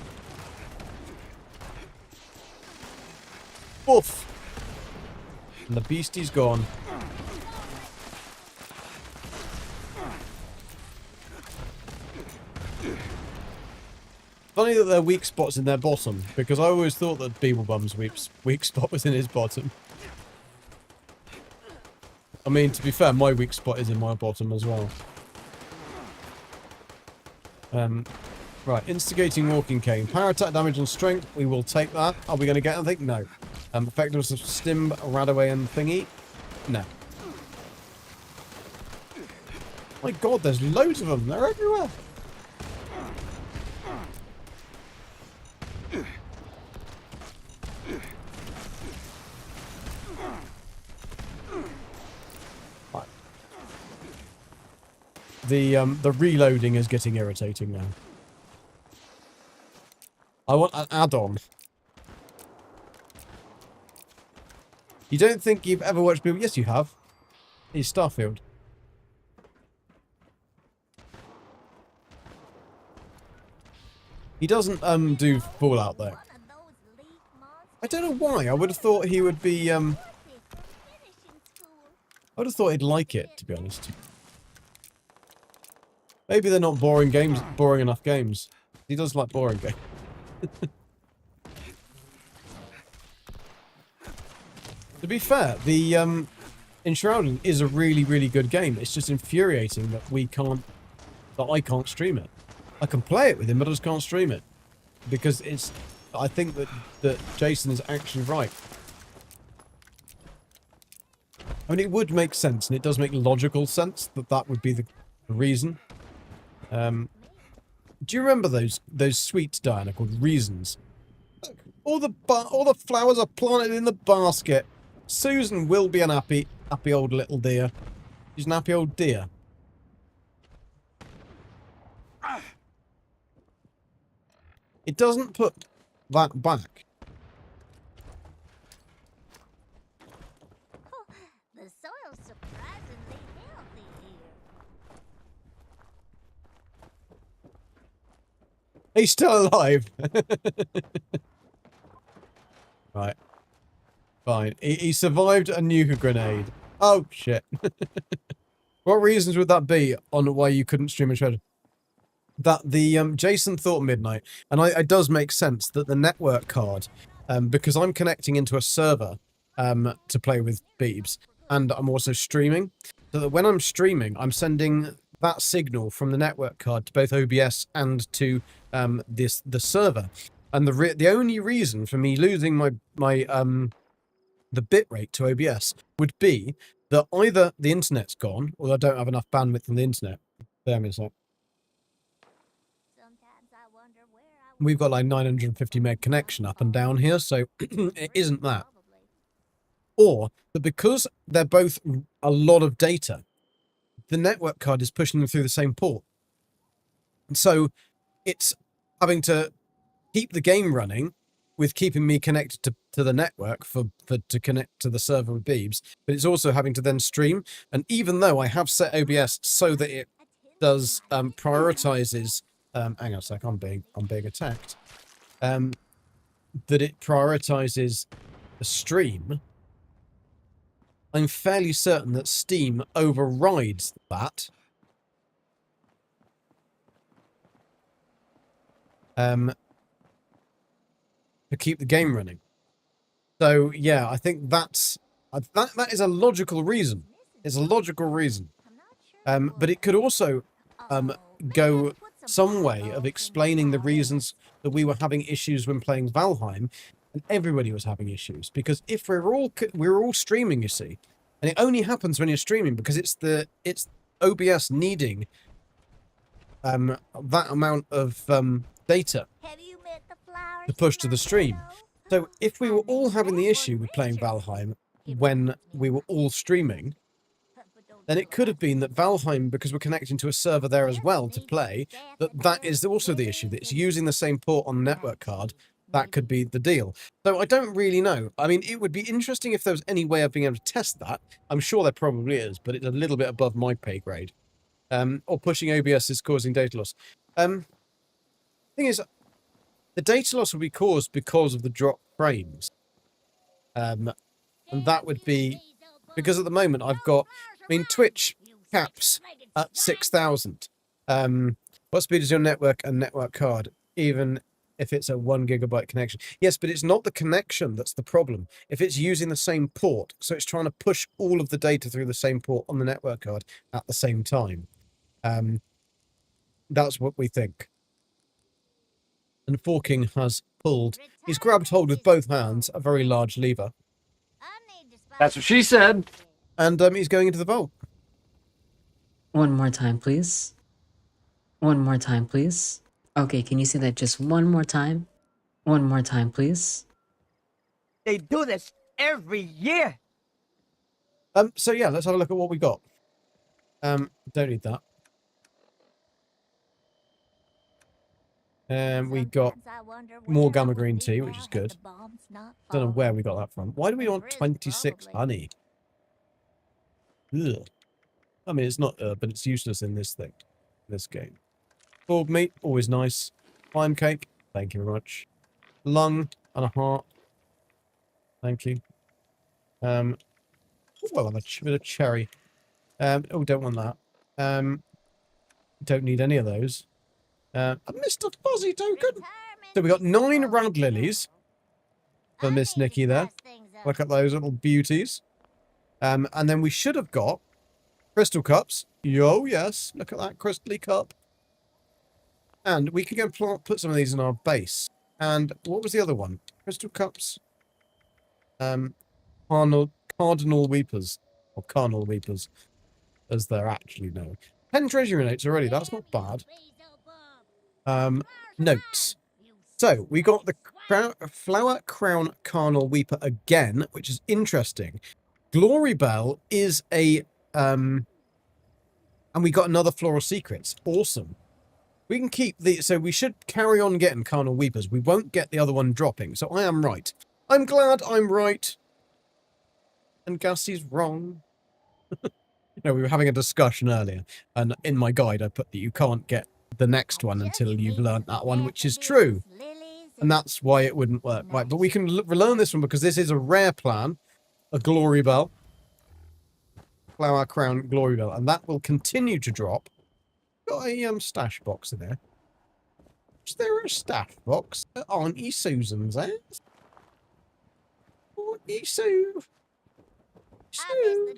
Woof! And the beastie's gone. Funny that their weak spot's in their bottom, because I always thought that Beeblebum's weak spot was in his bottom. I mean, to be fair, my weak spot is in my bottom as well. Right, instigating walking cane. Power attack damage and strength, we will take that. Are we going to get anything? No. Effectiveness of stim, radaway and thingy? No. My god, there's loads of them. They're everywhere. The reloading is getting irritating now. I want an add-on. You don't think you've ever watched people? Yes, you have. He's Starfield. He doesn't do Fallout though. I don't know why. I would have thought he would be I would have thought he'd like it, to be honest. Maybe they're not boring enough games. He does like boring games. To be fair, the Enshrouded is a really, really good game. It's just infuriating that I can't stream it. I can play it with him, but I just can't stream it. Because I think that Jason is actually right. I mean, it would make sense, and it does make logical sense that would be the reason. Do you remember those sweets, Diana, called Reasons? Look, all the flowers are planted in the basket. Susan will be an happy old little dear. She's an happy old dear. It doesn't put that back. The soil's surprisingly healthy here. He's still alive. Right. Fine. He survived a nuke grenade. Oh, shit. What reasons would that be on why you couldn't stream a treasure? That the Jason thought midnight, and it does make sense that the network card, because I'm connecting into a server to play with Beebs, and I'm also streaming, so that when I'm streaming, I'm sending that signal from the network card to both OBS and to the server, and the only reason for me losing the bitrate to OBS would be that either the internet's gone, or I don't have enough bandwidth on the internet. Bear me a sec. We've got like 950 meg connection up and down here, so it isn't that. Or that because they're both a lot of data, the network card is pushing them through the same port. So it's having to keep the game running with keeping me connected to the network to connect to the server with Beebs, but it's also having to then stream. And even though I have set OBS so that it does prioritizes hang on a sec, I'm being attacked. That it prioritizes the stream. I'm fairly certain that Steam overrides that. To keep the game running. So yeah, I think that is a logical reason. It's a logical reason. But it could also go some way of explaining the reasons that we were having issues when playing Valheim, and everybody was having issues. Because if we're all streaming, you see, and it only happens when you're streaming because it's OBS needing that amount of data to push to the stream. So if we were all having the issue with playing Valheim when we were all streaming, then it could have been that Valheim, because we're connecting to a server there as well to play, that is also the issue, that it's using the same port on the network card. That could be the deal. So I don't really know. I mean, it would be interesting if there was any way of being able to test that. I'm sure there probably is, but it's a little bit above my pay grade. Or pushing OBS is causing data loss. Thing is, the data loss will be caused because of the drop frames. And that would be because at the moment I've got, I mean, Twitch caps at 6,000. What speed is your network and network card, even if it's a 1 gigabyte connection? Yes, but it's not the connection that's the problem. If it's using the same port, so it's trying to push all of the data through the same port on the network card at the same time. That's what we think. And Forking has pulled. He's grabbed hold with both hands a very large lever. That's what she said. And he's going into the vault. One more time, please. One more time, please. Okay, can you say that just one more time? One more time, please. They do this every year. So yeah, let's have a look at what we got. Don't need that. We got more gamma green tea, which is good. Don't know where we got that from. Why do we want 26 honey? Ugh. I mean, it's not, but it's useless in this thing, this game. Boiled meat, always nice. Lime cake, thank you very much. Lung and a heart, thank you. Well, a bit of cherry. Oh, don't want that. Don't need any of those. A Mr. Fuzzy token. So we got 9 rad lilies for Miss Nikki there. Look at those little beauties. And then we should have got crystal cups. Yo, yes. Look at that crystally cup. And we can go put some of these in our base. And what was the other one? Crystal cups. Cardinal weepers. Or carnal weepers, as they're actually known. 10 treasury notes already. That's not bad. Notes. So, we got the Flower Crown Carnal Weeper again, which is interesting. Glory Bell is a, and we got another Floral Secrets. Awesome. We can keep the, so we should carry on getting Carnal Weepers. We won't get the other one dropping, so I am right. I'm glad I'm right. And Gassie's wrong. No, we were having a discussion earlier, and in my guide I put that you can't get the next one until you've learned that one, which is true. And that's why it wouldn't work. Right, but we can relearn this one because this is a rare plan. A Glory Bell. Flower Crown Glory Bell. And that will continue to drop. Got a stash box in there. Is there a stash box at Auntie Susan's house? Auntie Sue. Sue.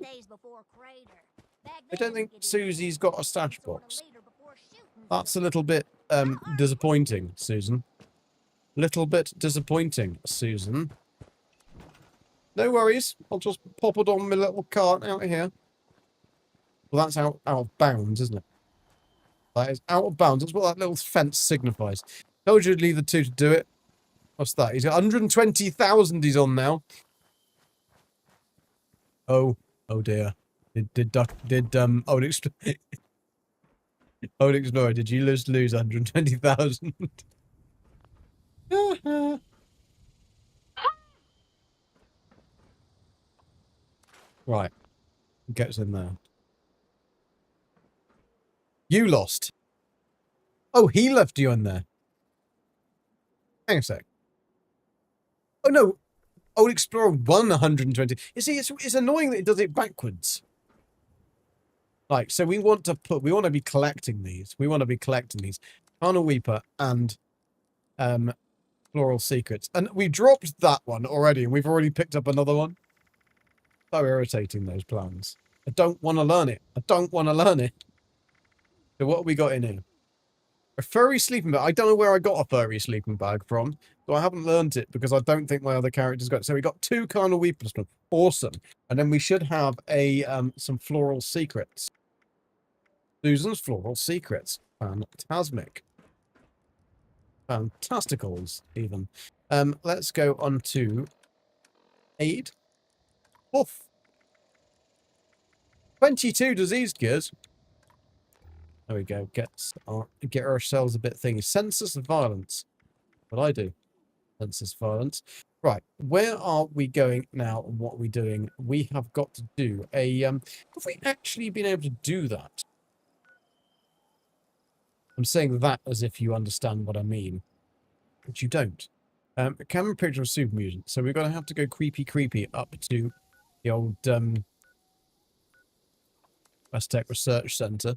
I don't think Susie's got a stash box. That's a little bit disappointing, Susan. Little bit disappointing, Susan. No worries. I'll just pop it on my little cart out of here. Well, that's out of bounds, isn't it? That is out of bounds. That's what that little fence signifies. Told you to leave the two to do it. What's that? He's got 120,000 he's on now. Oh dear. Old Explorer, did you lose 120,000? Right. Gets in there. You lost. Oh, he left you in there. Hang a sec. Oh no. Old Explorer won 120. You see, it's annoying that it does it backwards. Like, so we want to be collecting these. We want to be collecting these. Carnal Weeper and Floral Secrets. And we dropped that one already, and we've already picked up another one. So irritating, those plans. I don't want to learn it. I don't want to learn it. So what have we got in here? A furry sleeping bag. I don't know where I got a furry sleeping bag from, so I haven't learned it because I don't think my other characters got it. So we got 2 carnal weapons. Awesome. And then we should have a some floral secrets. Susan's floral secrets. Fantastic. Fantasticals, even. Let's go on to aid. Oof. 22 disease cures. There we go. Get ourselves a bit thingy. Census violence. What I do. Census violence. Right. Where are we going now and what are we doing? We have got to do a have we actually been able to do that? I'm saying that as if you understand what I mean. But you don't. Camera picture of super mutant. So we're gonna have to go creepy up to the old West Tech Research Centre.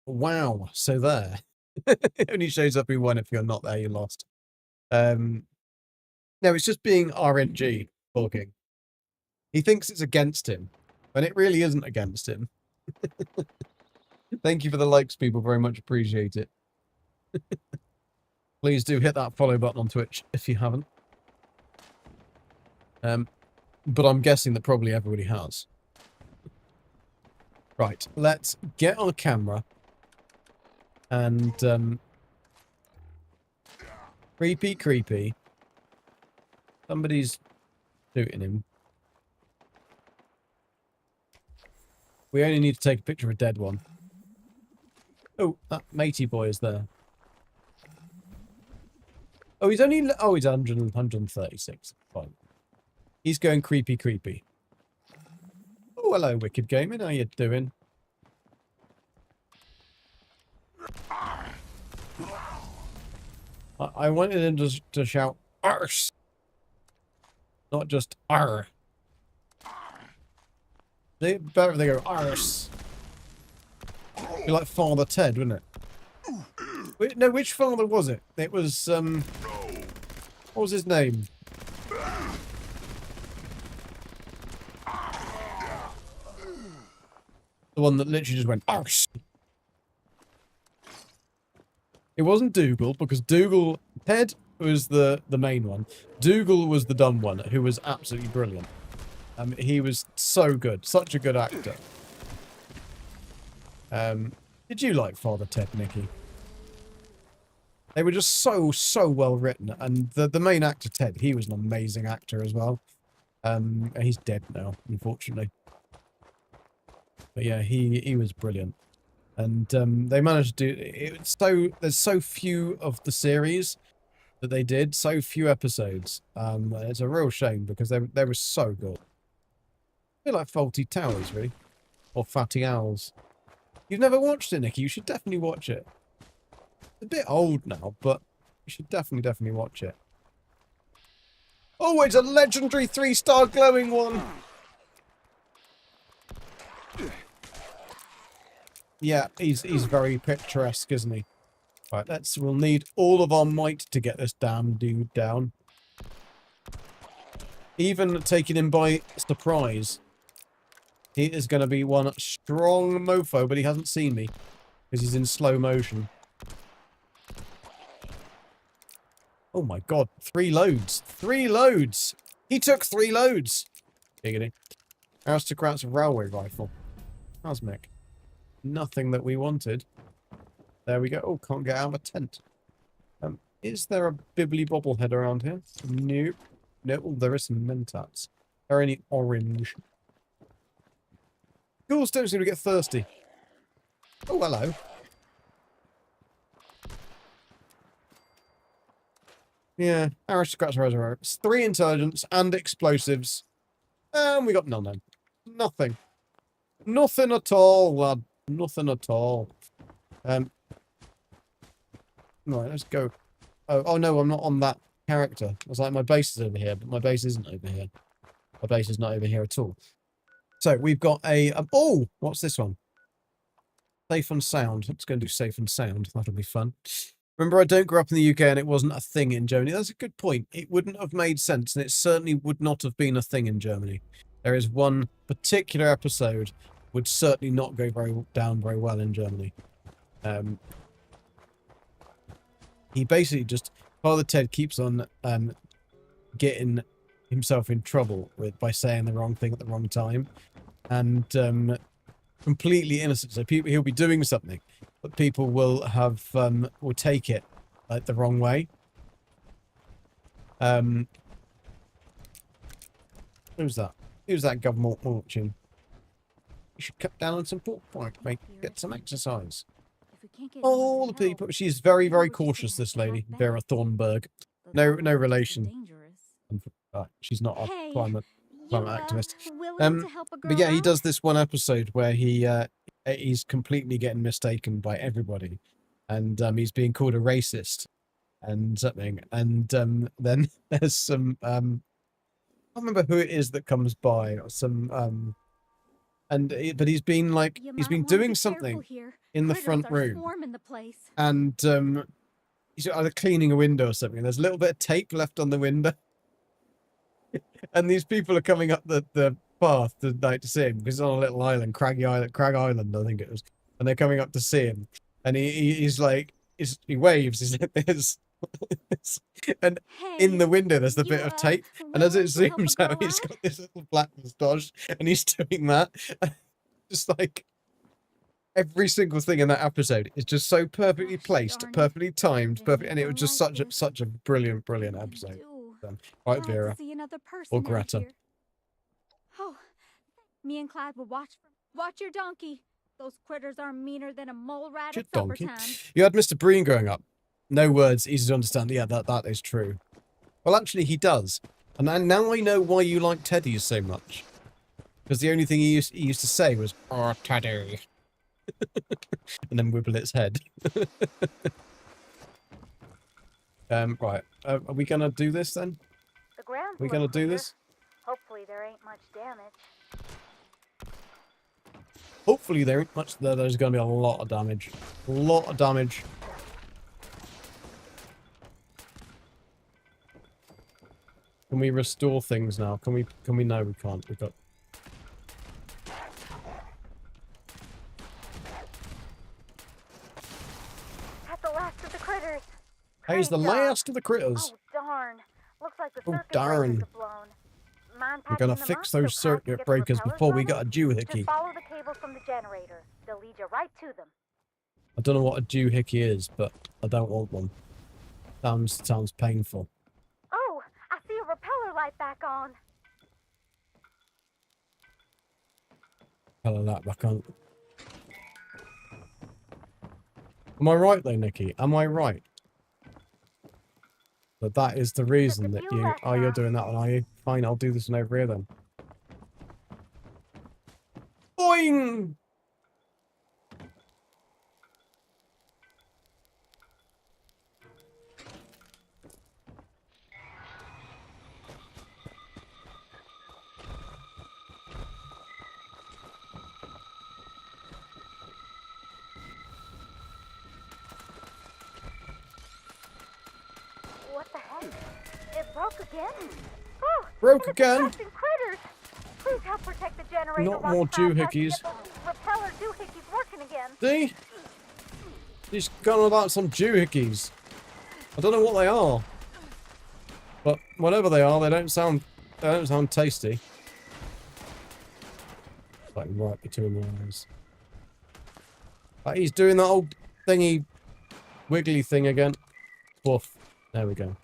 Wow, so there. It only shows up in one if you're not there, you're lost. No, it's just being RNG talking. He thinks it's against him, and it really isn't against him. Thank you for the likes, people. Very much appreciate it. Please do hit that follow button on Twitch if you haven't. But I'm guessing that probably everybody has. Right, let's get on a camera and creepy. Somebody's shooting him. We only need to take a picture of a dead one. Oh, that matey boy is there. Oh, he's only... Oh, he's 136. Fine. He's going creepy. Oh, hello, Wicked Gaming. How you doing? I wanted him to shout, arse! Not just, arr. They better if they go, arse. Be like Father Ted, wouldn't it? No, which father was it? It was, what was his name? The one that literally just went, arse. It wasn't Dougal, because Dougal... Ted was the main one. Dougal was the dumb one, who was absolutely brilliant. He was so good. Such a good actor. Did you like Father Ted, Nikki? They were just so well written. And the main actor, Ted, he was an amazing actor as well. He's dead now, unfortunately. But yeah, he was brilliant. And they managed to do it. There's so few of the series that they did, so few episodes. It's a real shame because they were so good. A bit like Faulty Towers, really, or Fatty Owls. You've never watched it, Nikki? You should definitely watch it. It's a bit old now, but you should definitely watch it. Oh, it's a legendary 3-star glowing one. Yeah, he's very picturesque, isn't he? Right, we'll need all of our might to get this damn dude down. Even taking him by surprise. He is going to be one strong mofo, but he hasn't seen me. Because he's in slow motion. Oh my god, 3 loads. 3 loads! He took 3 loads! Giggity. Aristocrat's railway rifle. Cosmic. Nothing that we wanted. There we go. Oh, can't get out of a tent. Is there a bibbly bobblehead around here? Nope. No, oh, there is some mentats. Are there any orange? Ghouls don't seem to get thirsty. Oh, hello. Yeah, aristocrats are it's 3 intelligence and explosives. And we got none then. Nothing. Nothing at all, lad. Nothing at all. Right, let's go. Oh no, I'm not on that character. I was like, my base is over here, but my base isn't over here. My base is not over here at all. So we've got a oh, what's this one? Safe and sound. Let's go and do safe and sound. That'll be fun. Remember, I don't grow up in the UK and it wasn't a thing in Germany. That's a good point. It wouldn't have made sense, and it certainly would not have been a thing in Germany. There is one particular episode would certainly not go down very well in Germany. he basically just, Father Ted keeps on getting himself in trouble by saying the wrong thing at the wrong time, and completely innocent. So he'll be doing something, but people will take it like the wrong way. Who's that? Who's that government marching? You should cut down on some pork pie, mate. Get some exercise. All the people. She's very, very cautious, this lady, Vera Thornburg. No relation. She's not a climate activist. But yeah, he does this one episode where he's completely getting mistaken by everybody, and he's being called a racist and something. And then there's some I can't remember who it is that comes by, or some but he's been doing something in the front room, and he's either cleaning a window or something, and there's a little bit of tape left on the window. And these people are coming up the path to see him, because it's on a little island, Crag Island, I think it was. And they're coming up to see him, and he waves. He's like this, and in the window there's the bit of tape, and as it zooms out, he's got this little black moustache, and he's doing that. Just like every single thing in that episode is just so perfectly placed, perfectly timed, perfect, and it was just such a brilliant episode. Right, Vera. Or Greta. Oh, me and Clyde will watch your donkey. Those critters are meaner than a mole rat at supper time. You had Mr. Breen growing up. No words, easy to understand. Yeah, that is true. Well, actually, he does. And now I know why you like teddies so much. Because the only thing he used to say was, "Oh, Teddy." And then wibble its head. Right. Are we going to do this then? The ground's Are we going to do clear. this? Hopefully there ain't much damage. Hopefully there ain't much. There's going to be a lot of damage. A lot of damage. Can we restore things now? Can we? No, we can't. We've got... That's the last of the critters. Hey, it's the last of the critters. Oh, darn. Looks like the Oh, circuit darn. breakers are blown. Mind We're packing going to them fix up those so Clyde can circuit get the breakers repellers before we running? got a doohickey. Just follow the cables from the generator. They'll lead you right to them. I don't know what a doohickey is, but I don't want one. Sounds painful. Oh, I see a repeller light back on. Hell, that back on. Am I right though, Nikki? Am I right? But that is the reason that you... Oh, you're doing that one, are you? Fine, I'll do this one over here then. Boing! What the heck? It broke again. Oh, Broke again? Critters. Please help protect the generator. Not more doohickeys. Repeller doohickeys working again. See? He's gone on about some doohickeys. I don't know what they are. But whatever they are, they don't sound tasty. Like right between the eyes. Like he's doing that old thingy wiggly thing again. Woof. There we go.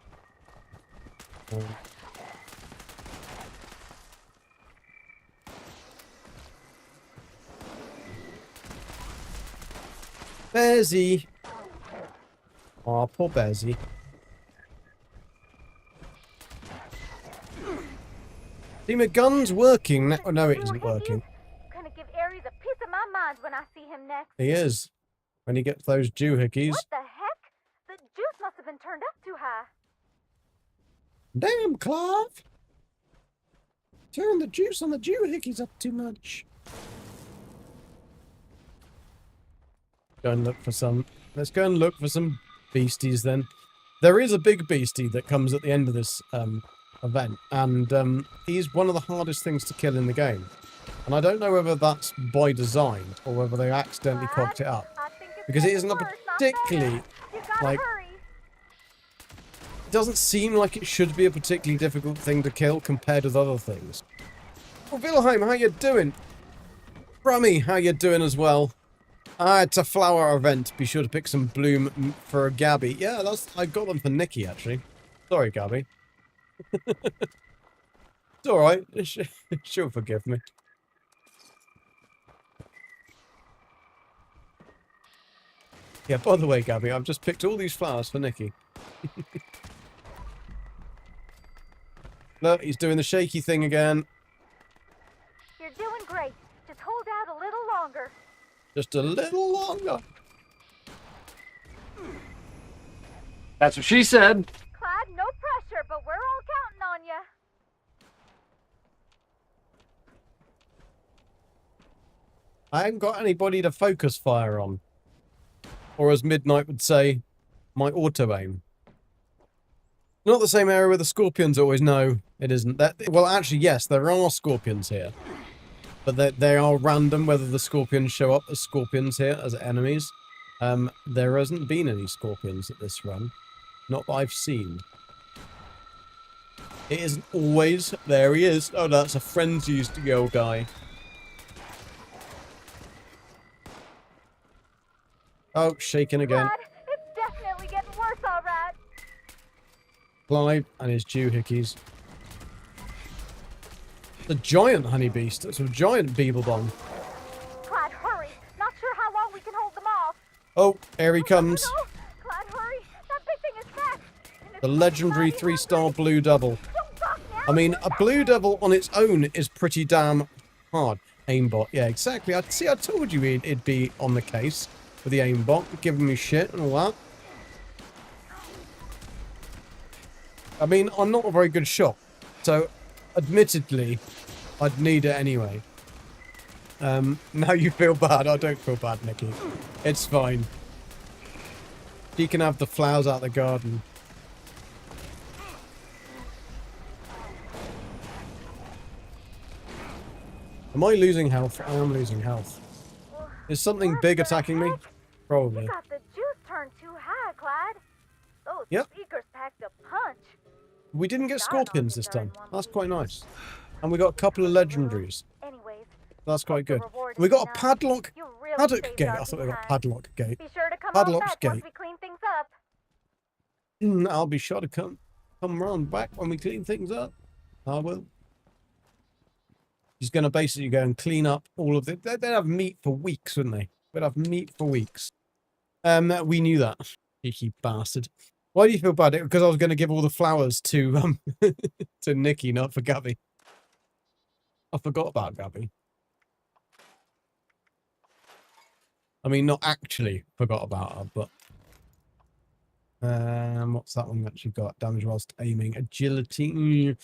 Bearsy. Aw, poor Bearsy. See, my gun's working. Oh, no, it isn't working. Gonna give Aries a piece of my mind when I see him next. He is. When he gets those doohickeys. What the heck? The juice must have been turned up too high. Damn, Clive! Turn the juice on the doohickeys up too much. Go and look for some. Let's go and look for some beasties then. There is a big beastie that comes at the end of this event, and he's one of the hardest things to kill in the game. And I don't know whether that's by design or whether they accidentally cocked it up, because it isn't a particularly like doesn't seem like it should be a particularly difficult thing to kill compared with other things. Oh, Wilhelm, how you doing? Rummy, how you doing as well? It's a flower event. Be sure to pick some bloom for Gabby. Yeah, I got them for Nikki, actually. Sorry, Gabby. It's alright. She'll forgive me. Yeah, by the way, Gabby, I've just picked all these flowers for Nikki. Look, he's doing the shaky thing again. You're doing great. Just hold out a little longer. Just a little longer. That's what she said. Clyde, no pressure, but we're all counting on you. I haven't got anybody to focus fire on. Or as Midnight would say, my auto-aim. Not the same area where the scorpions always. No, it isn't. Well, actually, yes, there are scorpions here. But they are random whether the scorpions show up as scorpions here, as enemies. There hasn't been any scorpions at this run. Not that I've seen. It isn't always. There he is. Oh, that's a frenzied-to-go guy. Oh, shaking again. Clyde, it's definitely getting worse, all right. Clyde and his doohickeys. The giant honey beast. It's a giant beeblebong. Clyde, hurry. Not sure how long we can hold them off. Oh, here he comes. No. Clyde, hurry. That big thing is fast. The legendary 3-star blue devil. I mean, a blue devil on its own is pretty damn hard. Aimbot. Yeah, exactly. I told you it'd be on the case with the aimbot, giving me shit and all that. I mean, I'm not a very good shot, so admittedly, I'd need it anyway. Now you feel bad. I don't feel bad, Nikki. It's fine. She can have the flowers out of the garden. Am I losing health? I am losing health. Is something big attacking me? Probably. You got the juice turned too high, Clyde. Those Yep. speakers packed a punch. We didn't get scorpions this time. That's quite nice. And we got a couple of legendaries. Anyways, That's quite good. We got a padlock really paddock saved gate. our I thought we got behind. padlock gate. Be sure to come on Padlock's back once gate. we clean things up. I'll be sure to come round back when we clean things up. I will. He's going to basically go and clean up all of it. They'd have meat for weeks, wouldn't they? They'd have meat for weeks. We knew that. Cheeky bastard. Why do you feel bad? Because I was going to give all the flowers to to Nikki, not for Gabby. I forgot about Gabby. I mean, not actually forgot about her, but what's that one actually got? Damage whilst aiming, agility.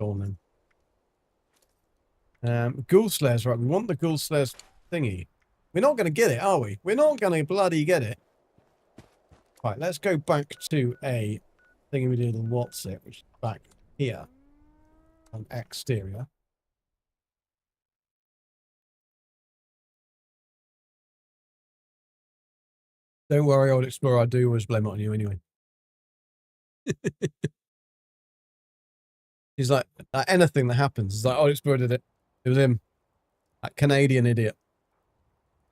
Go on then. Ghoul Slayers, right? We want the Ghoul Slayers thingy. We're not going to get it, are we? We're not going to bloody get it. Right, let's go back to a thingy we did in what's it, which is back here on exterior. Don't worry, old explorer. I do always blame it on you anyway. He's like, anything that happens, he's like, old explorer did it. It was him. That Canadian idiot.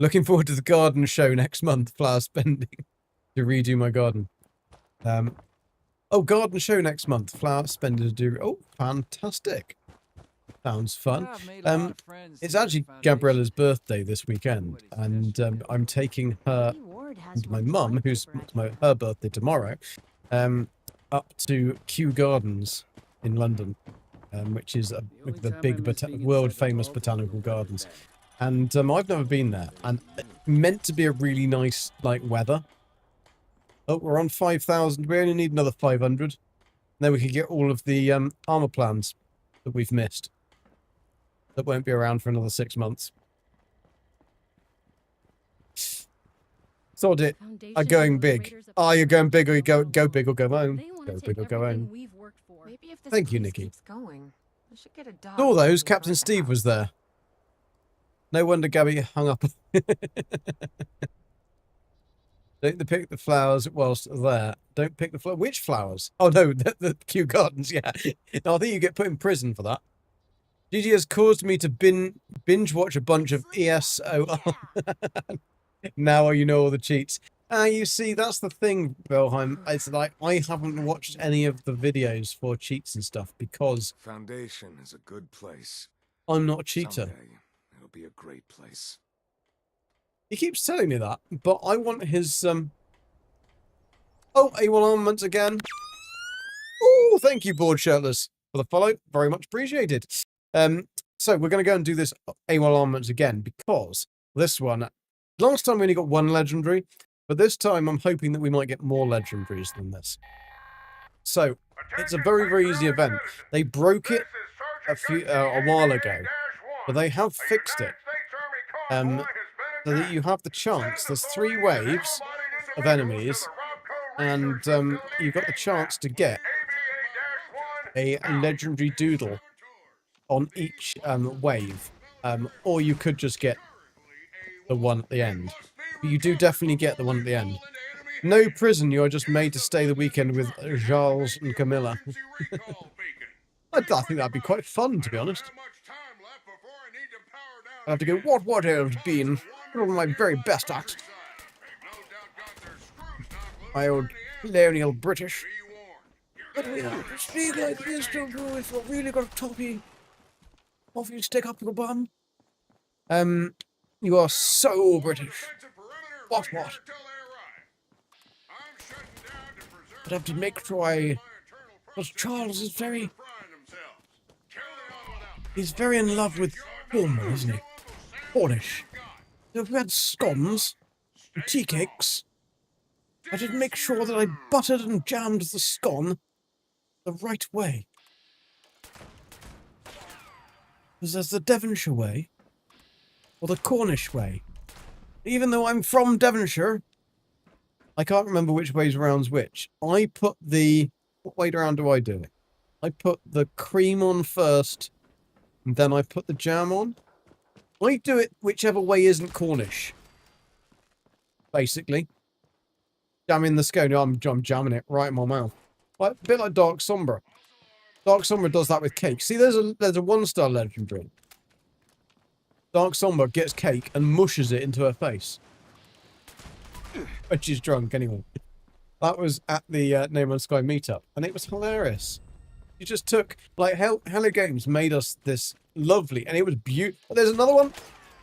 Looking forward to the garden show next month. Flower spending to redo my garden. Oh, garden show next month. Flower spending to do. Oh, fantastic. Sounds fun. It's actually Gabriella's birthday this weekend, and I'm taking her and my mum, who's her birthday tomorrow, up to Kew Gardens in London, which is the big world-famous botanical gardens. And I've never been there, and meant to be a really nice weather. Oh, we're on 5,000. We only need another 500. Then we can get all of the armor plans that we've missed. That won't be around for another 6 months. Sod it. Are going big. Oh, you're going big, or you go big or go home. Go big or go home. Thank you, Nikki. Saw those. Captain Steve was there. No wonder Gabby hung up. Don't pick the flowers whilst there. Don't pick the flower. Which flowers? Oh no, the Kew Gardens. Yeah. No, I think you get put in prison for that. Gigi has caused me to binge watch a bunch of ESO. Now you know all the cheats. You see, that's the thing, Belheim. It's like I haven't watched any of the videos for cheats and stuff because Foundation is a good place. I'm not a cheater. Someday, it'll be a great place. He keeps telling me that, but I want his Oh, A1 armaments again. Oh, thank you, Board Shirtless, for the follow. Very much appreciated. So we're going to go and do this A1 armaments again because this one, last time we only got one legendary, but this time I'm hoping that we might get more legendaries than this. So it's a very, very easy event. They broke it a while ago, but they have fixed it. So that you have the chance. There's 3 waves of enemies, and you've got the chance to get a legendary doodle on each wave, or you could just get the one at the end. But you do definitely get the one at the end. No prison, you are just made to stay the weekend with Charles and Camilla. I think that'd be quite fun, to be honest. I have to go, what elves been? One of my very best acts. My old colonial British. But we have to speak like this, don't you? If you're really got a toffee stick up your bum. You are so British. What? But I have to make sure because Charles is he's very in love with Armour, isn't he? Cornish. So if we had scones and tea cakes, I did make sure that I buttered and jammed the scone the right way. Because there's the Devonshire way, or the Cornish way. Even though I'm from Devonshire, I can't remember which way's round's which. I put the... What way round do I do it? I put the cream on first, and then I put the jam on. I do it whichever way isn't Cornish. Basically. Jamming the scone. I'm jamming it right in my mouth. Like, a bit like Dark Sombra. Dark Sombra does that with cake. See, there's a 1-star legendary. Dark Sombra gets cake and mushes it into her face. When she's drunk, anyway. That was at the No Man's Sky meetup, and it was hilarious. You just took, like, Hello Games made us this lovely, and it was beautiful. There's another one.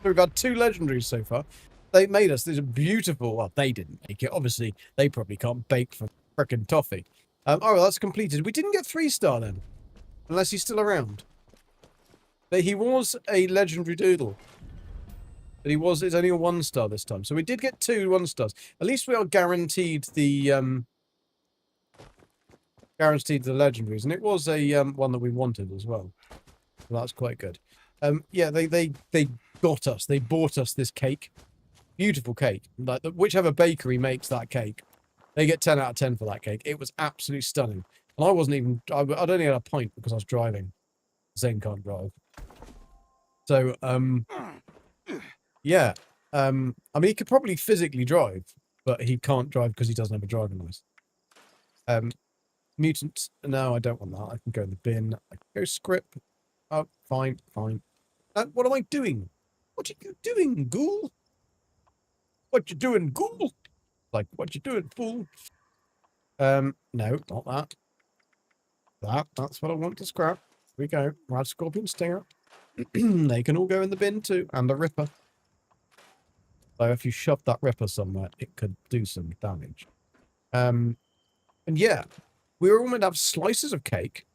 We've had 2 legendaries so far. They made us this beautiful, well, they didn't make it. Obviously, they probably can't bake for frickin' toffee. Oh, that's completed. We didn't get 3-star then. Unless he's still around. But he was a legendary doodle. But it's only a 1-star this time. So we did get 2 1-stars. At least we are guaranteed the legendaries. And it was a one that we wanted as well. So that's quite good. Yeah, they got us. They bought us this cake. Beautiful cake. Like whichever bakery makes that cake, they get 10 out of 10 for that cake. It was absolutely stunning. And I wasn't even... I'd only had a pint because I was driving. Zane can't drive. So, yeah. I mean, he could probably physically drive, but he can't drive because he doesn't have a driving license. Mutant. No, I don't want that. I can go in the bin. I can go script. Oh, fine. What am I doing? What are you doing, ghoul? What you doing, ghoul? Like, what you doing, fool? No, not that. That's what I want to scrap. Here we go. Rad Scorpion Stinger. They can all go in the bin too. And the Ripper. So if you shove that Ripper somewhere, it could do some damage. And yeah, we were all meant to have slices of cake.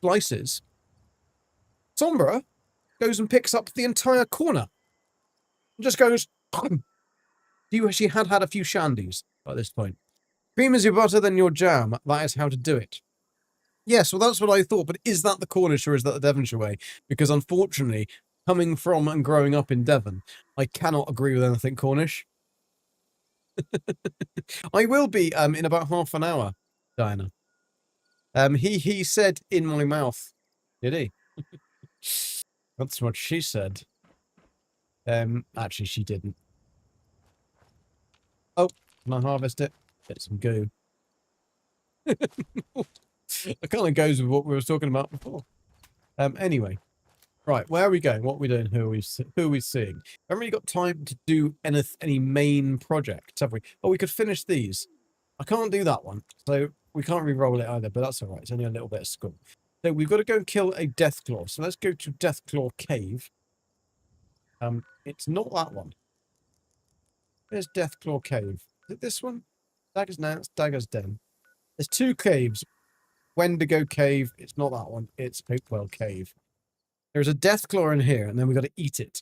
Slices. Sombra goes and picks up the entire corner. And just goes... She had a few shandies by this point. Cream is your butter, then your jam. That is how to do it. Yes, well, that's what I thought. But is that the Cornish or is that the Devonshire way? Because unfortunately, coming from and growing up in Devon, I cannot agree with anything Cornish. I will be in about half an hour, Diana. He said in my mouth. Did he? That's what she said. Actually, she didn't. Oh, can I harvest it? Get some goo. It kind of goes with what we were talking about before. Anyway. Right, where are we going? What are we doing? Who are we seeing? Haven't really got time to do any main projects, have we? Oh, we could finish these. I can't do that one, so we can't re-roll it either, but that's all right. It's only a little bit of skull. So we've got to go and kill a Deathclaw. So let's go to Deathclaw Cave. It's not that one. Where's Deathclaw Cave? Is it this one? Dagger's Nance, Dagger's Den. There's two caves. Wendigo Cave. It's not that one. It's Hopewell Cave. There's a Deathclaw in here, and then we've got to eat it.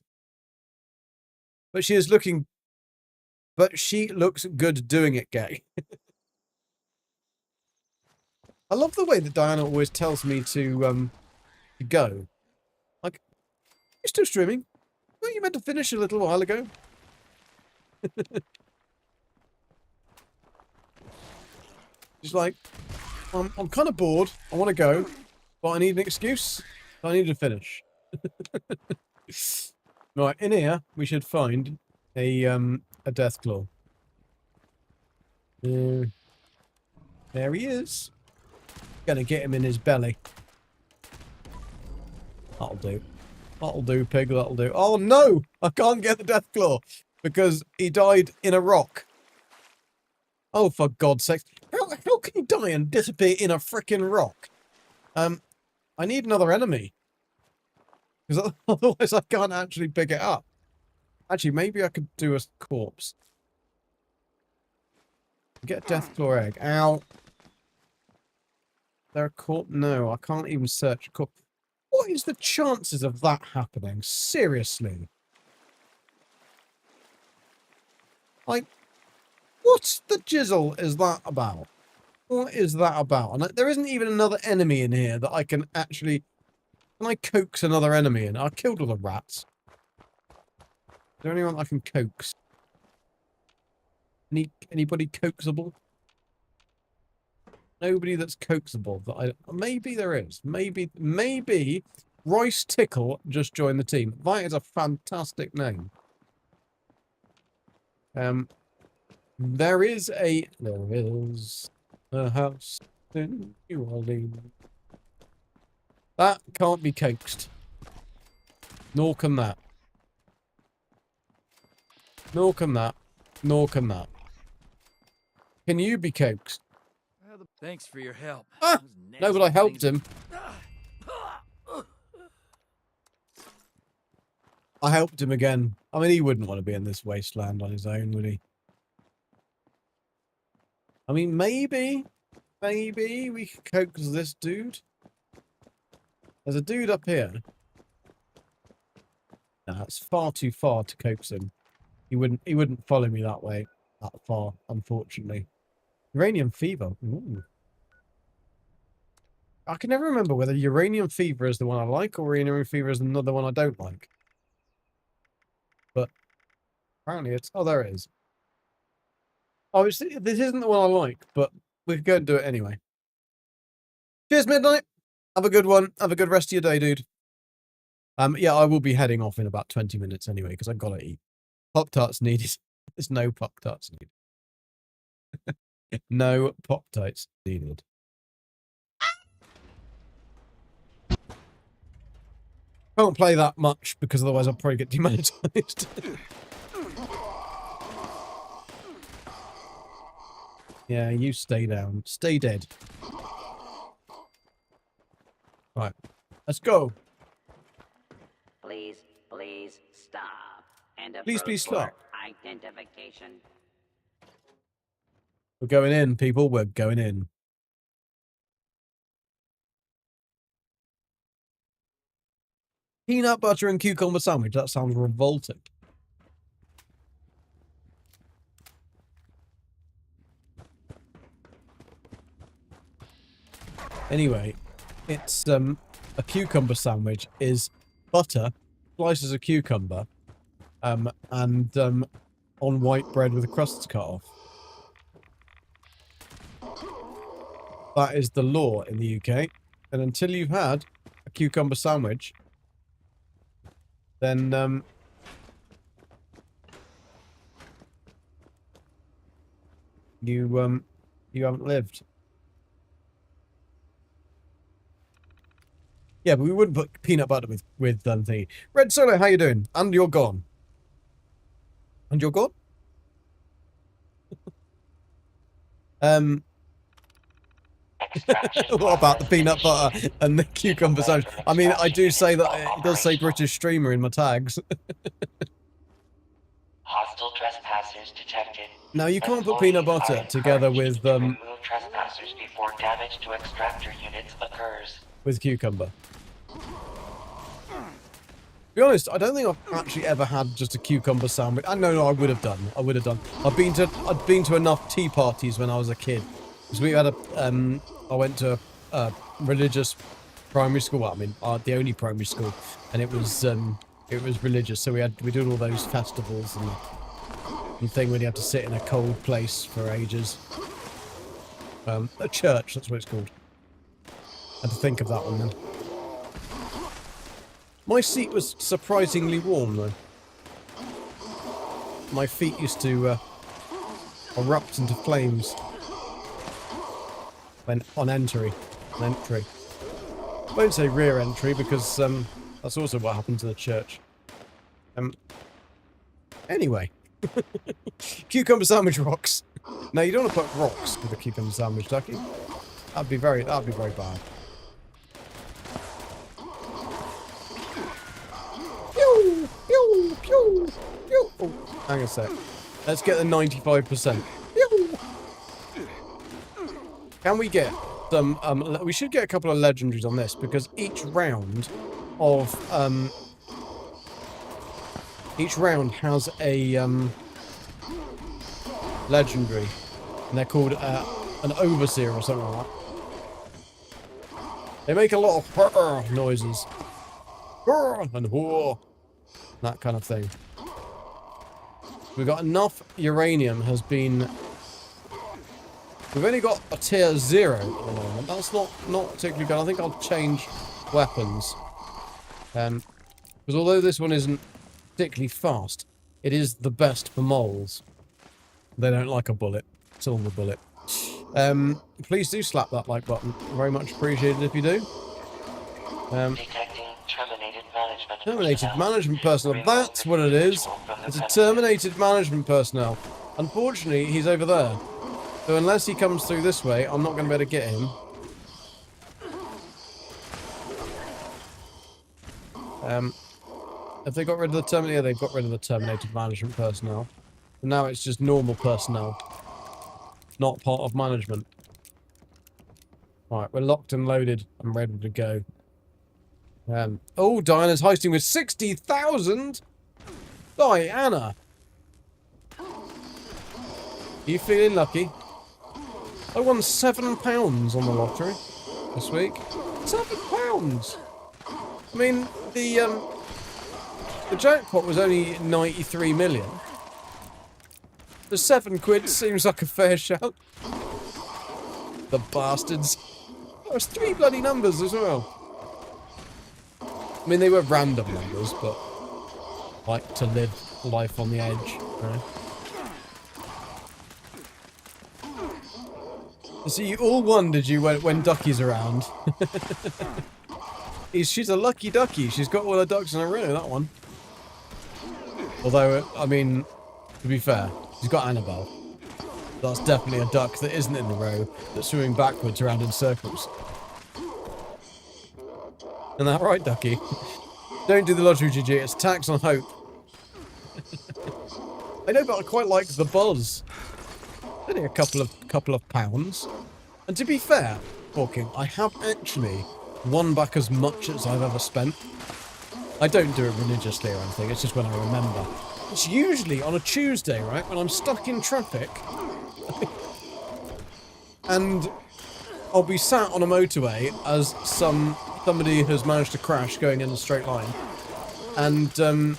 But she is looking... But she looks good doing it, gay. I love the way that Diana always tells me to go. Like, you're still streaming? Weren't you meant to finish a little while ago? She's like, I'm kind of bored. I want to go, but I need an excuse. So I need to finish. Right, in here we should find a Deathclaw. There he is. Gonna get him in his belly. That'll do. That'll do, pig. That'll do. Oh no! I can't get the Deathclaw because he died in a rock. Oh, for God's sake! How can you die and disappear in a frickin' rock? I need another enemy. Because otherwise I can't actually pick it up. Actually, maybe I could do a corpse. Get a Deathclaw egg. Ow. There a corpse? No, I can't even search a corpse. What is the chances of that happening? Seriously. Like, what the jizzle is that about? What is that about? And there isn't even another enemy in here that I can actually... Can I coax another enemy in? I killed all the rats. Is there anyone I can coax? Anybody coaxable? Nobody that's coaxable that I... Maybe there is. Maybe Royce Tickle just joined the team. That is a fantastic name. There is a house in New Orleans. That can't be coaxed. Nor can that. Nor can that. Nor can that. Can you be coaxed? Thanks for your help. Ah! No, but I helped him. I helped him again. I mean, he wouldn't want to be in this wasteland on his own, would he? I mean, maybe we could coax this dude. There's a dude up here. No, it's far too far to coax him. He wouldn't follow me that way, that far, unfortunately. Uranium fever. Ooh. I can never remember whether uranium fever is the one I like or uranium fever is another one I don't like. But apparently it's... Oh, there it is. Oh, this isn't the one I like, but we can go and do it anyway. Cheers, Midnight. Have a good one. Have a good rest of your day, dude. Yeah, I will be heading off in about 20 minutes anyway, because I've got to eat. Pop-Tarts needed. There's no Pop-Tarts needed. No Pop-Tarts needed. Can't play that much, because otherwise I'll probably get demonetized. Yeah, you stay down. Stay dead. Right. Let's go. Please stop. And Please stop. Identification. We're going in, people. We're going in. Peanut butter and cucumber sandwich. That sounds revolting. Anyway, it's a cucumber sandwich is butter, slices of cucumber, and on white bread with the crusts cut off. That is the law in the UK. And until you've had a cucumber sandwich, then You haven't lived. Yeah, but we wouldn't put peanut butter with thingy. Red Solo, how you doing? And you're gone. And you're gone? What about the peanut butter and the cucumber sandwich? I mean, I do say that it does say British streamer in my tags. Hostile trespassers detected. Now you can't put peanut butter together with Remove trespassers before damage to extractor units occurs. with cucumber. To be honest, I don't think I've actually ever had just a cucumber sandwich. No, I would have done. I would have done. I'd been to enough tea parties when I was a kid. Because we had I went to a religious primary school. Well, I mean, the only primary school, and it was religious. So we did all those festivals and thing when you had to sit in a cold place for ages. A church, that's what it's called. I had to think of that one then. My seat was surprisingly warm though. My feet used to erupt into flames when on entry. I won't say rear entry because that's also what happened to the church. Anyway. Cucumber sandwich rocks. No, you don't want to put rocks with a cucumber sandwich, Ducky. That'd be very bad. Pew, pew, pew, pew. Oh, hang on a sec. Let's get the 95%. Pew. Can we get some? We should get a couple of legendaries on this because each round has a legendary, and they're called an overseer or something like that. They make a lot of noises. And that kind of thing. We've got enough uranium has been... We've only got a tier 0 at the moment. That's not particularly good. I think I'll change weapons. Because although this one isn't particularly fast, it is the best for moles. They don't like a bullet. Silver bullet. Please do slap that like button. Very much appreciated if you do. Detecting Terminated management personnel. That's what it is. It's a terminated management personnel. Unfortunately, he's over there. So unless he comes through this way, I'm not going to be able to get him. Have they got rid of the terminated? Yeah, they've got rid of the terminated management personnel. And now it's just normal personnel. Not part of management. Right, we're locked and loaded. I'm ready to go. Oh, Diana's heisting with 60,000! Diana! Are you feeling lucky? I won £7 on the lottery this week. £7! I mean, the jackpot was only 93 million. The £7 seems like a fair shout. The bastards. There was 3 bloody numbers as well. I mean, they were random numbers, but like to live life on the edge, right? So you all won, did you, when Ducky's around? She's a lucky ducky. She's got all her ducks in a row, that one. Although, I mean, to be fair, she's got Annabelle. That's definitely a duck that isn't in the row, that's swimming backwards around in circles. Isn't that right, Ducky? Don't do the lottery, GG. It's tax on hope. I know, but I quite like the buzz. Only a couple of pounds. And to be fair, Hawking, I have actually won back as much as I've ever spent. I don't do it religiously or anything. It's just when I remember. It's usually on a Tuesday, right, when I'm stuck in traffic, and I'll be sat on a motorway as somebody has managed to crash going in a straight line, and so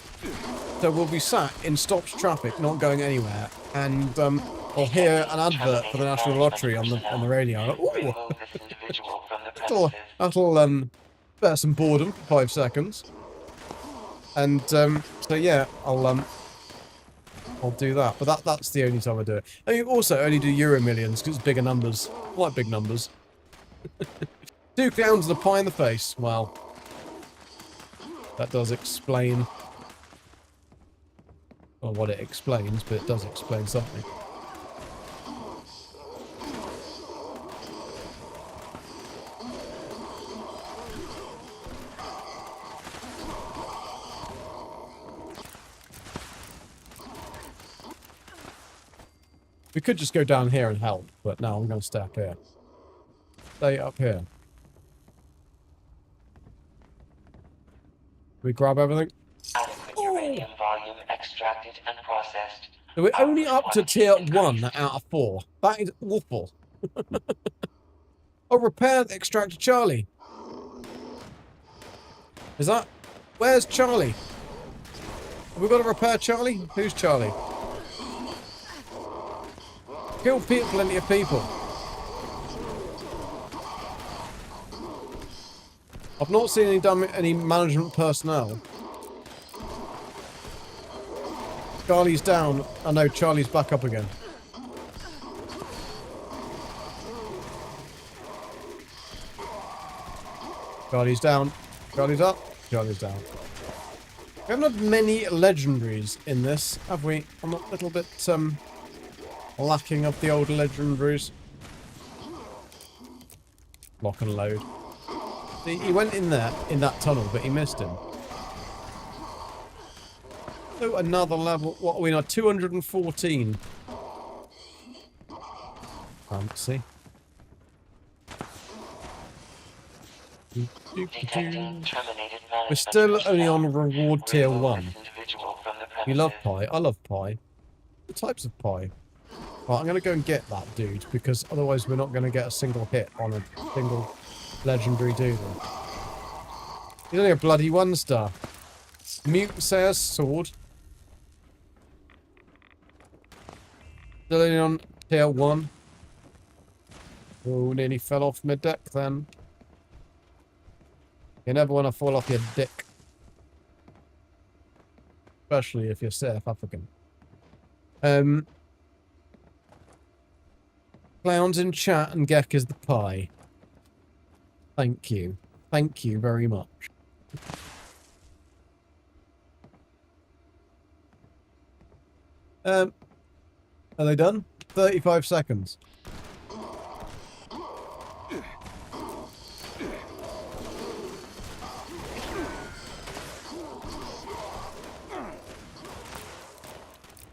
we'll be sat in stopped traffic, not going anywhere, and I'll hear an advert for the National Lottery on the radio. Like, that'll bear some boredom for 5 seconds, and so yeah, I'll I'll do that. But that's the only time I do it. I mean, also only do Euro Millions because it's bigger numbers. I like big numbers. 2 clowns and a pie in the face. Well, that does explain. Well, what it explains, but it does explain something. We could just go down here and help, but no, I'm going to stay up here. Stay up here. We grab everything? Adequate uranium volume extracted and processed. So we're only up to tier 1 out of 4. That is awful. Oh, repair the extractor Charlie. Is that... Where's Charlie? Have we got to repair Charlie? Who's Charlie? Kill plenty of people. I've not seen any management personnel. Charlie's down. I know Charlie's back up again. Charlie's down. Charlie's up. Charlie's down. We haven't had many legendaries in this, have we? I'm a little bit lacking of the old legendaries. Lock and load. See, he went in there, in that tunnel, but he missed him. So another level. What are we now? 214. Fancy. We're still only on reward tier 1. You love pie? I love pie. What types of pie? Right, I'm going to go and get that dude, because otherwise we're not going to get a single hit on a single legendary dude. He's only a bloody 1-star. Mutant Sayer's sword. Still only on tier 1. Oh, nearly fell off my deck then. You never want to fall off your dick. Especially if you're South African. Clowns in chat and Gek is the pie. Thank you. Thank you very much. Are they done? 35 seconds.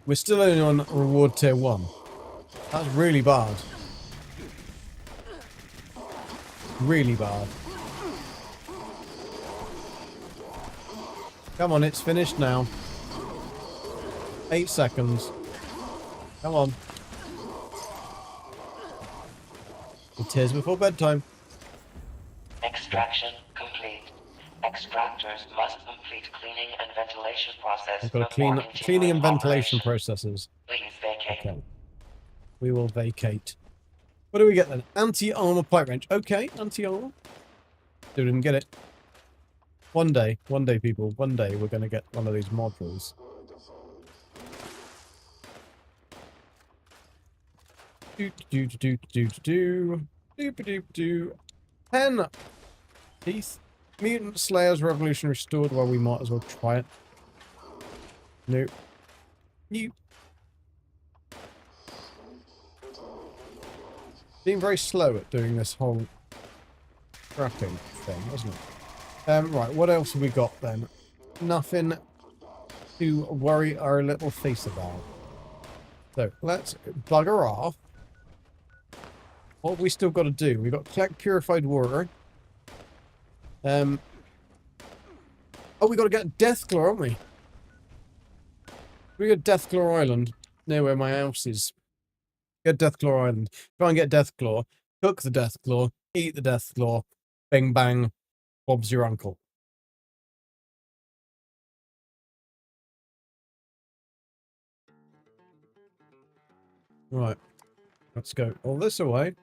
We're still only on reward tier 1. That's really bad. Really bad. Come on, it's finished now. 8 seconds. Come on. It is before bedtime. Extraction complete. Extractors must complete cleaning and ventilation process. We've got to clean cleaning and ventilation processes. Please vacate. Okay. We will vacate. What do we get then? Anti-armor pipe wrench. Okay, anti-armor. Still didn't get it. One day, people, one day we're going to get one of these modules. Do. 10 teeth. Mutant Slayer's Revolution restored. Well, we might as well try it. Nope. You. Being very slow at doing this whole scrapping thing, wasn't it? Right, what else have we got then? Nothing to worry our little face about. So, let's bugger off. What have we still got to do? We've got to collect purified water. Oh, we got to get Deathclaw, haven't we? We got Deathclaw Island, near where my house is. Get Deathclaw Island. Try and get Deathclaw. Cook the Deathclaw. Eat the Deathclaw. Bing bang. Bob's your uncle. Right. Let's go all this away.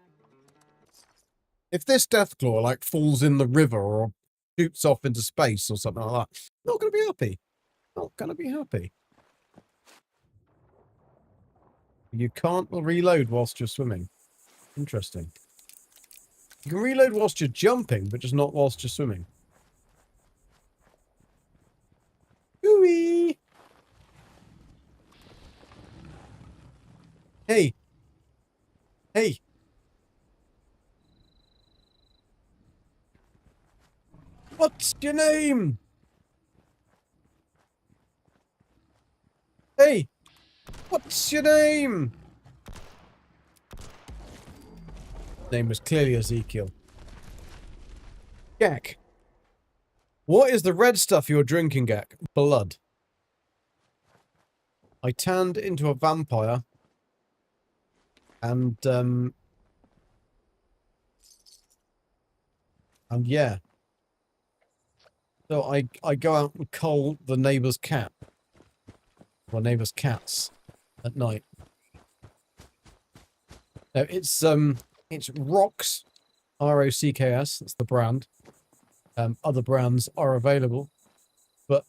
If this Deathclaw, like, falls in the river or shoots off into space or something like that, not going to be happy. Not going to be happy. You can't reload whilst you're swimming. Interesting. You can reload whilst you're jumping, but just not whilst you're swimming. Ooh-wee! Hey! Hey! What's your name? Hey! What's your name? Name was clearly Ezekiel. Gak. What is the red stuff you're drinking, Gak? Blood. I turned into a vampire. And yeah. So I go out and cull the neighbour's cat. Or neighbour's cats at night. No, it's Rocks. R-O-C-K-S. That's the brand. Other brands are available. But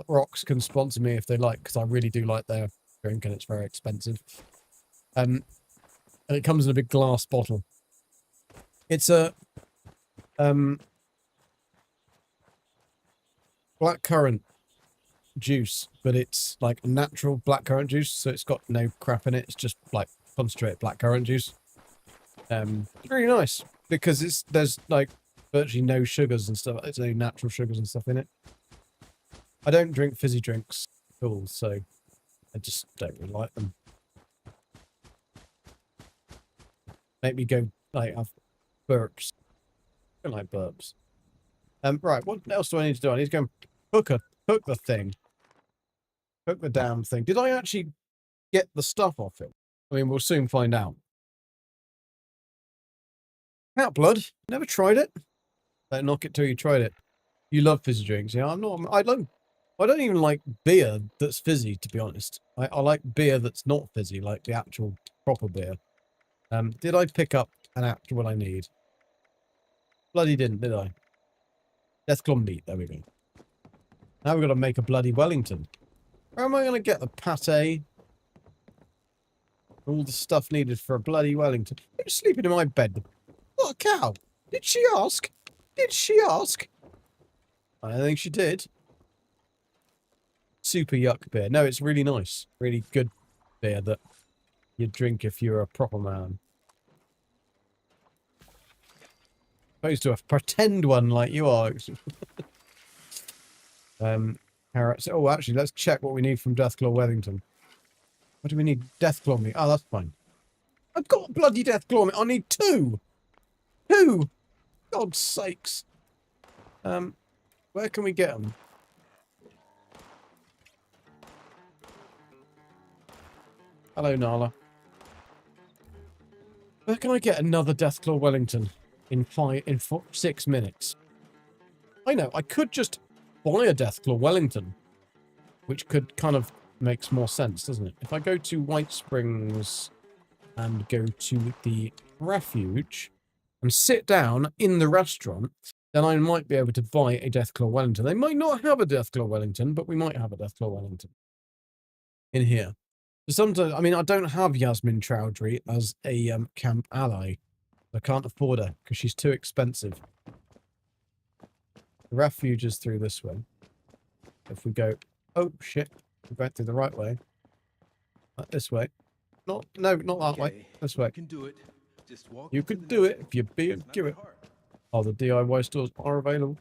Rocks can sponsor me if they like, because I really do like their drink and it's very expensive. And it comes in a big glass bottle. It's a blackcurrant juice, but it's like natural blackcurrant juice, so it's got no crap in it. It's just like concentrated blackcurrant juice. It's really nice because there's like virtually no sugars and stuff. There's no natural sugars and stuff in it. I don't drink fizzy drinks at all, so I just don't really like them. Make me go like have burps. I don't like burps. Right, what else do I need to do? I need to go and cook the thing. Cook the damn thing. Did I actually get the stuff off it? I mean, we'll soon find out. Cat blood. Never tried it. Don't knock it till you tried it. You love fizzy drinks, yeah? I don't even like beer that's fizzy, to be honest. I like beer that's not fizzy, like the actual proper beer. Did I pick up an actual what I need? Bloody didn't, did I? Deathclaw meat. There we go. Now we've got to make a bloody Wellington. Where am I going to get the pate? All the stuff needed for a bloody Wellington. Who's sleeping in my bed? What a cow! Did she ask? Did she ask? I don't think she did. Super yuck beer. No, it's really nice. Really good beer that you drink if you're a proper man. Opposed to a pretend one like you are. Carrots. Oh, actually, let's check what we need from Deathclaw Wellington. What do we need? Deathclaw meat. Oh, that's fine. I've got bloody Deathclaw meat. I need 2. 2! God's sakes. Where can we get them? Hello, Nala. Where can I get another Deathclaw Wellington in 6 minutes? I know, I could just buy a Deathclaw Wellington, which could kind of makes more sense, doesn't it? If I go to White Springs and go to the refuge and sit down in the restaurant, then I might be able to buy a Deathclaw Wellington. They might not have a Deathclaw Wellington, but we might have a Deathclaw Wellington in here. So sometimes, I mean, I don't have Yasmin Chowdhury as a camp ally. I can't afford her because she's too expensive. The refuge is through this way. If we go, oh shit, we're going through the right way. This way. No, not that way. This way. You can do it. Just walk. You could do it if you be and do it. Oh, the DIY stores are available.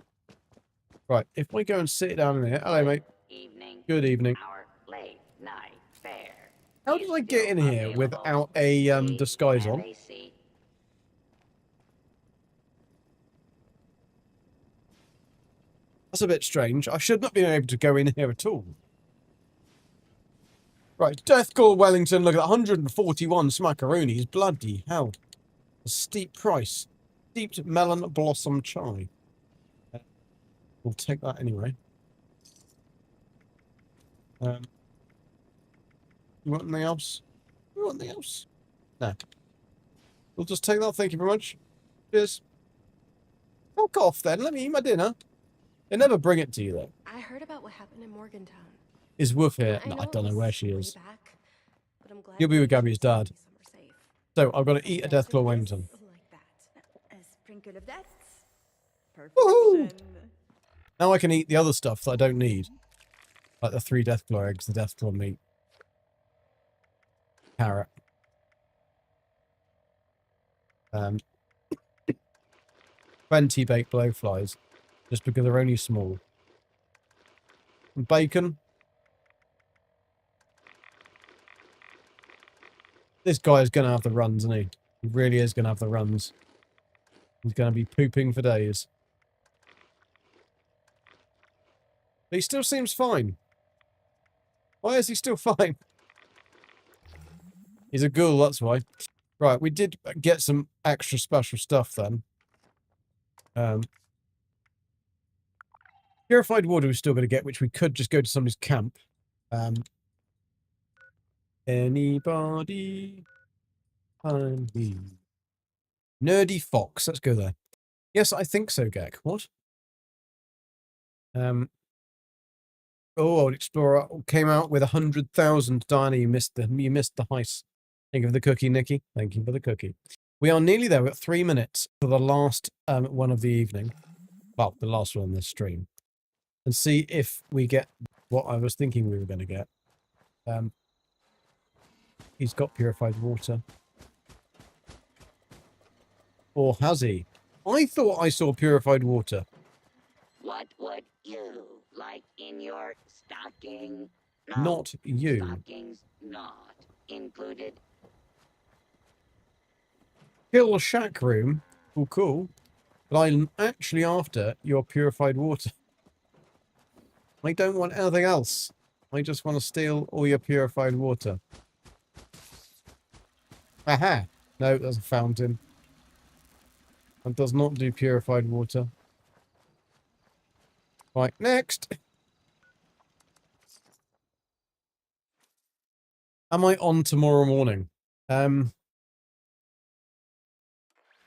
Right, if we go and sit down in here. Hello, mate. Good evening. Our late night fair. How did I get in here without a disguise on? That's a bit strange. I should not be able to go in here at all. Right, Deathclaw Wellington, look at 141 smackaroonies. Bloody hell. A steep price. Steeped melon blossom chai. We'll take that anyway. You want anything else? You want anything else? No. We'll just take that, thank you very much. Cheers. Fuck off then, let me eat my dinner. They never bring it to you though. I heard about what happened in Morgantown. Is Wolf here? No, I don't know where she is. Back, but I'm You'll be with Gabby's dad. So, I've got to eat a Deathclaw Wellington. A sprinkle of that. Woohoo! Perfection. Now I can eat the other stuff that I don't need. Like the 3 Deathclaw eggs, the Deathclaw meat. Carrot. 20 baked blowflies. Just because they're only small. And bacon. This guy is going to have the runs, isn't he? He really is going to have the runs. He's going to be pooping for days. But he still seems fine. Why is he still fine? He's a ghoul, that's why. Right, we did get some extra special stuff then. Purified water we're still going to get, which we could just go to somebody's camp. Anybody? Nerdy Fox. Let's go there. Yes, I think so, Gek. What? Oh, Old Explorer came out with 100,000. Diana, you missed the heist. Thank you for the cookie, Nikki. Thank you for the cookie. We are nearly there. We've got 3 minutes for the last one of the evening. Well, the last one on this stream. And see if we get what I was thinking we were going to get. He's got purified water. Or has he? I thought I saw purified water. What would you like in your stocking? Not you. Stockings not included. Kill shack room. Oh, cool. But I'm actually after your purified water. I don't want anything else. I just want to steal all your purified water. Aha! No, there's a fountain. That does not do purified water. Right, next. Am I on tomorrow morning?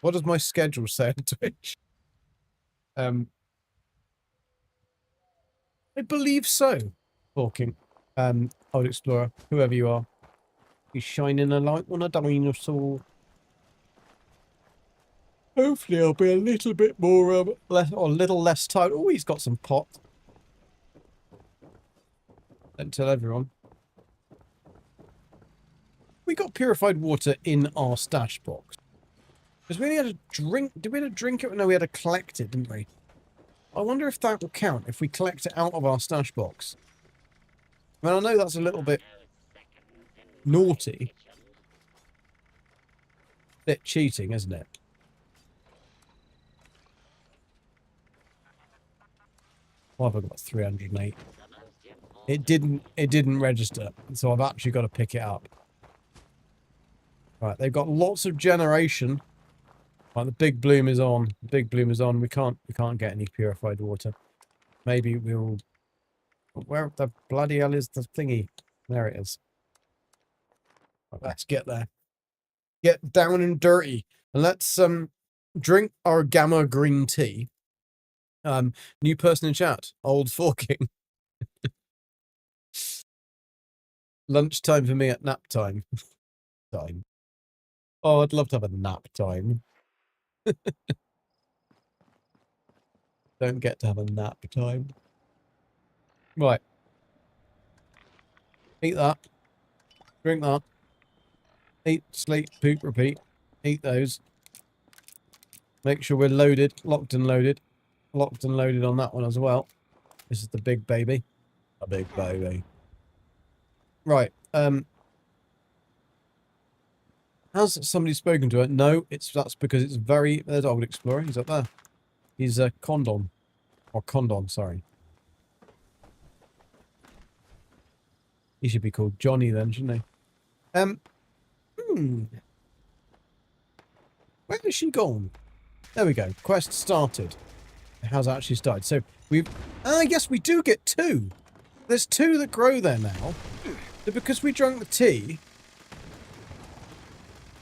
What does my schedule say on Twitch? I believe so. Talking. Old Explorer, whoever you are. He's shining a light on a dinosaur. Hopefully I'll be a little bit more, a little less tired. Oh, he's got some pot. Don't tell everyone. We got purified water in our stash box. Because we only had a drink. Did we have to drink it? No, we had to collect it, didn't we? I wonder if that will count if we collect it out of our stash box. I mean, I know that's a little bit naughty. Bit cheating, isn't it? Why have I got 308? It didn't register, so I've actually got to pick it up. Right, they've got lots of generation. Right, the big bloom is on. The big bloom is on. We can't get any purified water. Maybe we'll. Where the bloody hell is the thingy? There it is. Right, let's get there. Get down and dirty, and let's drink our gamma green tea. New person in chat. Old forking. Lunchtime for me at nap time. Oh, I'd love to have a nap time. Don't get to have a nap time. Right. Eat that. Drink that. Eat, sleep, poop, repeat. Eat those. Make sure we're loaded. Locked and loaded. Locked and loaded on that one as well. This is the big baby. A big baby. Right. Has somebody spoken to it? No, that's because it's very... There's Old Explorer. He's up there. He's a Condon. Or Condon, sorry. He should be called Johnny then, shouldn't he? Where has she gone? There we go. Quest started. It has actually started. So we've... yes, we do get 2. There's 2 that grow there now. So because we drank the tea...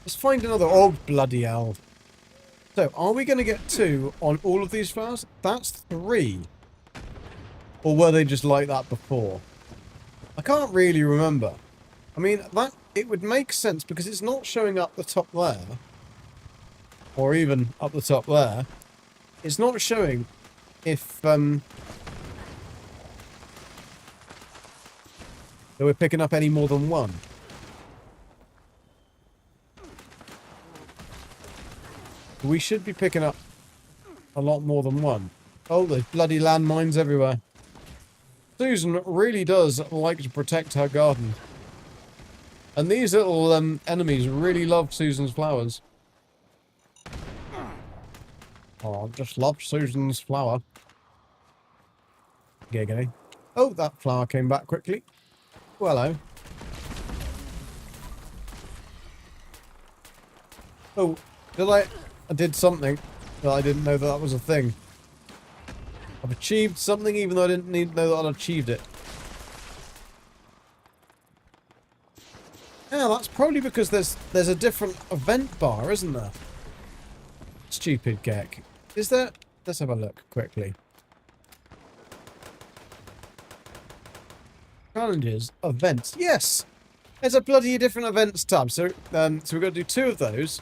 Let's find another... Oh, bloody hell. So, are we going to get 2 on all of these flowers? That's 3. Or were they just like that before? I can't really remember. I mean, it would make sense because it's not showing up the top there, or even up the top there. It's not showing if that we're picking up any more than one. We should be picking up a lot more than one. Oh, there's bloody landmines everywhere. Susan really does like to protect her garden. And these little enemies really love Susan's flowers. Oh, I just love Susan's flower. Giggity. Oh, that flower came back quickly. Well, hello. Oh, I did something that I didn't know that was a thing. I've achieved something even though I didn't know that I'd achieved it. Yeah, that's probably because there's a different event bar, isn't there? Stupid Gek. Is there? Let's have a look quickly. Challenges, events. Yes! There's a bloody different events tab. So we've got to do 2 of those.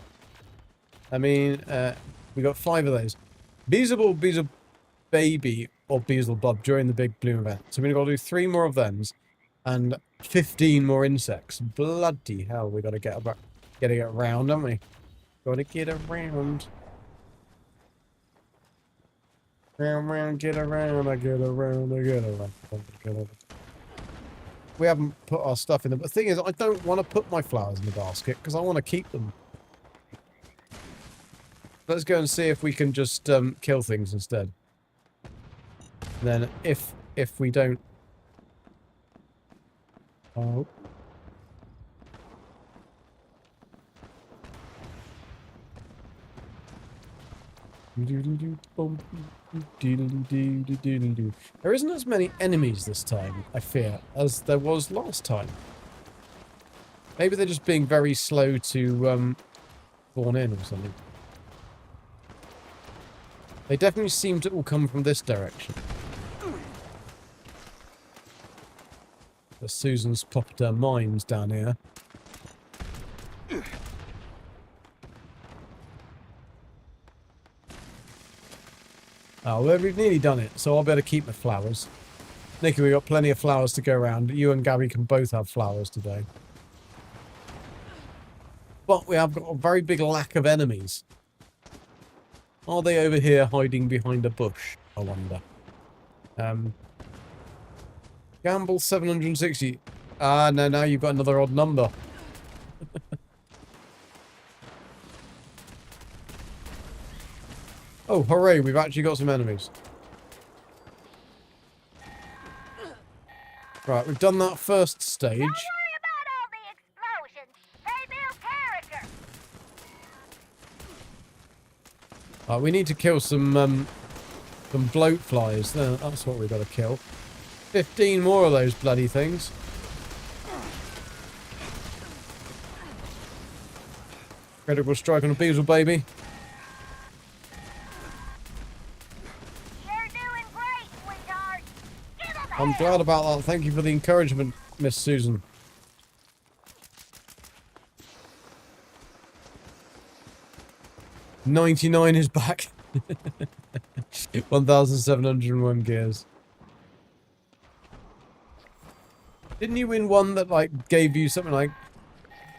I mean, we got 5 of those. Beelzebub, Beelzebub Baby, or Beelzebub during the big bloom event. So we've got to do 3 more of them. And 15 more insects. Bloody hell, we got to get around, haven't we? Got to get around. Round, get around, I get around, I get around, I get around. We haven't put our stuff in there. But the thing is, I don't want to put my flowers in the basket because I want to keep them. Let's go and see if we can just kill things instead. And then if we don't... Oh. There isn't as many enemies this time, I fear, as there was last time. Maybe they're just being very slow to spawn in or something. They definitely seem to all come from this direction. Susan's popped her mines down here. Oh, well, we've nearly done it, so I'll better keep my flowers. Nikki, we've got plenty of flowers to go around. You and Gabby can both have flowers today. But we have got a very big lack of enemies. Are they over here hiding behind a bush, I wonder? Gamble 760. Ah, no, now you've got another odd number. Oh, hooray, we've actually got some enemies. Right, we've done that first stage. Don't worry about all the explosions. They build character. Right, we need to kill some bloat flies. That's what we've got to kill. 15 more of those bloody things. Critical strike on a beetle, baby. You're doing great, sweetheart. Give 'em I'm glad about that. Thank you for the encouragement, Miss Susan. $99 is back. 1,701 gears. Didn't you win one that like gave you something like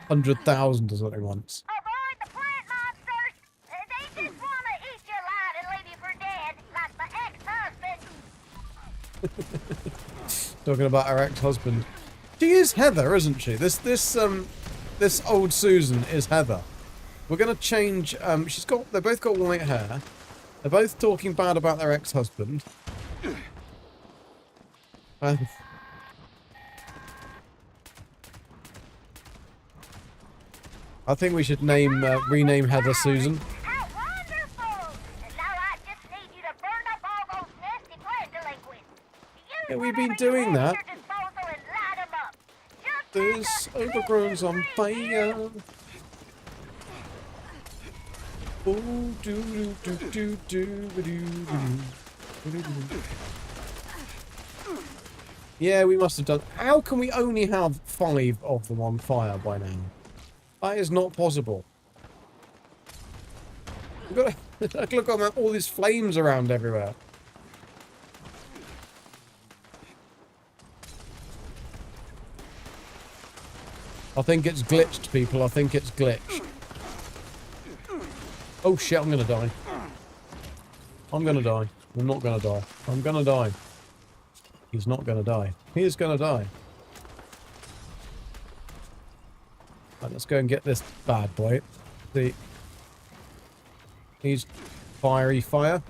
100,000 or something once? Avoid the plant monsters. They just want to eat you alive and leave you for dead, like my ex-husband. Talking about her ex-husband. She is Heather, isn't she? This old Susan is Heather. We're gonna change. They both got white hair. They're both talking bad about their ex-husband. I think we should rename Heather Susan. How wonderful! And now I just need you to burn up all those nasty plant delinquents. Yeah, we've been doing that. This overgrown's on fire. Oh, do do do do do do do. Yeah, we must have done... How can we only have 5 of them on fire by now? That is not possible. We've got to... Look at all these flames around everywhere. I think it's glitched, people. I think it's glitched. Oh shit, I'm gonna die. I'm gonna die. I'm not gonna die. I'm gonna die. He's not gonna die. He is gonna die. Right, let's go and get this bad boy. See. He's fiery fire.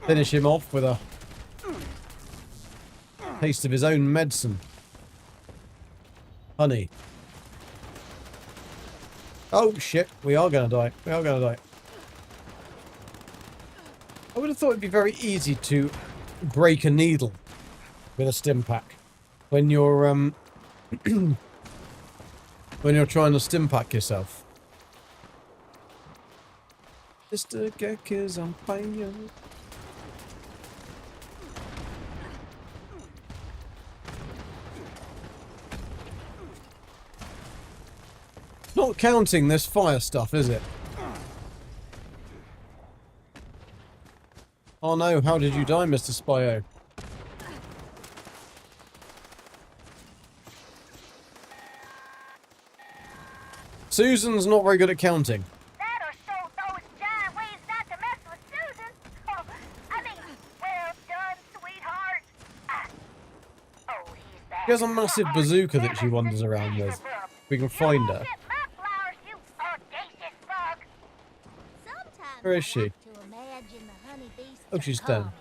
Finish him off with a taste of his own medicine. Honey. Oh shit, we are gonna die. We are gonna die. I would have thought it'd be very easy to break a needle with a stim pack when you're when you're trying to stim pack yourself. Mr. Geck is on fire. Not counting this fire stuff, is it? Oh no, how did you die, Mr. Spyo? Susan's not very good at counting. That or so those giant ways not to mess with Susan. Oh, I mean, well done, sweetheart. Oh, he's back. She has a massive bazooka that she wanders around with. We can find her. Where is she? Oh, she's done.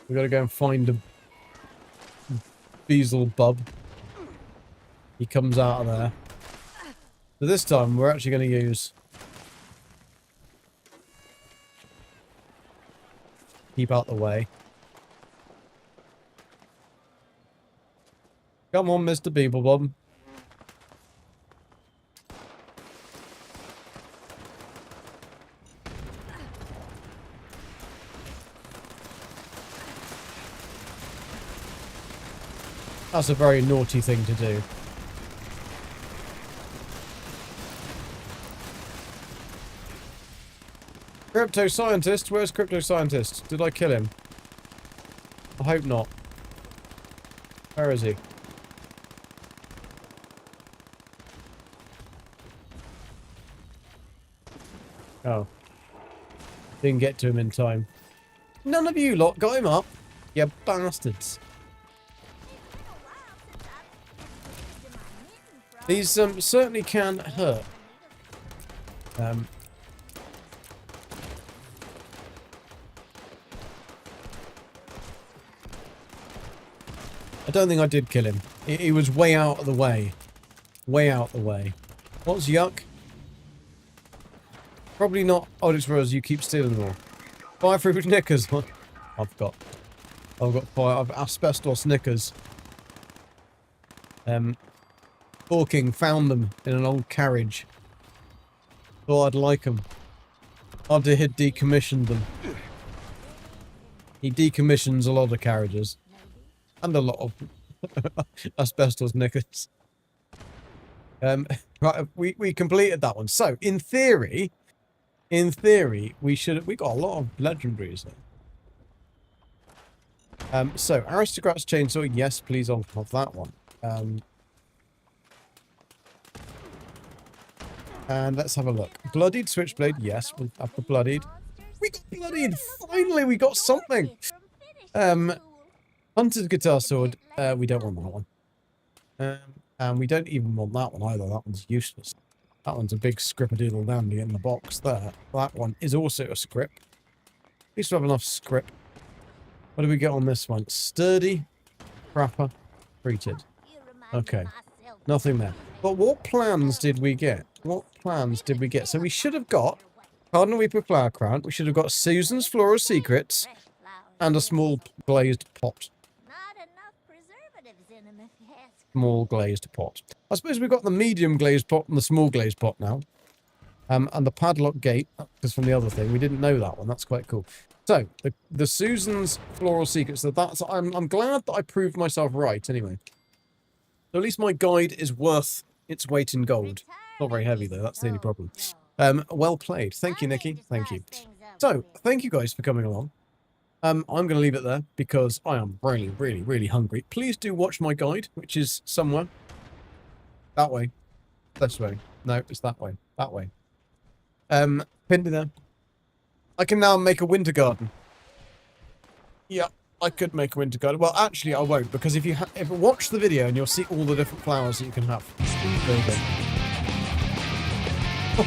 We gotta go and find a Beelzebub. He comes out of there. So this time we're actually going to use... Keep out the way. Come on, Mr. Beelzebub. That's a very naughty thing to do. Crypto scientist? Where's crypto scientist? Did I kill him? I hope not. Where is he? Oh. Didn't get to him in time. None of you lot got him up. You bastards. These certainly can hurt. I don't think I did kill him. He was way out of the way. Way out the way. What's yuck? Probably not Oddix Rose, you keep stealing them all. Fireproof knickers. I've got asbestos knickers. Hawking found them in an old carriage. Thought I'd like them. After he'd decommissioned them. He decommissions a lot of carriages. And a lot of asbestos knickers. Right, we completed that one. So, in theory, we got a lot of legendaries there. So, Aristocrat's Chainsaw, yes, please, I'll have that one. And let's have a look. Bloodied Switchblade, yes, we'll have the Bloodied. We got Bloodied! Finally, we got something! Hunter's Guitar Sword, we don't want that one. And we don't even want that one either, that one's useless. That one's a big scrippadoodle dandy in the box there. That one is also a script. At least we have enough script. What do we get on this one? Sturdy, Crapper, Treated. Okay, nothing there. But what plans did we get? What plans did we get? So we should have got Cardinal Reaper Flower Crown. We should have got Susan's Floral Secrets and a small glazed pot. Small glazed pot. I suppose we've got the medium glazed pot and the small glazed pot now. And the padlock gate, because from the other thing, we didn't know that one. That's quite cool. So, the Susan's Floral Secrets. So that's, I'm glad that I proved myself right, anyway. So at least my guide is worth its weight in gold. Not very heavy, though. That's the only problem. Well played. Thank you, Nikki. Thank you. So, thank you guys for coming along. I'm going to leave it there because I am really, really, really hungry. Please do watch my guide, which is somewhere. That way. This way. No, it's that way. That way. Pinned in there. I can now make a winter garden. Yeah, I could make a winter garden. Well, actually, I won't, because if you watch the video and you'll see all the different flowers that you can have. There you go.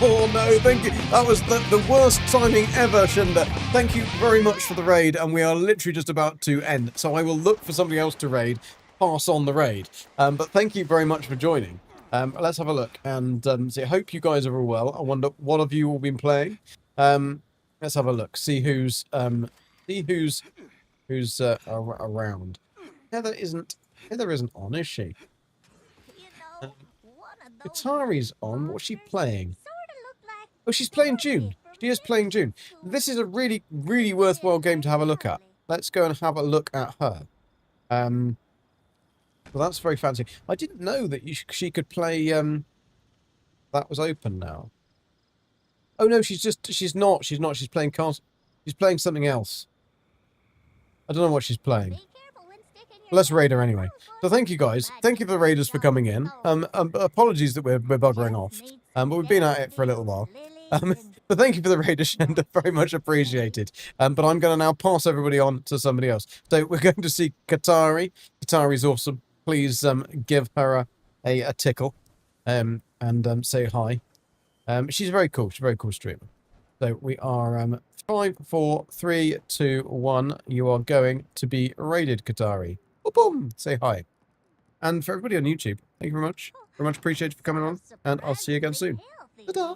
Oh no, thank you. That was the worst timing ever, Shinda. Thank you very much for the raid, and we are literally just about to end. So I will look for something else to raid, pass on the raid. But thank you very much for joining. Let's have a look, and see. I hope you guys are all well. I wonder what have you all been playing. Let's have a look. See who's around. Heather isn't on, is she? Atari's on. What's she playing? Oh, she's playing June. She is playing June. This is a really, really worthwhile game to have a look at. Let's go and have a look at her. Well, that's very fancy. I didn't know that she could play. That was open now. Oh no, she's not. She's playing cards. She's playing something else. I don't know what she's playing. Let's raid her anyway. So thank you guys. Thank you for the raiders for coming in. Apologies that we're buggering off. But we've been at it for a little while. But thank you for the raiders, Shenda. Very much appreciated. But I'm going to now pass everybody on to somebody else. So we're going to see Katari. Katari's awesome. Please give her a tickle. And say hi. She's very cool. She's a very cool streamer. So we are 5, 4, 3, 2, 1. You are going to be raided, Katari. Boom! Say hi. And for everybody on YouTube, thank you very much. Very much appreciated for coming on. And I'll see you again soon. Ta-da!